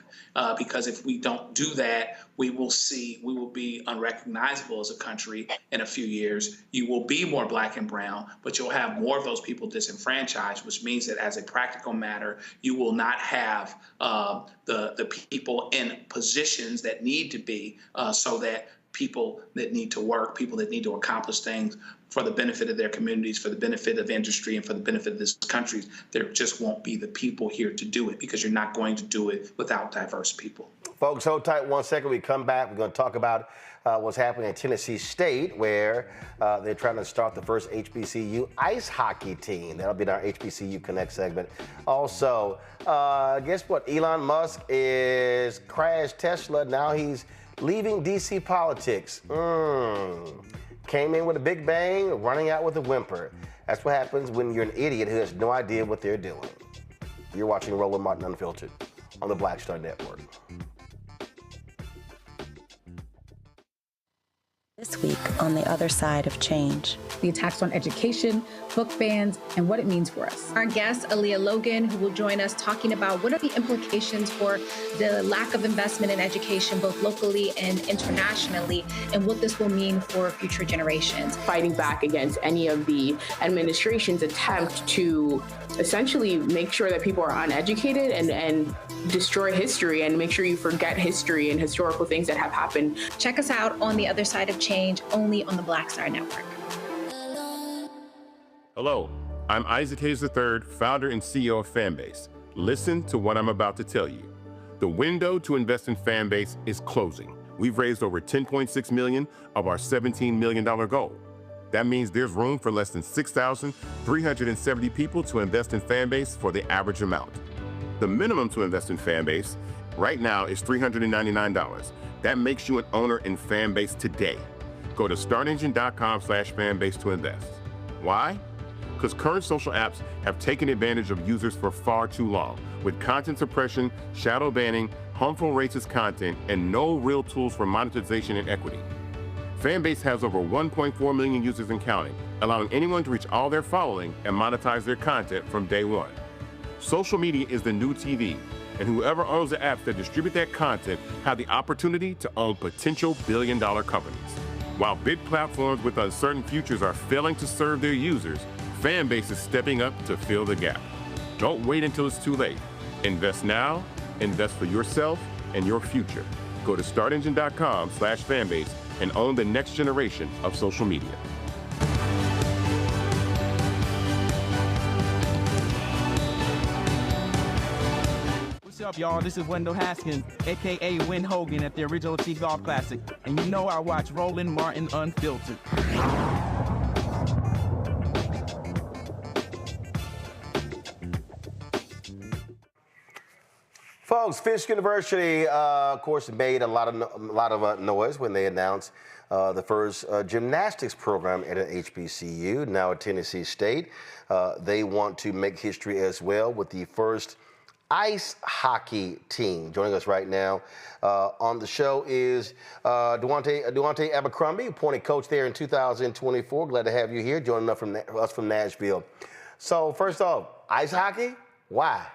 Because if we don't do that, we will be unrecognizable as a country in a few years. You will be more Black and brown, but you'll have more of those people disenfranchised, which means that as a practical matter, you will not have the people in positions that need to be so that people that need to work, people that need to accomplish things for the benefit of their communities, for the benefit of industry, and for the benefit of this country, there just won't be the people here to do it because you're not going to do it without diverse people. Folks, hold tight 1 second. We come back. We're going to talk about what's happening at Tennessee State, where they're trying to start the first HBCU ice hockey team. That'll be in our HBCU Connect segment. Also, guess what? Elon Musk is crashed Tesla. Now he's leaving D.C. politics. Came in with a big bang, running out with a whimper. That's what happens when you're an idiot who has no idea what they're doing. You're watching Roland Martin Unfiltered on the Black Star Network. This next week on The Other Side of Change. The attacks on education, book bans, and what it means for us. Our guest, Aaliyah Logan, who will join us talking about what are the implications for the lack of investment in education, both locally and internationally, and what this will mean for future generations. Fighting back against any of the administration's attempt to essentially make sure that people are uneducated and destroy history and make sure you forget history and historical things that have happened. Check us out on The Other Side of Change, only on the Black Star Network. Hello, I'm Isaac Hayes III, founder and CEO of Fanbase. Listen to what I'm about to tell you. The window to invest in Fanbase is closing. We've raised over $10.6 million of our $17 million goal. That means there's room for less than 6,370 people to invest in Fanbase for the average amount. The minimum to invest in Fanbase right now is $399. That makes you an owner in Fanbase today. Go to startengine.com/fanbase to invest. Why? Because current social apps have taken advantage of users for far too long, with content suppression, shadow banning, harmful racist content, and no real tools for monetization and equity. Fanbase has over 1.4 million users and counting, allowing anyone to reach all their following and monetize their content from day one. Social media is the new TV, and whoever owns the apps that distribute that content have the opportunity to own potential billion-dollar companies. While big platforms with uncertain futures are failing to serve their users, Fanbase is stepping up to fill the gap. Don't wait until it's too late. Invest now, invest for yourself and your future. Go to startengine.com/fanbase and own the next generation of social media. What's up, y'all? This is Wendell Haskins, a.k.a. Win Hogan at the Original T Golf Classic. And you know I watch Roland Martin Unfiltered. Folks, Fisk University, of course, made a lot of noise when they announced the first gymnastics program at an HBCU, now at Tennessee State. They want to make history as well with the first ice hockey team. Joining us right now on the show is Duante Abercrombie, appointed coach there in 2024. Glad to have you here, joining us from Nashville. So first off, ice hockey, why?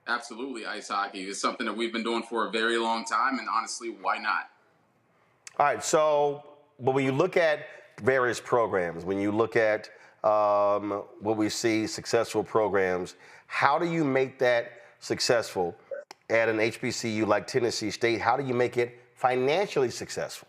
Absolutely, ice hockey is something that we've been doing for a very long time, and honestly, why not? All right, so, but when you look at various programs, when you look at what we see, successful programs, how do you make that successful at an HBCU like Tennessee State? How do you make it financially successful?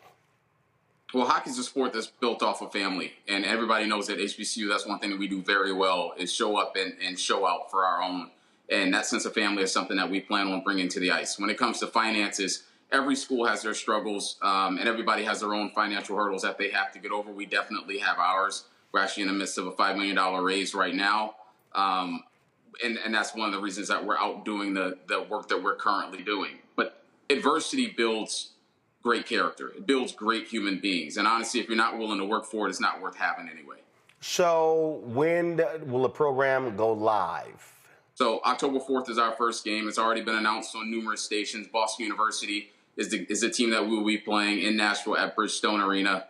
Well, hockey is a sport that's built off of family, and everybody knows at HBCU that's one thing that we do very well is show up and show out for our own. And that sense of family is something that we plan on bringing to the ice. When it comes to finances, every school has their struggles, and everybody has their own financial hurdles that they have to get over. We definitely have ours. We're actually in the midst of a $5 million raise right now. And that's one of the reasons that we're out doing the work that we're currently doing. But adversity builds great character. It builds great human beings. And honestly, if you're not willing to work for it, it's not worth having anyway. So when will the program go live? So October 4th is our first game. It's already been announced on numerous stations. Boston University is the team that we will be playing in Nashville at Bridgestone Arena.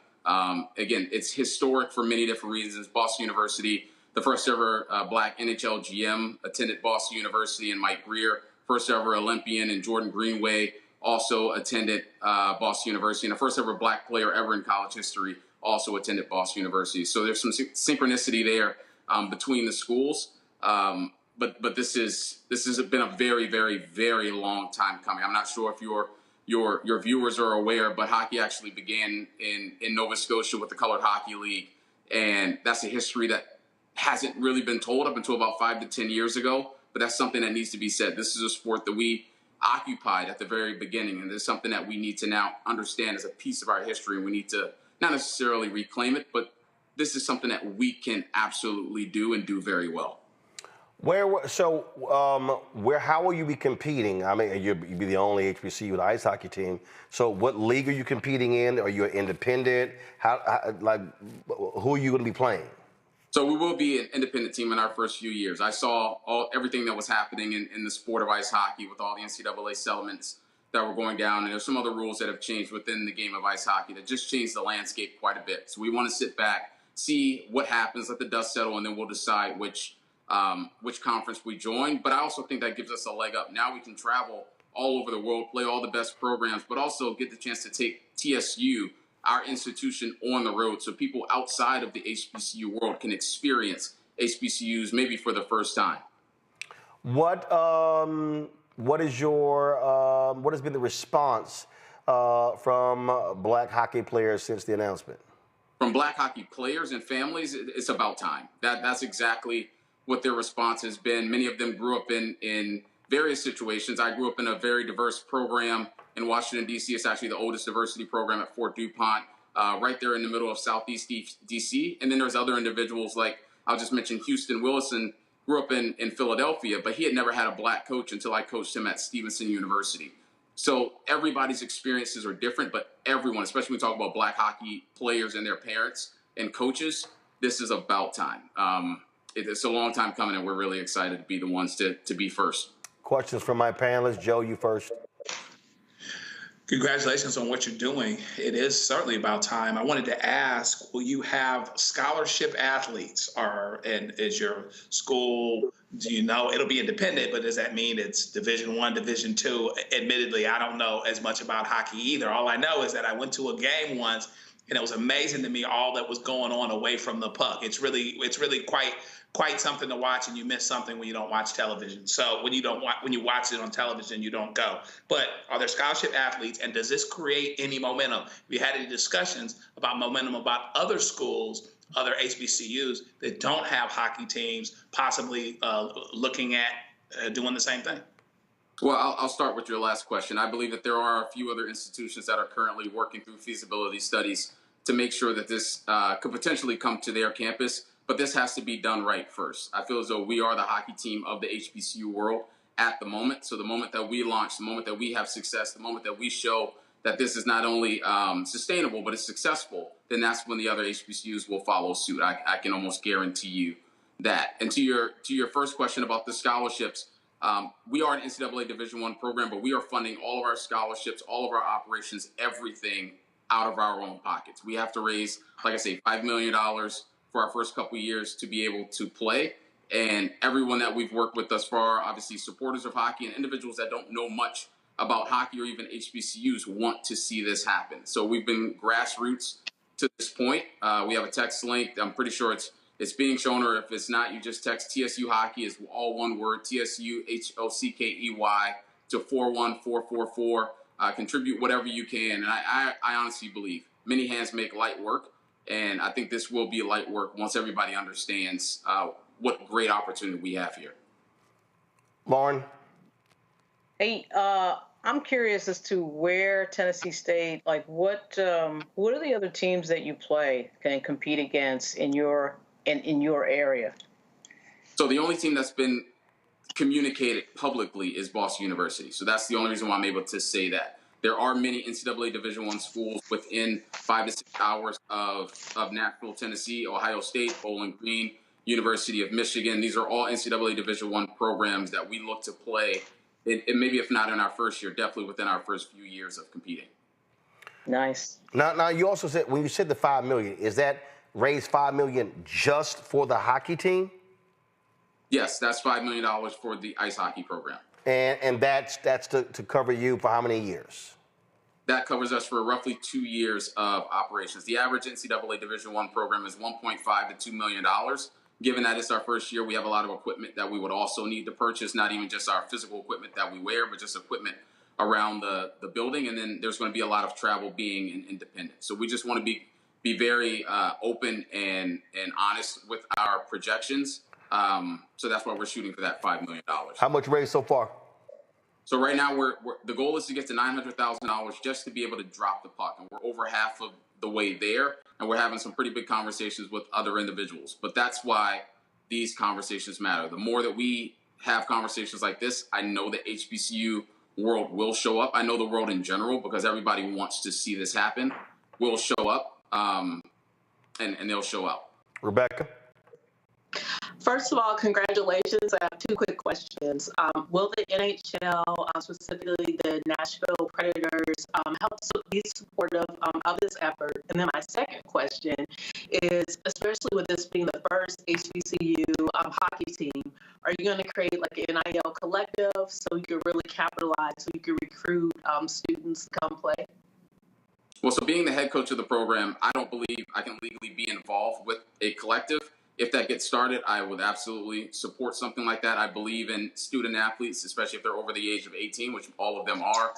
Again, it's historic for many different reasons. Boston University, the first ever black NHL GM attended Boston University, and Mike Greer, first ever Olympian, and Jordan Greenway also attended Boston University, and the first ever black player ever in college history also attended Boston University. So there's some synchronicity there between the schools. But this has been a very, very, very long time coming. I'm not sure if your viewers are aware, but hockey actually began in Nova Scotia with the Colored Hockey League, and that's a history that hasn't really been told up until about 5 to 10 years ago. But that's something that needs to be said. This is a sport that we occupied at the very beginning, and it's something that we need to now understand as a piece of our history, and we need to not necessarily reclaim it, but this is something that we can absolutely do and do very well. How will you be competing? I mean, you'd be the only HBCU with an ice hockey team. So what league are you competing in? Are you an independent? Who are you going to be playing? So we will be an independent team in our first few years. I saw everything that was happening in the sport of ice hockey with all the NCAA settlements that were going down, and there's some other rules that have changed within the game of ice hockey that just changed the landscape quite a bit. So we want to sit back, see what happens, let the dust settle, and then we'll decide which conference we join. But I also think that gives us a leg up. Now we can travel all over the world, play all the best programs, but also get the chance to take TSU, our institution, on the road, so people outside of the HBCU world can experience HBCUs maybe for the first time. What has been the response from Black hockey players since the announcement? From Black hockey players and families, it's about time. That's exactly what their response has been. Many of them grew up in various situations. I grew up in a very diverse program in Washington, D.C. It's actually the oldest diversity program at Fort DuPont, right there in the middle of Southeast D.C. And then there's other individuals like, I'll just mention Houston Willison, grew up in Philadelphia, but he had never had a Black coach until I coached him at Stevenson University. So everybody's experiences are different, but everyone, especially when we talk about Black hockey players and their parents and coaches, this is about time. It's a long time coming, and we're really excited to be the ones to be first. Questions from my panelists. Joe, you first. Congratulations on what you're doing. It is certainly about time. I wanted to ask, will you have scholarship athletes, and is your school, do you know, it'll be independent, but does that mean it's Division I, Division II? Admittedly, I don't know as much about hockey either. All I know is that I went to a game once, and it was amazing to me all that was going on away from the puck. It's really quite something to watch, and you miss something when you don't watch television. So when you watch it on television, you don't go. But are there scholarship athletes, and does this create any momentum? Have you had any discussions about momentum about other schools, other HBCUs that don't have hockey teams, possibly looking at doing the same thing? Well, I'll start with your last question. I believe that there are a few other institutions that are currently working through feasibility studies to make sure that this could potentially come to their campus. But this has to be done right first. I feel as though we are the hockey team of the HBCU world at the moment. So the moment that we launch, the moment that we have success, the moment that we show that this is not only sustainable, but it's successful, then that's when the other HBCUs will follow suit. I can almost guarantee you that. And to your first question about the scholarships, we are an NCAA Division I program, but we are funding all of our scholarships, all of our operations, everything out of our own pockets. We have to raise, like I say, $5 million for our first couple of years to be able to play. And everyone that we've worked with thus far, obviously supporters of hockey and individuals that don't know much about hockey or even HBCUs, want to see this happen. So we've been grassroots to this point. We have a text link. I'm pretty sure it's being shown, or if it's not, you just text TSU Hockey, is all one word, TSU HOCKEY to 41444. Contribute whatever you can. And I honestly believe many hands make light work. And I think this will be light work once everybody understands what great opportunity we have here. Lauren? Hey, I'm curious as to where Tennessee State, like what are the other teams that you play can compete against in your area? So the only team that's been communicated publicly is Boston University. So that's the only reason why I'm able to say that. There are many NCAA Division I schools within 5 to 6 hours of Nashville, Tennessee, Ohio State, Bowling Green, University of Michigan. These are all NCAA Division I programs that we look to play, and maybe if not in our first year, definitely within our first few years of competing. Nice. Now you also said, when you said the $5 million, is that raise $5 million just for the hockey team? Yes, that's $5 million for the ice hockey program. And that's to cover you for how many years? That covers us for roughly 2 years of operations. The average NCAA Division I program is $1.5 to $2 million. Given that it's our first year, we have a lot of equipment that we would also need to purchase, not even just our physical equipment that we wear, but just equipment around the building. And then there's going to be a lot of travel being independent. So we just want to be very open and honest with our projections. So that's why we're shooting for that $5 million. How much raised so far? So right now, the goal is to get to $900,000 just to be able to drop the puck. And we're over half of the way there. And we're having some pretty big conversations with other individuals. But that's why these conversations matter. The more that we have conversations like this, I know the HBCU world will show up. I know the world in general, because everybody wants to see this happen, will show up, and they'll show up. Rebecca? First of all, congratulations. I have two quick questions. Will the NHL, specifically the Nashville Predators, help be supportive of this effort? And then my second question is, especially with this being the first HBCU hockey team, are you going to create like an NIL collective so you can really capitalize, so you can recruit students to come play? Well, so being the head coach of the program, I don't believe I can legally be involved with a collective. If that gets started, I would absolutely support something like that. I believe in student athletes, especially if they're over the age of 18, which all of them are,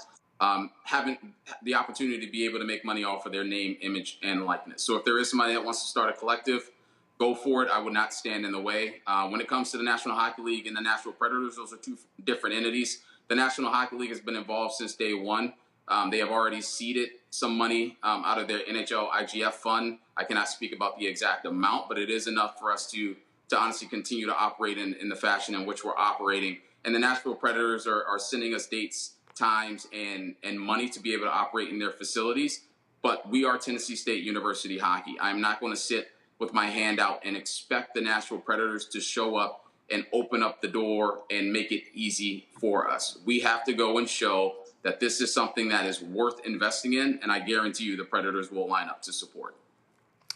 having the opportunity to be able to make money off of their name, image, and likeness. So if there is somebody that wants to start a collective, go for it. I would not stand in the way. When it comes to the National Hockey League and the Nashville Predators, those are two different entities. The National Hockey League has been involved since day one. They have already seeded some money out of their NHL IGF fund. I cannot speak about the exact amount, but it is enough for us to honestly continue to operate in the fashion in which we're operating. And the Nashville Predators are sending us dates, times, and money to be able to operate in their facilities. But we are Tennessee State University Hockey. I'm not going to sit with my hand out and expect the Nashville Predators to show up and open up the door and make it easy for us. We have to go and show that this is something that is worth investing in, and I guarantee you the Predators will line up to support.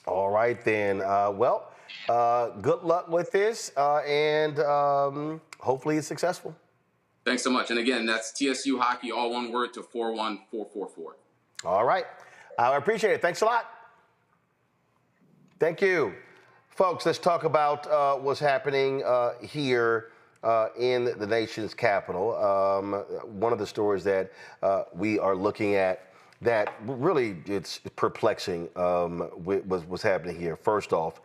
All right, then. Good luck with this, and hopefully it's successful. Thanks so much. And again, that's TSU Hockey, all one word, to 41444. All right. I appreciate it. Thanks a lot. Thank you. Folks, let's talk about what's happening here in the nation's capital. One of the stories that we are looking at that really it's perplexing what's happening here. First off,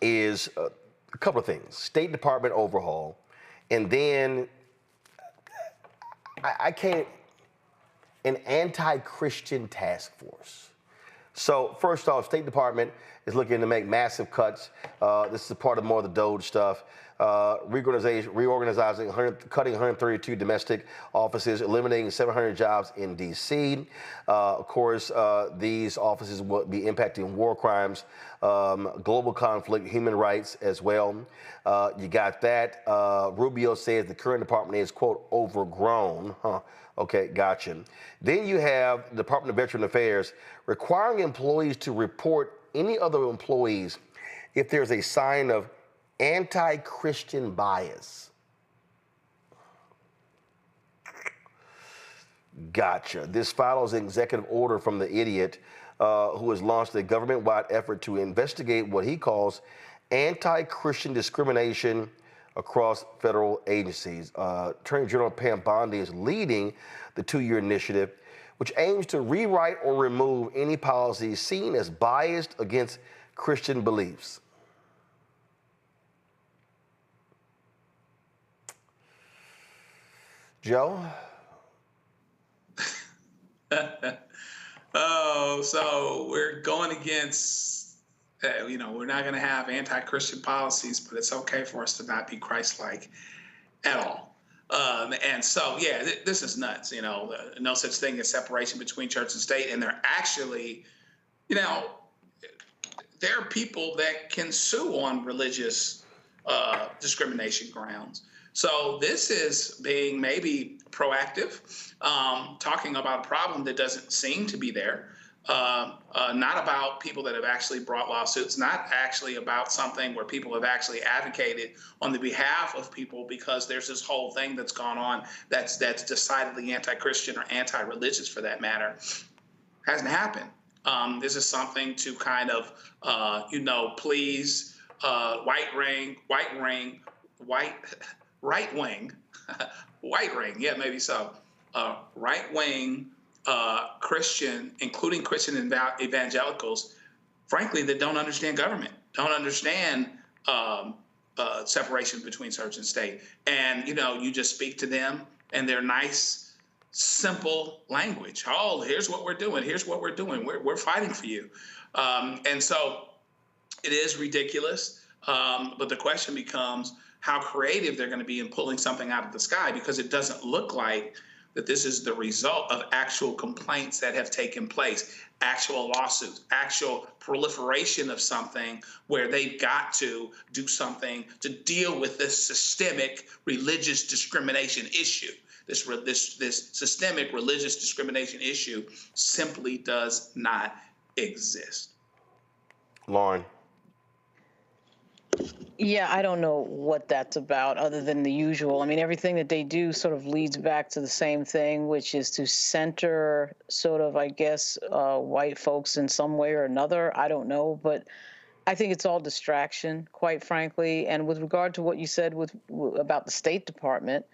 is a couple of things. State Department overhaul, and then I can't, an anti-Christian task force. So first off, State Department is looking to make massive cuts. This is a part of more of the DOGE stuff. Reorganizing, cutting 132 domestic offices, eliminating 700 jobs in D.C. Of course, these offices will be impacting war crimes, global conflict, human rights as well. You got that. Rubio says the current department is, quote, overgrown. Okay, gotcha. Then you have the Department of Veteran Affairs requiring employees to report any other employees if there's a sign of anti-Christian bias. Gotcha. This follows an executive order from the idiot who has launched a government-wide effort to investigate what he calls anti-Christian discrimination across federal agencies. Attorney General Pam Bondi is leading the two-year initiative, which aims to rewrite or remove any policies seen as biased against Christian beliefs. Joe? Oh, so we're going against, we're not going to have anti-Christian policies, but it's okay for us to not be Christ-like at all. And so, yeah, this is nuts. No such thing as separation between church and state. And they're actually, there are people that can sue on religious discrimination grounds. So this is being maybe proactive, talking about a problem that doesn't seem to be there, not about people that have actually brought lawsuits, not actually about something where people have actually advocated on the behalf of people, because there's this whole thing that's gone on that's decidedly anti-Christian or anti-religious for that matter. Hasn't happened. This is something to kind of, please right wing, yeah, maybe so. Right-wing Christian, including Christian evangelicals, frankly, that don't understand government, don't understand separation between church and state. And, you just speak to them and their nice, simple language. Oh, here's what we're doing. Here's what we're doing. We're fighting for you. And so it is ridiculous. But the question becomes how creative they're going to be in pulling something out of the sky, because it doesn't look like that this is the result of actual complaints that have taken place, actual lawsuits, actual proliferation of something where they've got to do something to deal with this systemic religious discrimination issue. This systemic religious discrimination issue simply does not exist. Lauren. Yeah, I don't know what that's about other than the usual. I mean, everything that they do sort of leads back to the same thing, which is to center sort of, I guess, white folks in some way or another. I don't know, but I think it's all distraction, quite frankly. And with regard to what you said about the State Department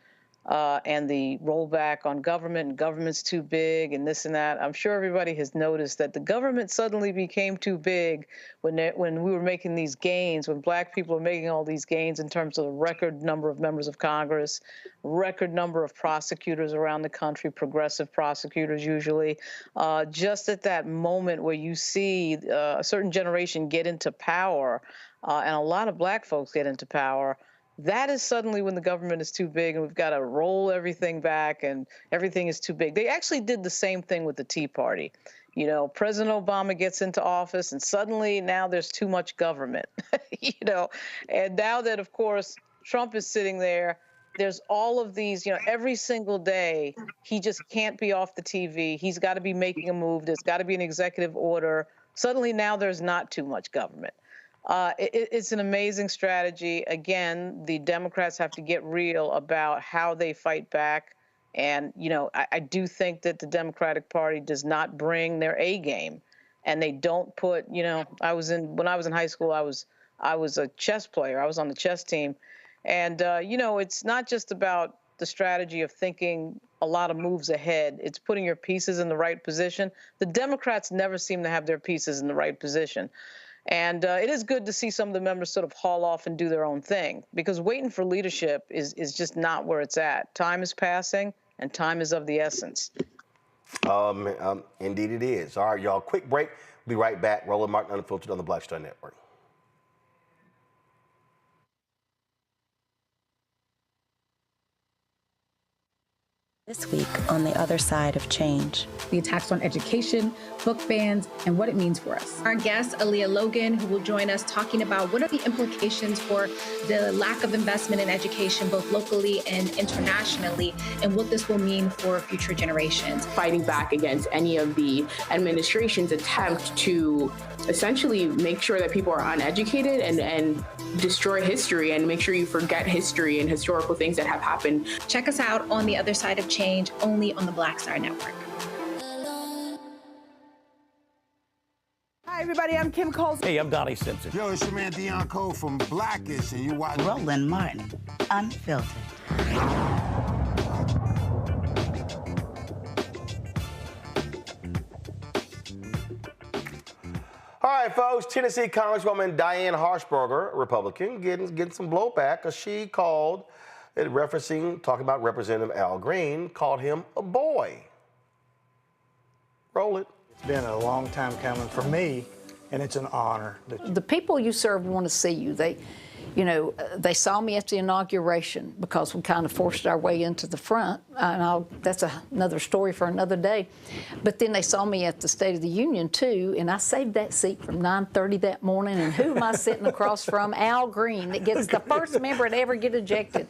and the rollback on government, and government's too big and this and that, I'm sure everybody has noticed that the government suddenly became too big when we were making these gains, when Black people were making all these gains in terms of the record number of members of Congress, record number of prosecutors around the country, progressive prosecutors usually. Just at that moment where you see a certain generation get into power, and a lot of Black folks get into power, that is suddenly when the government is too big and we've got to roll everything back and everything is too big. They actually did the same thing with the Tea Party. You know, President Obama gets into office and suddenly now there's too much government, you know, and now that, of course, Trump is sitting there, there's all of these, you know, every single day, he just can't be off the TV. He's got to be making a move. There's got to be an executive order. Suddenly now there's not too much government. It's an amazing strategy. Again, the Democrats have to get real about how they fight back. And, you know, I do think that the Democratic Party does not bring their A game. And they don't put, you know, when I was in high school, I was a chess player. I was on the chess team. And, you know, it's not just about the strategy of thinking a lot of moves ahead. It's putting your pieces in the right position. The Democrats never seem to have their pieces in the right position. And it is good to see some of the members sort of haul off and do their own thing, because waiting for leadership is just not where it's at. Time is passing, and time is of the essence. Indeed it is. All right, y'all, quick break. We'll be right back. Roland Martin Unfiltered on the Black Star Network. This week on the other side of change. The attacks on education, book bans, and what it means for us. Our guest, Aaliyah Logan, who will join us talking about what are the implications for the lack of investment in education, both locally and internationally, and what this will mean for future generations. Fighting back against any of the administration's attempt to essentially make sure that people are uneducated and destroy history and make sure you forget history and historical things that have happened. Check us out on The Other Side of Change, only on the Black Star Network. Hi, everybody. I'm Kim Coles. Hey, I'm Donnie Simpson. Yo, it's your man Deion Cole from Blackish, and you watch Roland Martin, Unfiltered. All right, folks, Tennessee Congresswoman Diane Harshberger, Republican, getting some blowback because she called, talking about Representative Al Green, called him a boy. Roll it. It's been a long time coming for me, and it's an honor. The people you serve want to see you. They saw me at the inauguration because we kind of forced our way into the front. And that's another story for another day. But then they saw me at the State of the Union, too, and I saved that seat from 9:30 that morning. And who am I sitting across from? Al Green, that gets the first member to ever get ejected.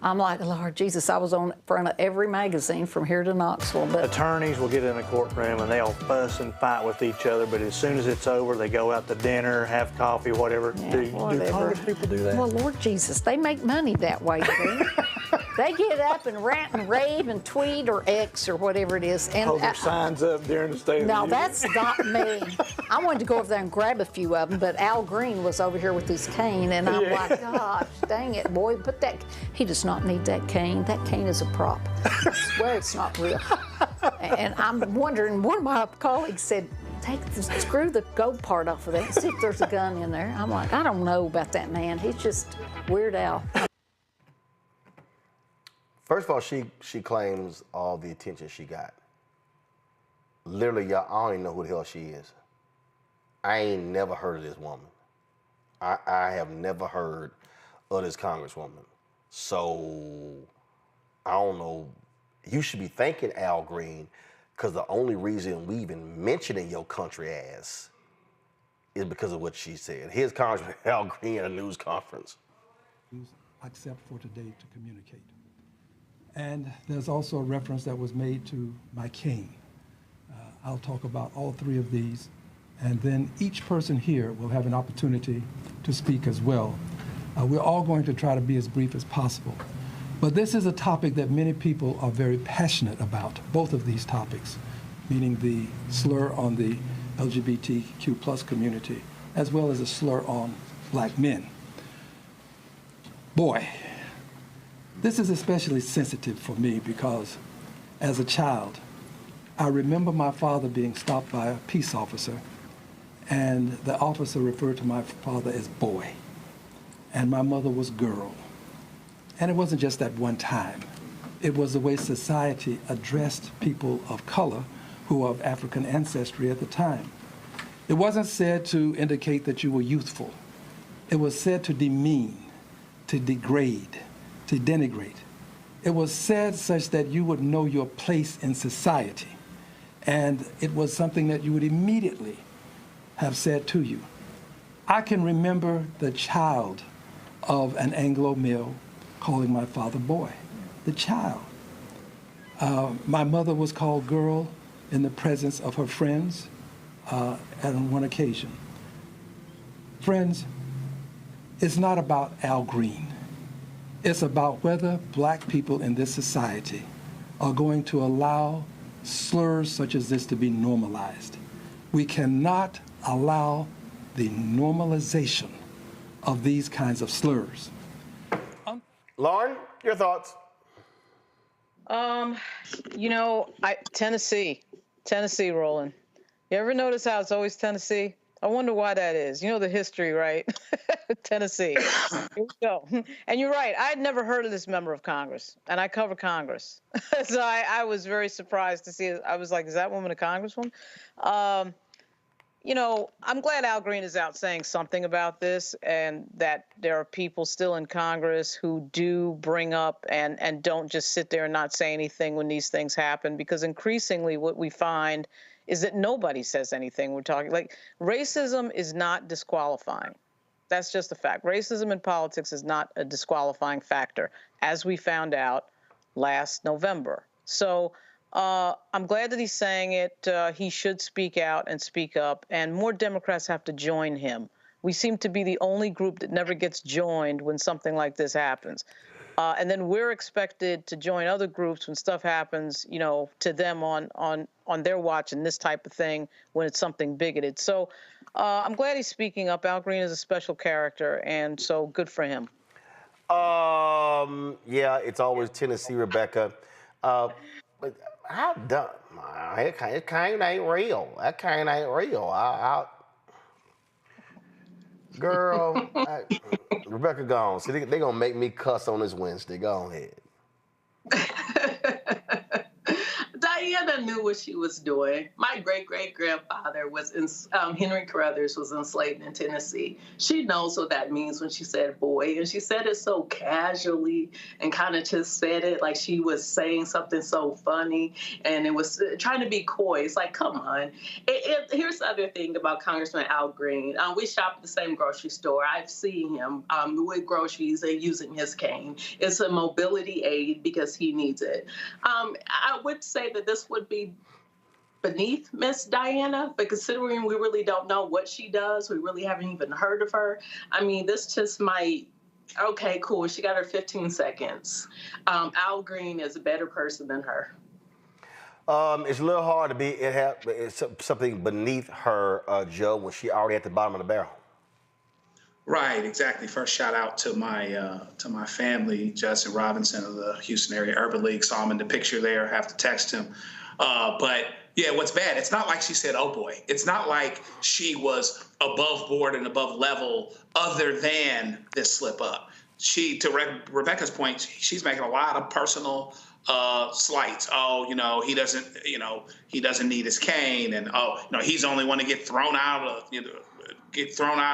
I'm like, Lord Jesus, I was on front of every magazine from here to Knoxville. But attorneys will get in a courtroom and they'll fuss and fight with each other, but as soon as it's over, they go out to dinner, have coffee, whatever. Yeah, do Congress people do that? Well, Lord Jesus, they make money that way, too. They get up and rant and rave and tweet or X or whatever it is. And hold their signs up during the State of the Union. No, that's not me. I wanted to go over there and grab a few of them, but Al Green was over here with his cane, and I'm like, gosh, dang it, boy, he does not need that cane. That cane is a prop. I swear it's not real. And I'm wondering, one of my colleagues said, screw the gold part off of that and see if there's a gun in there. I'm like, I don't know about that man. He's just Weird Al. First of all, she claims all the attention she got. Literally, y'all, I don't even know who the hell she is. I ain't never heard of this woman. I have never heard of this congresswoman. So, I don't know. you should be thanking Al Green, because the only reason we even mentioning your country ass is because of what she said. Here's Congressman Al Green at a news conference. Except for today to communicate. And there's also a reference that was made to my cane. I'll talk about all three of these, and then each person here will have an opportunity to speak as well. We're all going to try to be as brief as possible. But this is a topic that many people are very passionate about, both of these topics, meaning the slur on the LGBTQ plus community, as well as a slur on black men. Boy, this is especially sensitive for me because as a child, I remember my father being stopped by a peace officer, and the officer referred to my father as boy, and my mother was girl. And it wasn't just that one time. It was the way society addressed people of color who were of African ancestry at the time. It wasn't said to indicate that you were youthful. It was said to demean, to degrade, to denigrate. It was said such that you would know your place in society. And it was something that you would immediately have said to you. I can remember the child of an Anglo male calling my father boy, the child. My mother was called girl in the presence of her friends on one occasion. Friends, it's not about Al Green. It's about whether black people in this society are going to allow slurs such as this to be normalized. We cannot allow the normalization of these kinds of slurs. Lauren, your thoughts? Tennessee, Roland. You ever notice how it's always Tennessee? I wonder why that is. You know the history, right? Tennessee. Here we go. And you're right. I had never heard of this member of Congress, and I cover Congress. So I was very surprised to see it. I was like, is that woman a congresswoman? I'm glad Al Green is out saying something about this, and that there are people still in Congress who do bring up and don't just sit there and not say anything when these things happen, because increasingly what we find is that nobody says anything. We're talking like racism is not disqualifying. That's just a fact. Racism in politics is not a disqualifying factor, as we found out last November. So I'm glad that he's saying it. He should speak out and speak up, and more Democrats have to join him. We seem to be the only group that never gets joined when something like this happens. And then we're expected to join other groups when stuff happens, to them on their watch and this type of thing when it's something bigoted. So I'm glad he's speaking up. Al Green is a special character, and so good for him. Yeah, it's always Tennessee, Rebecca. But how dumb? It kind ain't real. That kind ain't real. Girl, Rebecca gone. See, they gonna make me cuss on this Wednesday. Go ahead. Diana knew what she was doing. My great-great-grandfather was Henry Carruthers was enslaved in Tennessee. She knows what that means when she said boy, and she said it so casually and kind of just said it like she was saying something so funny, and it was trying to be coy. It's like, come on. Here's the other thing about Congressman Al Green. We shop at the same grocery store. I've seen him with groceries and using his cane. It's a mobility aid because he needs it. I would say that this would be beneath Miss Diana, but considering we really don't know what she does, we really haven't even heard of her. I mean, this just might, okay, cool, she got her 15 seconds. Al Green is a better person than her. It's a little hard to be, it's something beneath her, Joe, when she already at the bottom of the barrel. Right, exactly. First, shout out to my family, Justin Robinson of the Houston Area Urban League. Saw him in the picture there. Have to text him. But yeah, what's bad? It's not like she said, "Oh boy." It's not like she was above board and above level, other than this slip up. To Rebecca's point, she's making a lot of personal slights. Oh, he doesn't need his cane, and he's the only one to get thrown out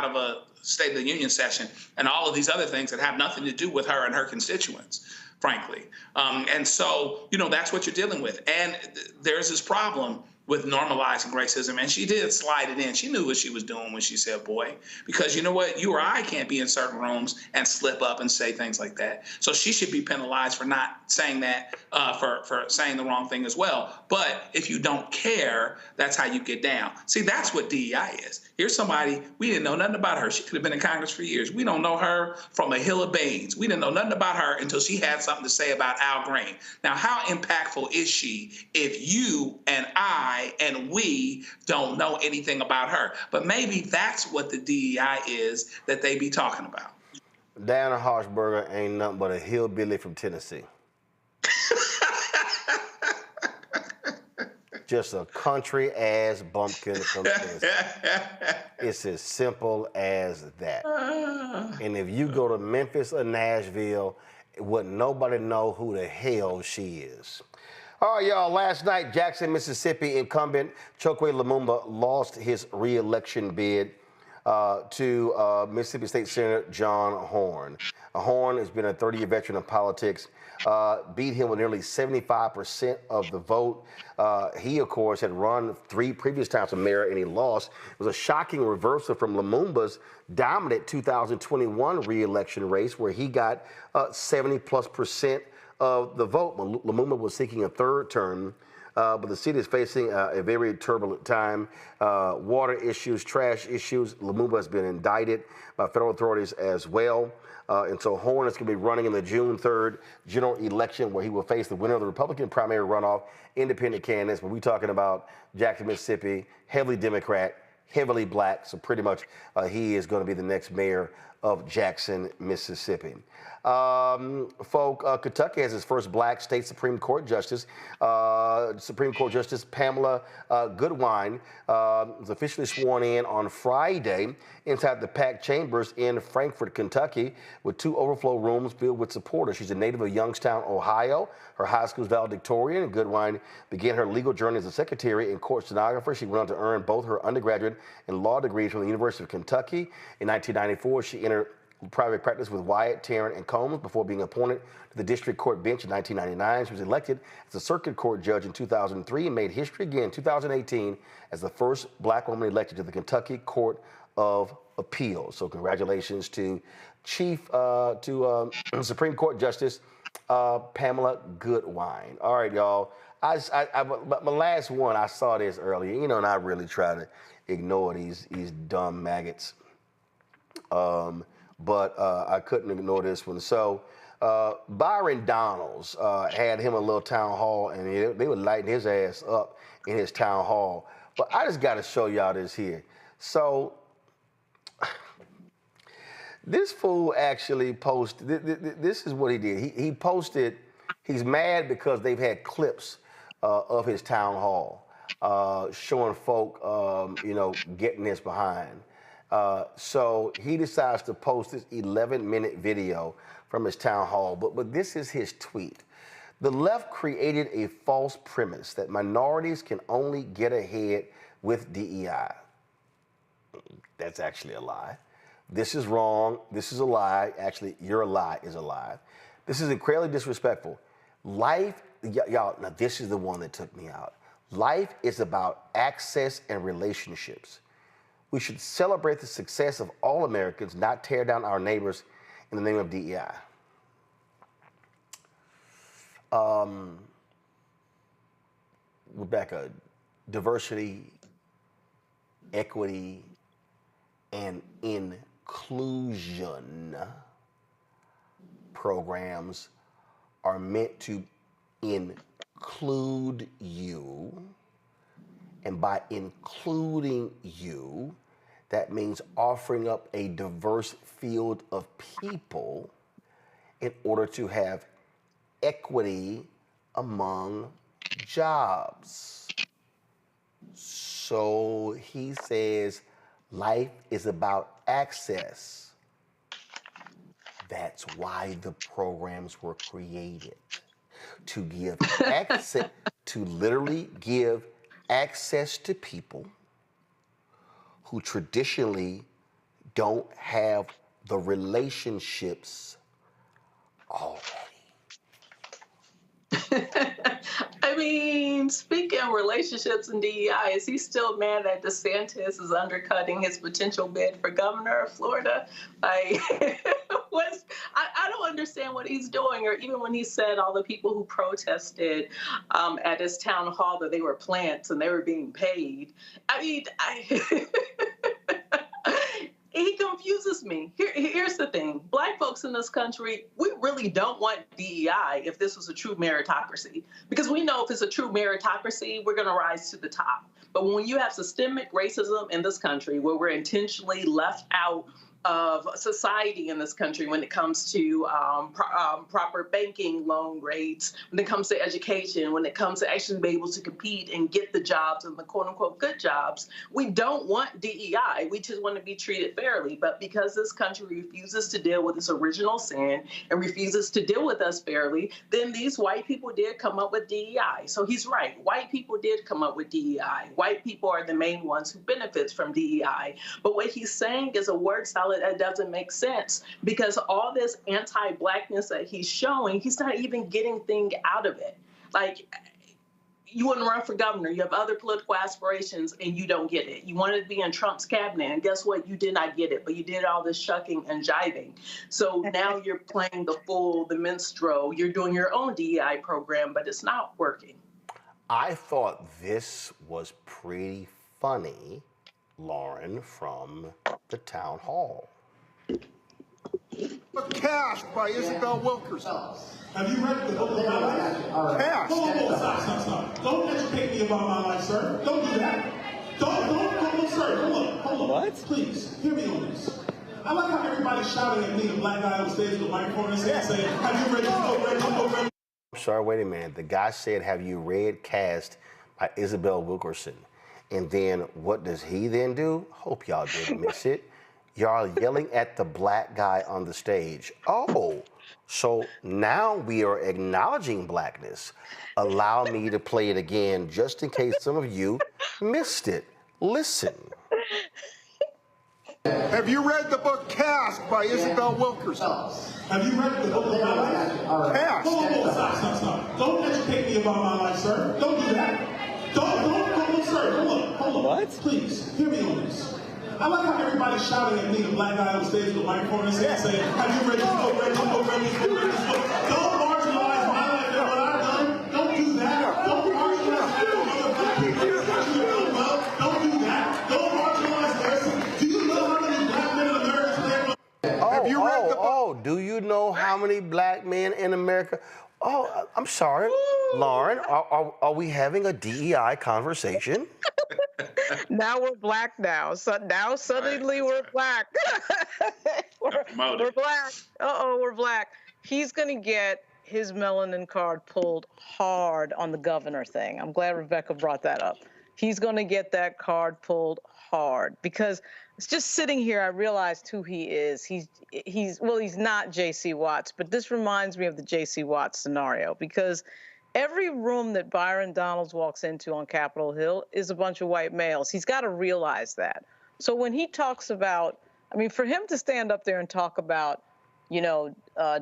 of a State of the Union session, and all of these other things that have nothing to do with her and her constituents. frankly. And so, that's what you're dealing with. And there's this problem with normalizing racism. And she did slide it in. She knew what she was doing when she said boy, because you know what? You or I can't be in certain rooms and slip up and say things like that. So she should be penalized for not saying that, for saying the wrong thing as well. But if you don't care, that's how you get down. See, that's what DEI is. Here's somebody, we didn't know nothing about her. She could have been in Congress for years. We don't know her from a hill of beans. We didn't know nothing about her until she had something to say about Al Green. Now, how impactful is she if you and I and we don't know anything about her? But maybe that's what the DEI is that they be talking about. Diana Harshberger ain't nothing but a hillbilly from Tennessee. Just a country-ass bumpkin from Tennessee. It's as simple as that. And if you go to Memphis or Nashville, wouldn't nobody know who the hell she is. All right, y'all, last night, Jackson, Mississippi incumbent Chokwe Lumumba lost his re-election bid to Mississippi State Senator John Horn. Horn has been a 30-year veteran of politics, beat him with nearly 75% of the vote. He, of course, had run 3 previous times for mayor, and he lost. It was a shocking reversal from Lumumba's dominant 2021 re-election race, where he got 70+% of the vote. Lumumba was seeking a 3rd term, but the city is facing a very turbulent time. Water issues, trash issues. Lumumba has been indicted by federal authorities as well. And so Horn is going to be running in the June 3rd general election, where he will face the winner of the Republican primary runoff, independent candidates. But we're talking about Jackson, Mississippi, heavily Democrat, heavily black. So pretty much he is going to be the next mayor of Jackson, Mississippi. Kentucky has its first black state Supreme Court Justice. Supreme Court Justice Pamela Goodwine was officially sworn in on Friday inside the packed chambers in Frankfort, Kentucky, with 2 overflow rooms filled with supporters. She's a native of Youngstown, Ohio. Her high school is valedictorian. Goodwine began her legal journey as a secretary and court stenographer. She went on to earn both her undergraduate and law degrees from the University of Kentucky. In 1994, she entered private practice with Wyatt, Tarrant, and Combs before being appointed to the district court bench in 1999. She was elected as a circuit court judge in 2003 and made history again in 2018 as the first black woman elected to the Kentucky Court of Appeals. So congratulations to Supreme Court Justice Pamela Goodwine. All right, y'all. My last one, I saw this earlier, and I really try to ignore these dumb maggots. But I couldn't ignore this one. So Byron Donalds had him a little town hall, and they were lighting his ass up in his town hall. But I just got to show y'all this here. So this fool actually posted, this is what he did. He posted, he's mad because they've had clips of his town hall showing folk, getting this behind. So he decides to post this 11-minute video from his town hall, but this is his tweet. The left created a false premise that minorities can only get ahead with DEI. That's actually a lie. This is wrong. This is a lie. Actually, your lie is a lie. This is incredibly disrespectful. Life, y'all, now this is the one that took me out. Life is about access and relationships. We should celebrate the success of all Americans, not tear down our neighbors in the name of DEI. Rebecca, diversity, equity, and inclusion programs are meant to include you. And by including you, that means offering up a diverse field of people in order to have equity among jobs. So he says life is about access. That's why the programs were created, to give access, to literally give access to people who traditionally don't have the relationships already. I mean, speaking of relationships and DEI, is he still mad that DeSantis is undercutting his potential bid for governor of Florida? Like, I don't understand what he's doing, or even when he said all the people who protested at his town hall that they were plants and they were being paid. I mean, he confuses me. Here's the thing. Black folks in this country, we really don't want DEI if this was a true meritocracy. Because we know if it's a true meritocracy, we're going to rise to the top. But when you have systemic racism in this country, where we're intentionally left out of society in this country when it comes to proper banking loan rates, when it comes to education, when it comes to actually being able to compete and get the jobs and the quote unquote good jobs, we don't want DEI. We just want to be treated fairly. But because this country refuses to deal with its original sin and refuses to deal with us fairly, then these white people did come up with DEI. So he's right. White people did come up with DEI. White people are the main ones who benefits from DEI. But what he's saying is a word salad that doesn't make sense, because all this anti-Blackness that he's showing, he's not even getting thing out of it. Like, you want to run for governor, you have other political aspirations, and you don't get it. You wanted to be in Trump's cabinet, and guess what? You did not get it, but you did all this shucking and jiving. So now you're playing the fool, the minstrel. You're doing your own DEI program, but it's not working. I thought this was pretty funny, Lauren, from the town hall. Cash by Isabel Wilkerson. Have you read the book of my life? Cash. Stop. Don't educate me about my life, sir. Don't do that. Don't, sir. Hold on. What? Please, hear me on this. I like how everybody's shouting at me, the black guy on stage with the microphone, and saying, have you read this book? I'm sorry, wait a minute. The guy said, have you read Cast by Isabel Wilkerson? And then what does he then do? Hope y'all didn't miss it. Y'all yelling at the black guy on the stage. Oh, so now we are acknowledging blackness. Allow me to play it again just in case some of you missed it. Listen. Have you read the book Cask by Isabel Wilkerson? Have you read the book of my life? Cask. Stop. Don't educate me about my life, sir. Don't do that. Don't, sir. Hold on. What? Please, hear me on this. I like how everybody's shouting at me, the black guy on stage with the microphone, and saying, have you read this book, read this book? Don't marginalize my life and what I've done. Don't do that. Don't marginalize other black people. Don't do that. Don't marginalize this. Do you know how many black men in America stand on? Have you read the book? Do you know how many black men in America? Oh, I'm sorry, Lauren, are we having a DEI conversation? Now we're black now. So now suddenly we're black. we're black. Uh-oh, we're black. He's going to get his melanin card pulled hard on the governor thing. I'm glad Rebecca brought that up. He's going to get that card pulled hard because it's just sitting here. I realized who he is. He's not J.C. Watts, but this reminds me of the J.C. Watts scenario because every room that Byron Donalds walks into on Capitol Hill is a bunch of white males. He's got to realize that. So when he talks about, I mean, for him to stand up there and talk about,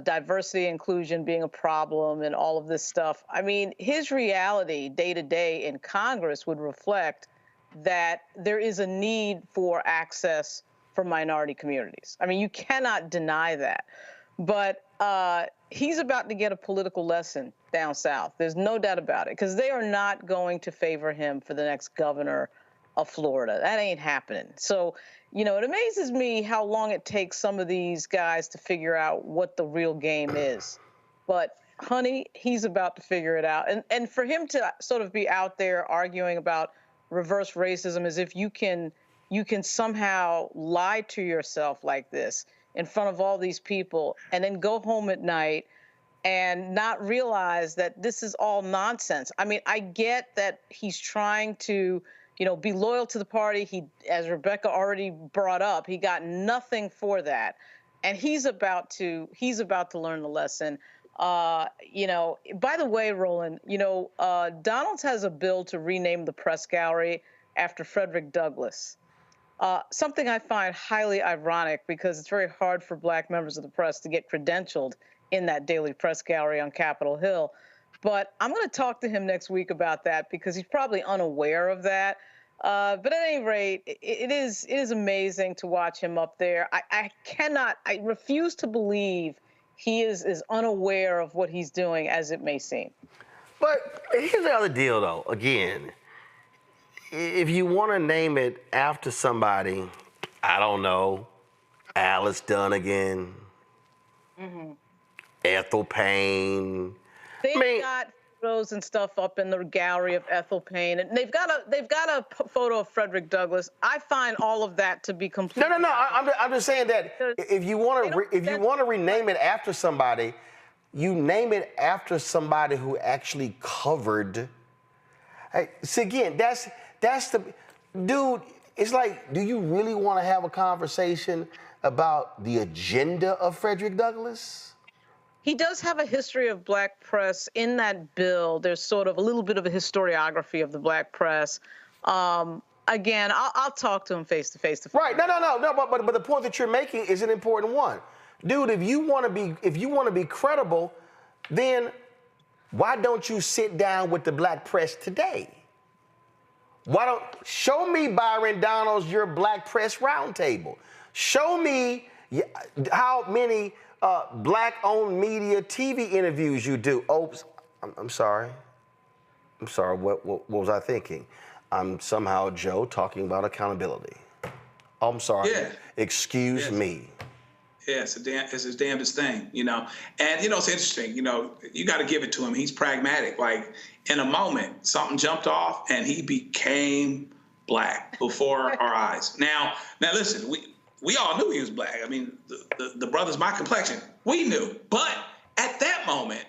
diversity, inclusion being a problem and all of this stuff, I mean, his reality day to day in Congress would reflect that there is a need for access for minority communities. I mean, you cannot deny that. But he's about to get a political lesson down south. There's no doubt about it, because they are not going to favor him for the next governor of Florida. That ain't happening. So, it amazes me how long it takes some of these guys to figure out what the real game is. But, honey, he's about to figure it out. And for him to sort of be out there arguing about reverse racism as if you can somehow lie to yourself like this in front of all these people and then go home at night and not realize that this is all nonsense. I mean, I get that he's trying to, be loyal to the party. He, as Rebecca already brought up, he got nothing for that. And he's about to learn the lesson. By the way, Roland, Donalds has a bill to rename the press gallery after Frederick Douglass. Something I find highly ironic because it's very hard for black members of the press to get credentialed in that daily press gallery on Capitol Hill. But I'm going to talk to him next week about that because he's probably unaware of that. But at any rate, it is amazing to watch him up there. I refuse to believe he is as unaware of what he's doing as it may seem. But here's the other deal, though. Again, if you want to name it after somebody, I don't know, Alice Dunnigan, Ethel Payne. They've got photos and stuff up in the gallery of Ethel Payne, and they've got a photo of Frederick Douglass. I find all of that to be completely. No. I'm just saying that if you want to rename it after somebody, you name it after somebody who actually covered. Hey, see again, that's the dude. It's like, do you really want to have a conversation about the agenda of Frederick Douglass? He does have a history of black press in that bill. There's sort of a little bit of a historiography of the black press. Again, I'll talk to him face to face. Right? No. But the point that you're making is an important one, dude. If you want to be credible, then why don't you sit down with the black press today? Why don't show me Byron Donald's Your Black Press Roundtable? Show me how many black-owned media TV interviews you do. Oops, I'm sorry. I'm sorry. What was I thinking? I'm somehow Joe talking about accountability. Oh, I'm sorry. Yeah. Excuse me. Yeah, it's his damnedest thing, you know. And, you know, it's interesting, you know, you got to give it to him. He's pragmatic. Like, in a moment, something jumped off and he became black before our eyes. Now listen, we all knew he was black. I mean, the brother's my complexion. We knew. But at that moment,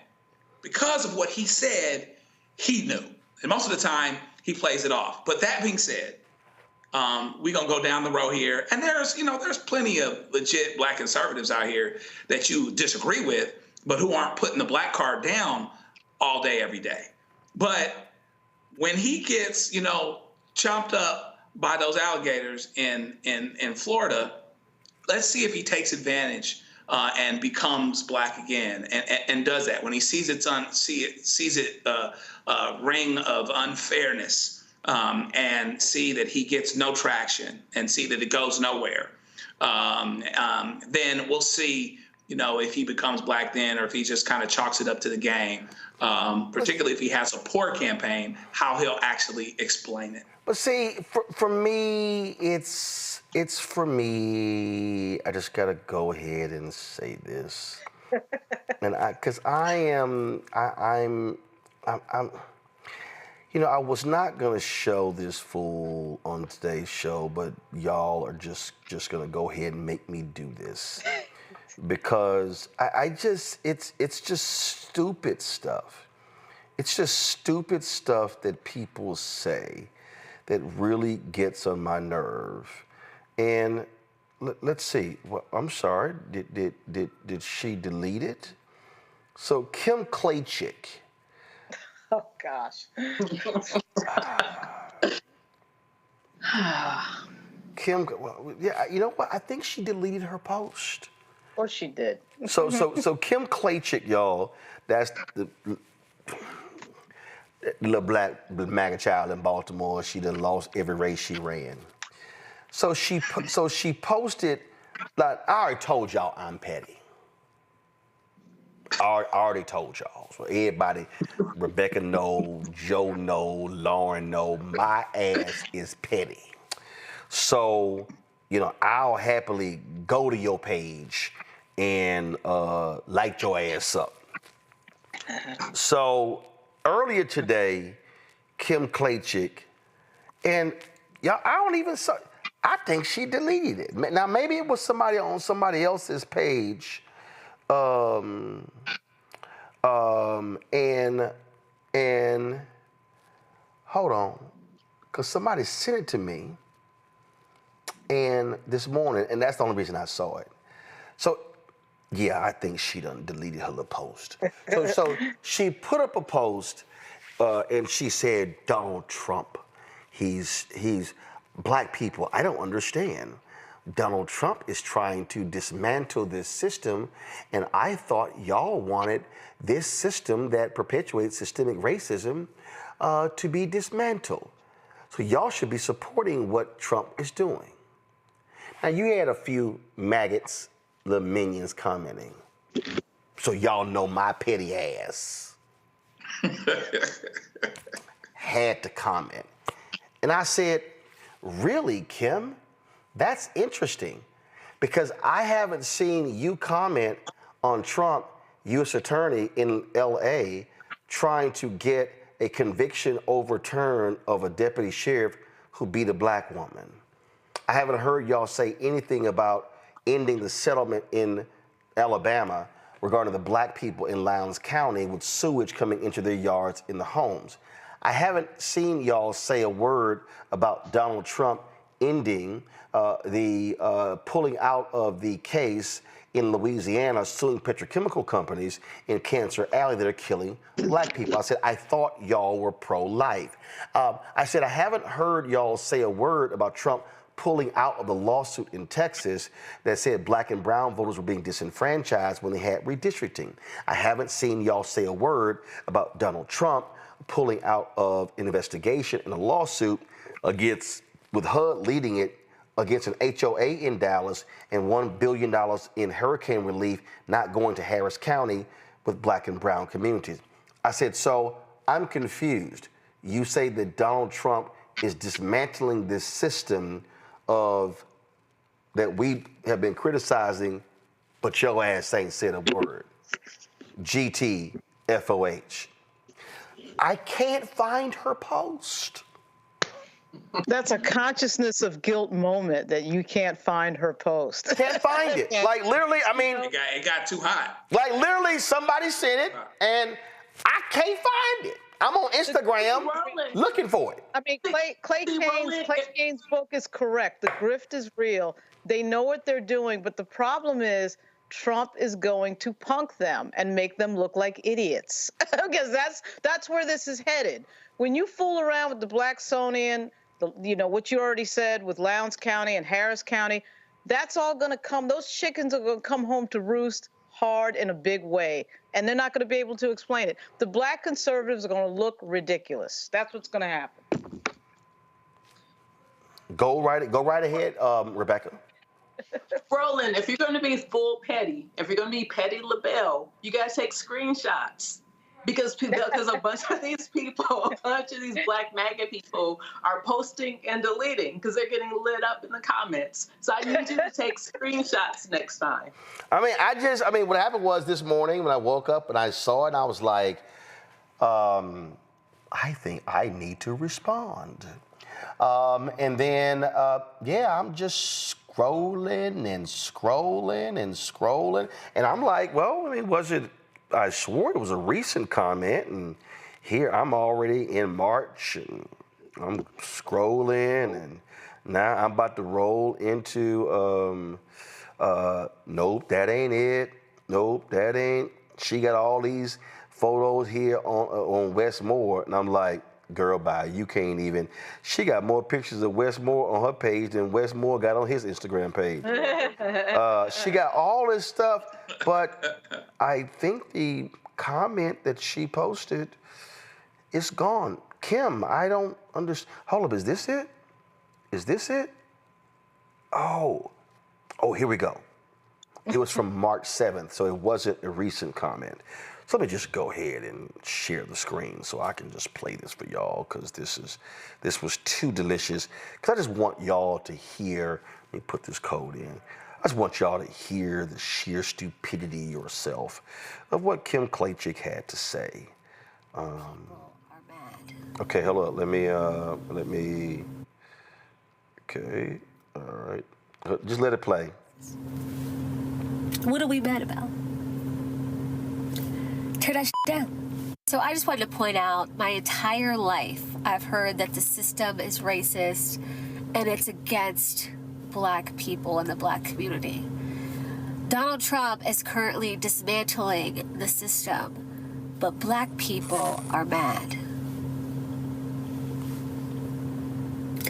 because of what he said, he knew. And most of the time, he plays it off. But that being said, we're going to go down the road here. And there's plenty of legit black conservatives out here that you disagree with, but who aren't putting the black card down all day, every day. But when he gets, you know, chomped up by those alligators in Florida, let's see if he takes advantage and becomes black again and does that. When he sees it ring of unfairness, and see that he gets no traction and see that it goes nowhere, then we'll see, you know, if he becomes black then or if he just kind of chalks it up to the game, particularly if he has a poor campaign, how he'll actually explain it. But see, for me, it's for me. I just gotta go ahead and say this, and I'm. You know, I was not gonna show this fool on today's show, but y'all are just gonna go ahead and make me do this because it's just stupid stuff. It's just stupid stuff that people say that really gets on my nerve. And let's see. Well, I'm sorry. Did she delete it? So Kim Kleitchik. Oh gosh. Kim, well, yeah, you know what? I think she deleted her post. Or she did. So Kim Kleitchik, y'all, that's the little black MAGA child in Baltimore. She done lost every race she ran. So she posted, like, I already told y'all I'm petty. I already told y'all. So everybody, Rebecca know, Joe know, Lauren know, my ass is petty. So, you know, I'll happily go to your page and light your ass up. So earlier today, Kim Kleitchik, and y'all, I think she deleted it. Now maybe it was somebody on somebody else's page. And hold on, because somebody sent it to me and this morning, and that's the only reason I saw it. So yeah, I think she done deleted her little post. So she put up a post and she said, Donald Trump, he's black people. I don't understand Donald Trump is trying to dismantle this system, and I thought y'all wanted this system that perpetuates systemic racism to be dismantled. So y'all should be supporting what Trump is doing. Now, you had a few maggots, little minions commenting. So y'all know my petty ass had to comment. And I said, really, Kim? That's interesting, because I haven't seen you comment on Trump, U.S. Attorney in L.A., trying to get a conviction overturned of a deputy sheriff who beat a black woman. I haven't heard y'all say anything about ending the settlement in Alabama regarding the black people in Lowndes County with sewage coming into their yards in the homes. I haven't seen y'all say a word about Donald Trump ending the pulling out of the case in Louisiana, suing petrochemical companies in Cancer Alley that are killing black people. I said, I thought y'all were pro-life. I said, I haven't heard y'all say a word about Trump pulling out of the lawsuit in Texas that said black and brown voters were being disenfranchised when they had redistricting. I haven't seen y'all say a word about Donald Trump pulling out of an investigation in a lawsuit against, with HUD leading it, against an HOA in Dallas and $1 billion in hurricane relief not going to Harris County with black and brown communities. I said, so I'm confused. You say that Donald Trump is dismantling this system of that we have been criticizing, but your ass ain't said a word. GTFOH. I can't find her post. That's a consciousness of guilt moment that you can't find her post. Can't find it. Like literally, I mean, it got too hot. Like literally, somebody sent it, and I can't find it. I'm on Instagram looking for it. I mean, Clay Kane's book is correct. The grift is real. They know what they're doing, but the problem is Trump is going to punk them and make them look like idiots. Because that's where this is headed. When you fool around with the Blacksonian, what you already said with Lowndes County and Harris County, that's all going to come. Those chickens are going to come home to roost hard in a big way, and they're not going to be able to explain it. The black conservatives are going to look ridiculous. That's what's going to happen. Go right ahead, Rebecca. Roland, if you're going to be full petty, if you're going to be Petty LaBelle, you got to take screenshots. Because a bunch of these people, a bunch of these black MAGA people are posting and deleting because they're getting lit up in the comments. So I need you to take screenshots next time. I mean, what happened was this morning when I woke up and I saw it, and I was like, I think I need to respond. And then, I'm just scrolling and scrolling and scrolling. And I'm like, well, I mean, I swore it was a recent comment, and here I'm already in March, and I'm scrolling, and now I'm about to roll into, nope, that ain't it. Nope, that ain't. She got all these photos here on Westmore, and I'm like, girl, bye, you can't even. She got more pictures of Westmore on her page than Westmore got on his Instagram page. She got all this stuff, but I think the comment that she posted is gone. Kim, I don't understand. Hold up, is this it? Is this it? Oh, here we go. It was from March 7th, so it wasn't a recent comment. So let me just go ahead and share the screen so I can just play this for y'all, because this was too delicious. Because I just want y'all to hear, let me put this code in. I just want y'all to hear the sheer stupidity yourself of what Kim Klachik had to say. Okay, hold up. Let me, okay, all right. Just let it play. What are we mad about? Tear that shit down. So I just wanted to point out, my entire life, I've heard that the system is racist and it's against black people and the black community. Donald Trump is currently dismantling the system, but black people are mad.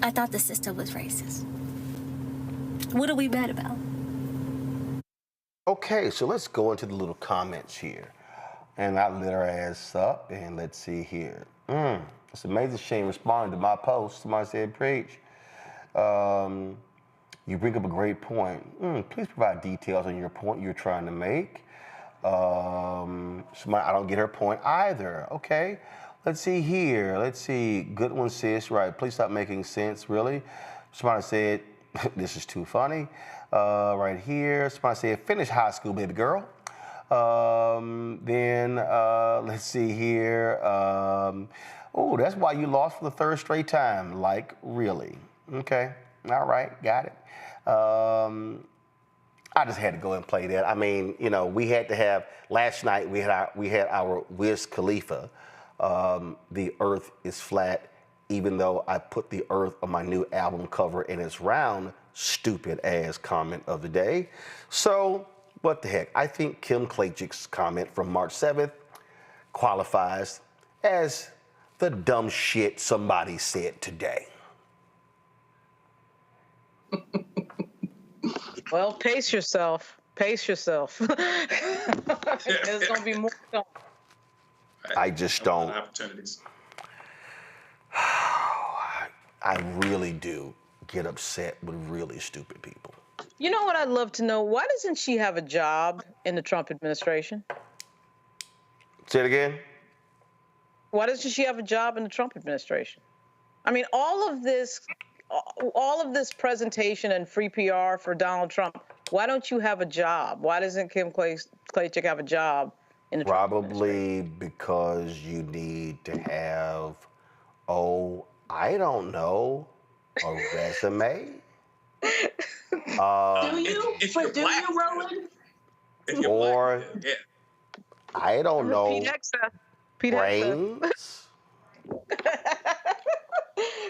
I thought the system was racist. What are we mad about? Okay, so let's go into the little comments here. And I lit her ass up, and let's see here. It's amazing she ain't responded to my post. Somebody said, preach. You bring up a great point. Please provide details on your point you're trying to make. I don't get her point either. Okay, let's see here. Let's see. Good one, sis. Right. Please stop making sense. Really. Somebody said, this is too funny. Right here. Somebody said, finish high school, baby girl. Let's see here. Oh, that's why you lost for the third straight time. Like, really? Okay. All right. Got it. I just had to go and play that. I mean, you know, we had to have, last night we had our Wiz Khalifa, The Earth is Flat, even though I put the Earth on my new album cover and it's round, stupid ass comment of the day. So, what the heck? I think Kim Klajic's comment from March 7th qualifies as the dumb shit somebody said today. Well, pace yourself. Pace yourself. There's going to be more. I just don't. Opportunities. I really do get upset with really stupid people. You know what I'd love to know? Why doesn't she have a job in the Trump administration? Say it again. Why doesn't she have a job in the Trump administration? I mean, all of this presentation and free PR for Donald Trump, why don't you have a job? Why doesn't Kim Klajik have a job in the Trump administration? Probably because you need to have, I don't know, a resume. Do you? Do you, Roland? Or, I don't know, brains.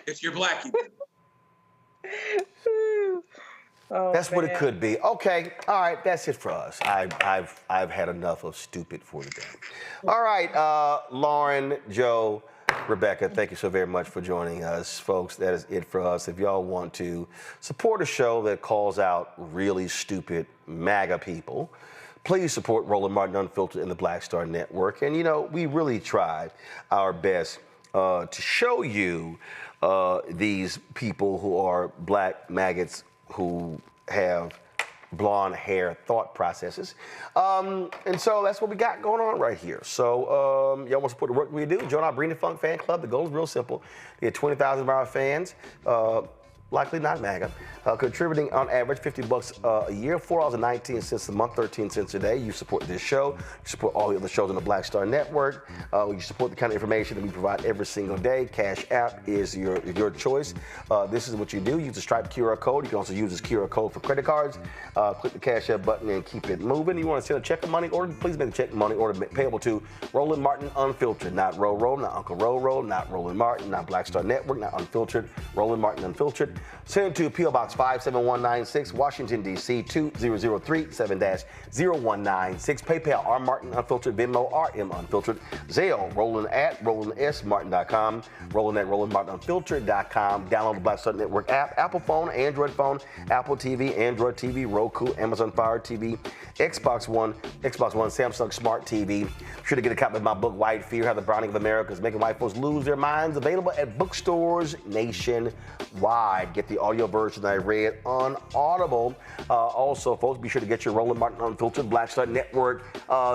If you're black, you That's what it could be. Okay, all right, that's it for us. I've had enough of stupid for today. All right, Lauren, Joe, Rebecca, thank you so very much for joining us, folks. That is it for us. If y'all want to support a show that calls out really stupid MAGA people, please support Roland Martin Unfiltered and the Black Star Network. And, you know, we really tried our best to show you these people who are black maggots who have blonde hair thought processes. And so that's what we got going on right here. So y'all want to support the work we do? Join our Brina Funk fan club. The goal is real simple. We get 20,000 of our fans, likely not MAGA, contributing on average $50 a year, $4.19 a month, 13 cents a day. You support this show. You support all the other shows on the Black Star Network. You support the kind of information that we provide every single day. Cash App is your choice. This is what you do. Use the Stripe QR code. You can also use this QR code for credit cards. Click the Cash App button and keep it moving. You want to send a check or money order? Please make the check money order payable to Roland Martin Unfiltered, not Ro, not Uncle Ro, not Roland Martin, not Black Star Network, not Unfiltered, Roland Martin Unfiltered. Send it to P.O. Box 57196, Washington, D.C. 20037-0196. PayPal, R. Martin Unfiltered. Venmo, RM Unfiltered. Zelle, Roland at RolandSMartin.com. Roland at RolandMartinUnfiltered.com. Download the Black Star Network app. Apple phone, Android phone, Apple TV, Android TV, Roku, Amazon Fire TV, Xbox One, Samsung Smart TV. Sure to get a copy of my book, White Fear, How the Browning of America is Making White Folks Lose Their Minds. Available at bookstores nationwide. Get the audio version I read on Audible. Also, folks, be sure to get your Roland Martin Unfiltered Black Star Network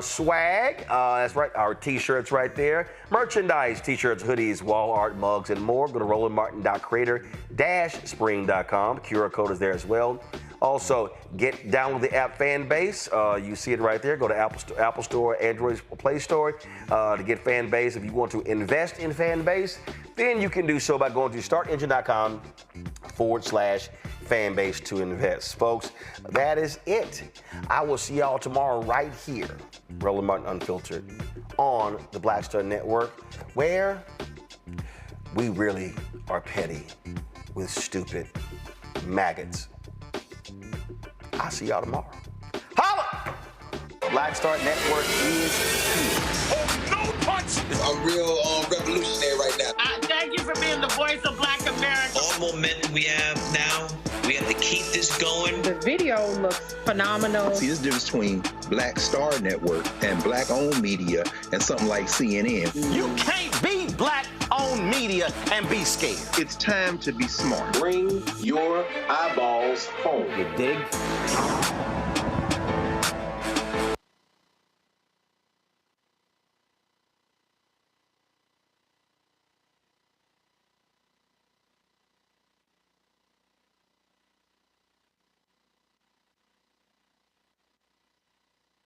swag. That's right, our t-shirts right there. Merchandise, t-shirts, hoodies, wall art, mugs, and more. Go to rolandmartin.creator-spring.com. QR code is there as well. Also, download the app Fanbase. You see it right there. Go to Apple Store, Android Play Store to get Fanbase. If you want to invest in Fanbase, then you can do so by going to startengine.com/Fanbase to invest. Folks, that is it. I will see y'all tomorrow right here, Roland Martin Unfiltered, on the Black Star Network, where we really are petty with stupid maggots. I'll see y'all tomorrow. Holla! Black Star Network is here. Oh, no punch! I'm real revolutionary right now. Thank you for being the voice of Black America. All momentum we have now, we have to keep this going. looks phenomenal. See, there's a difference between Black Star Network and Black-owned media and something like CNN. You can't be Black-owned media and be scared. It's time to be smart. Bring your eyeballs home. You dig?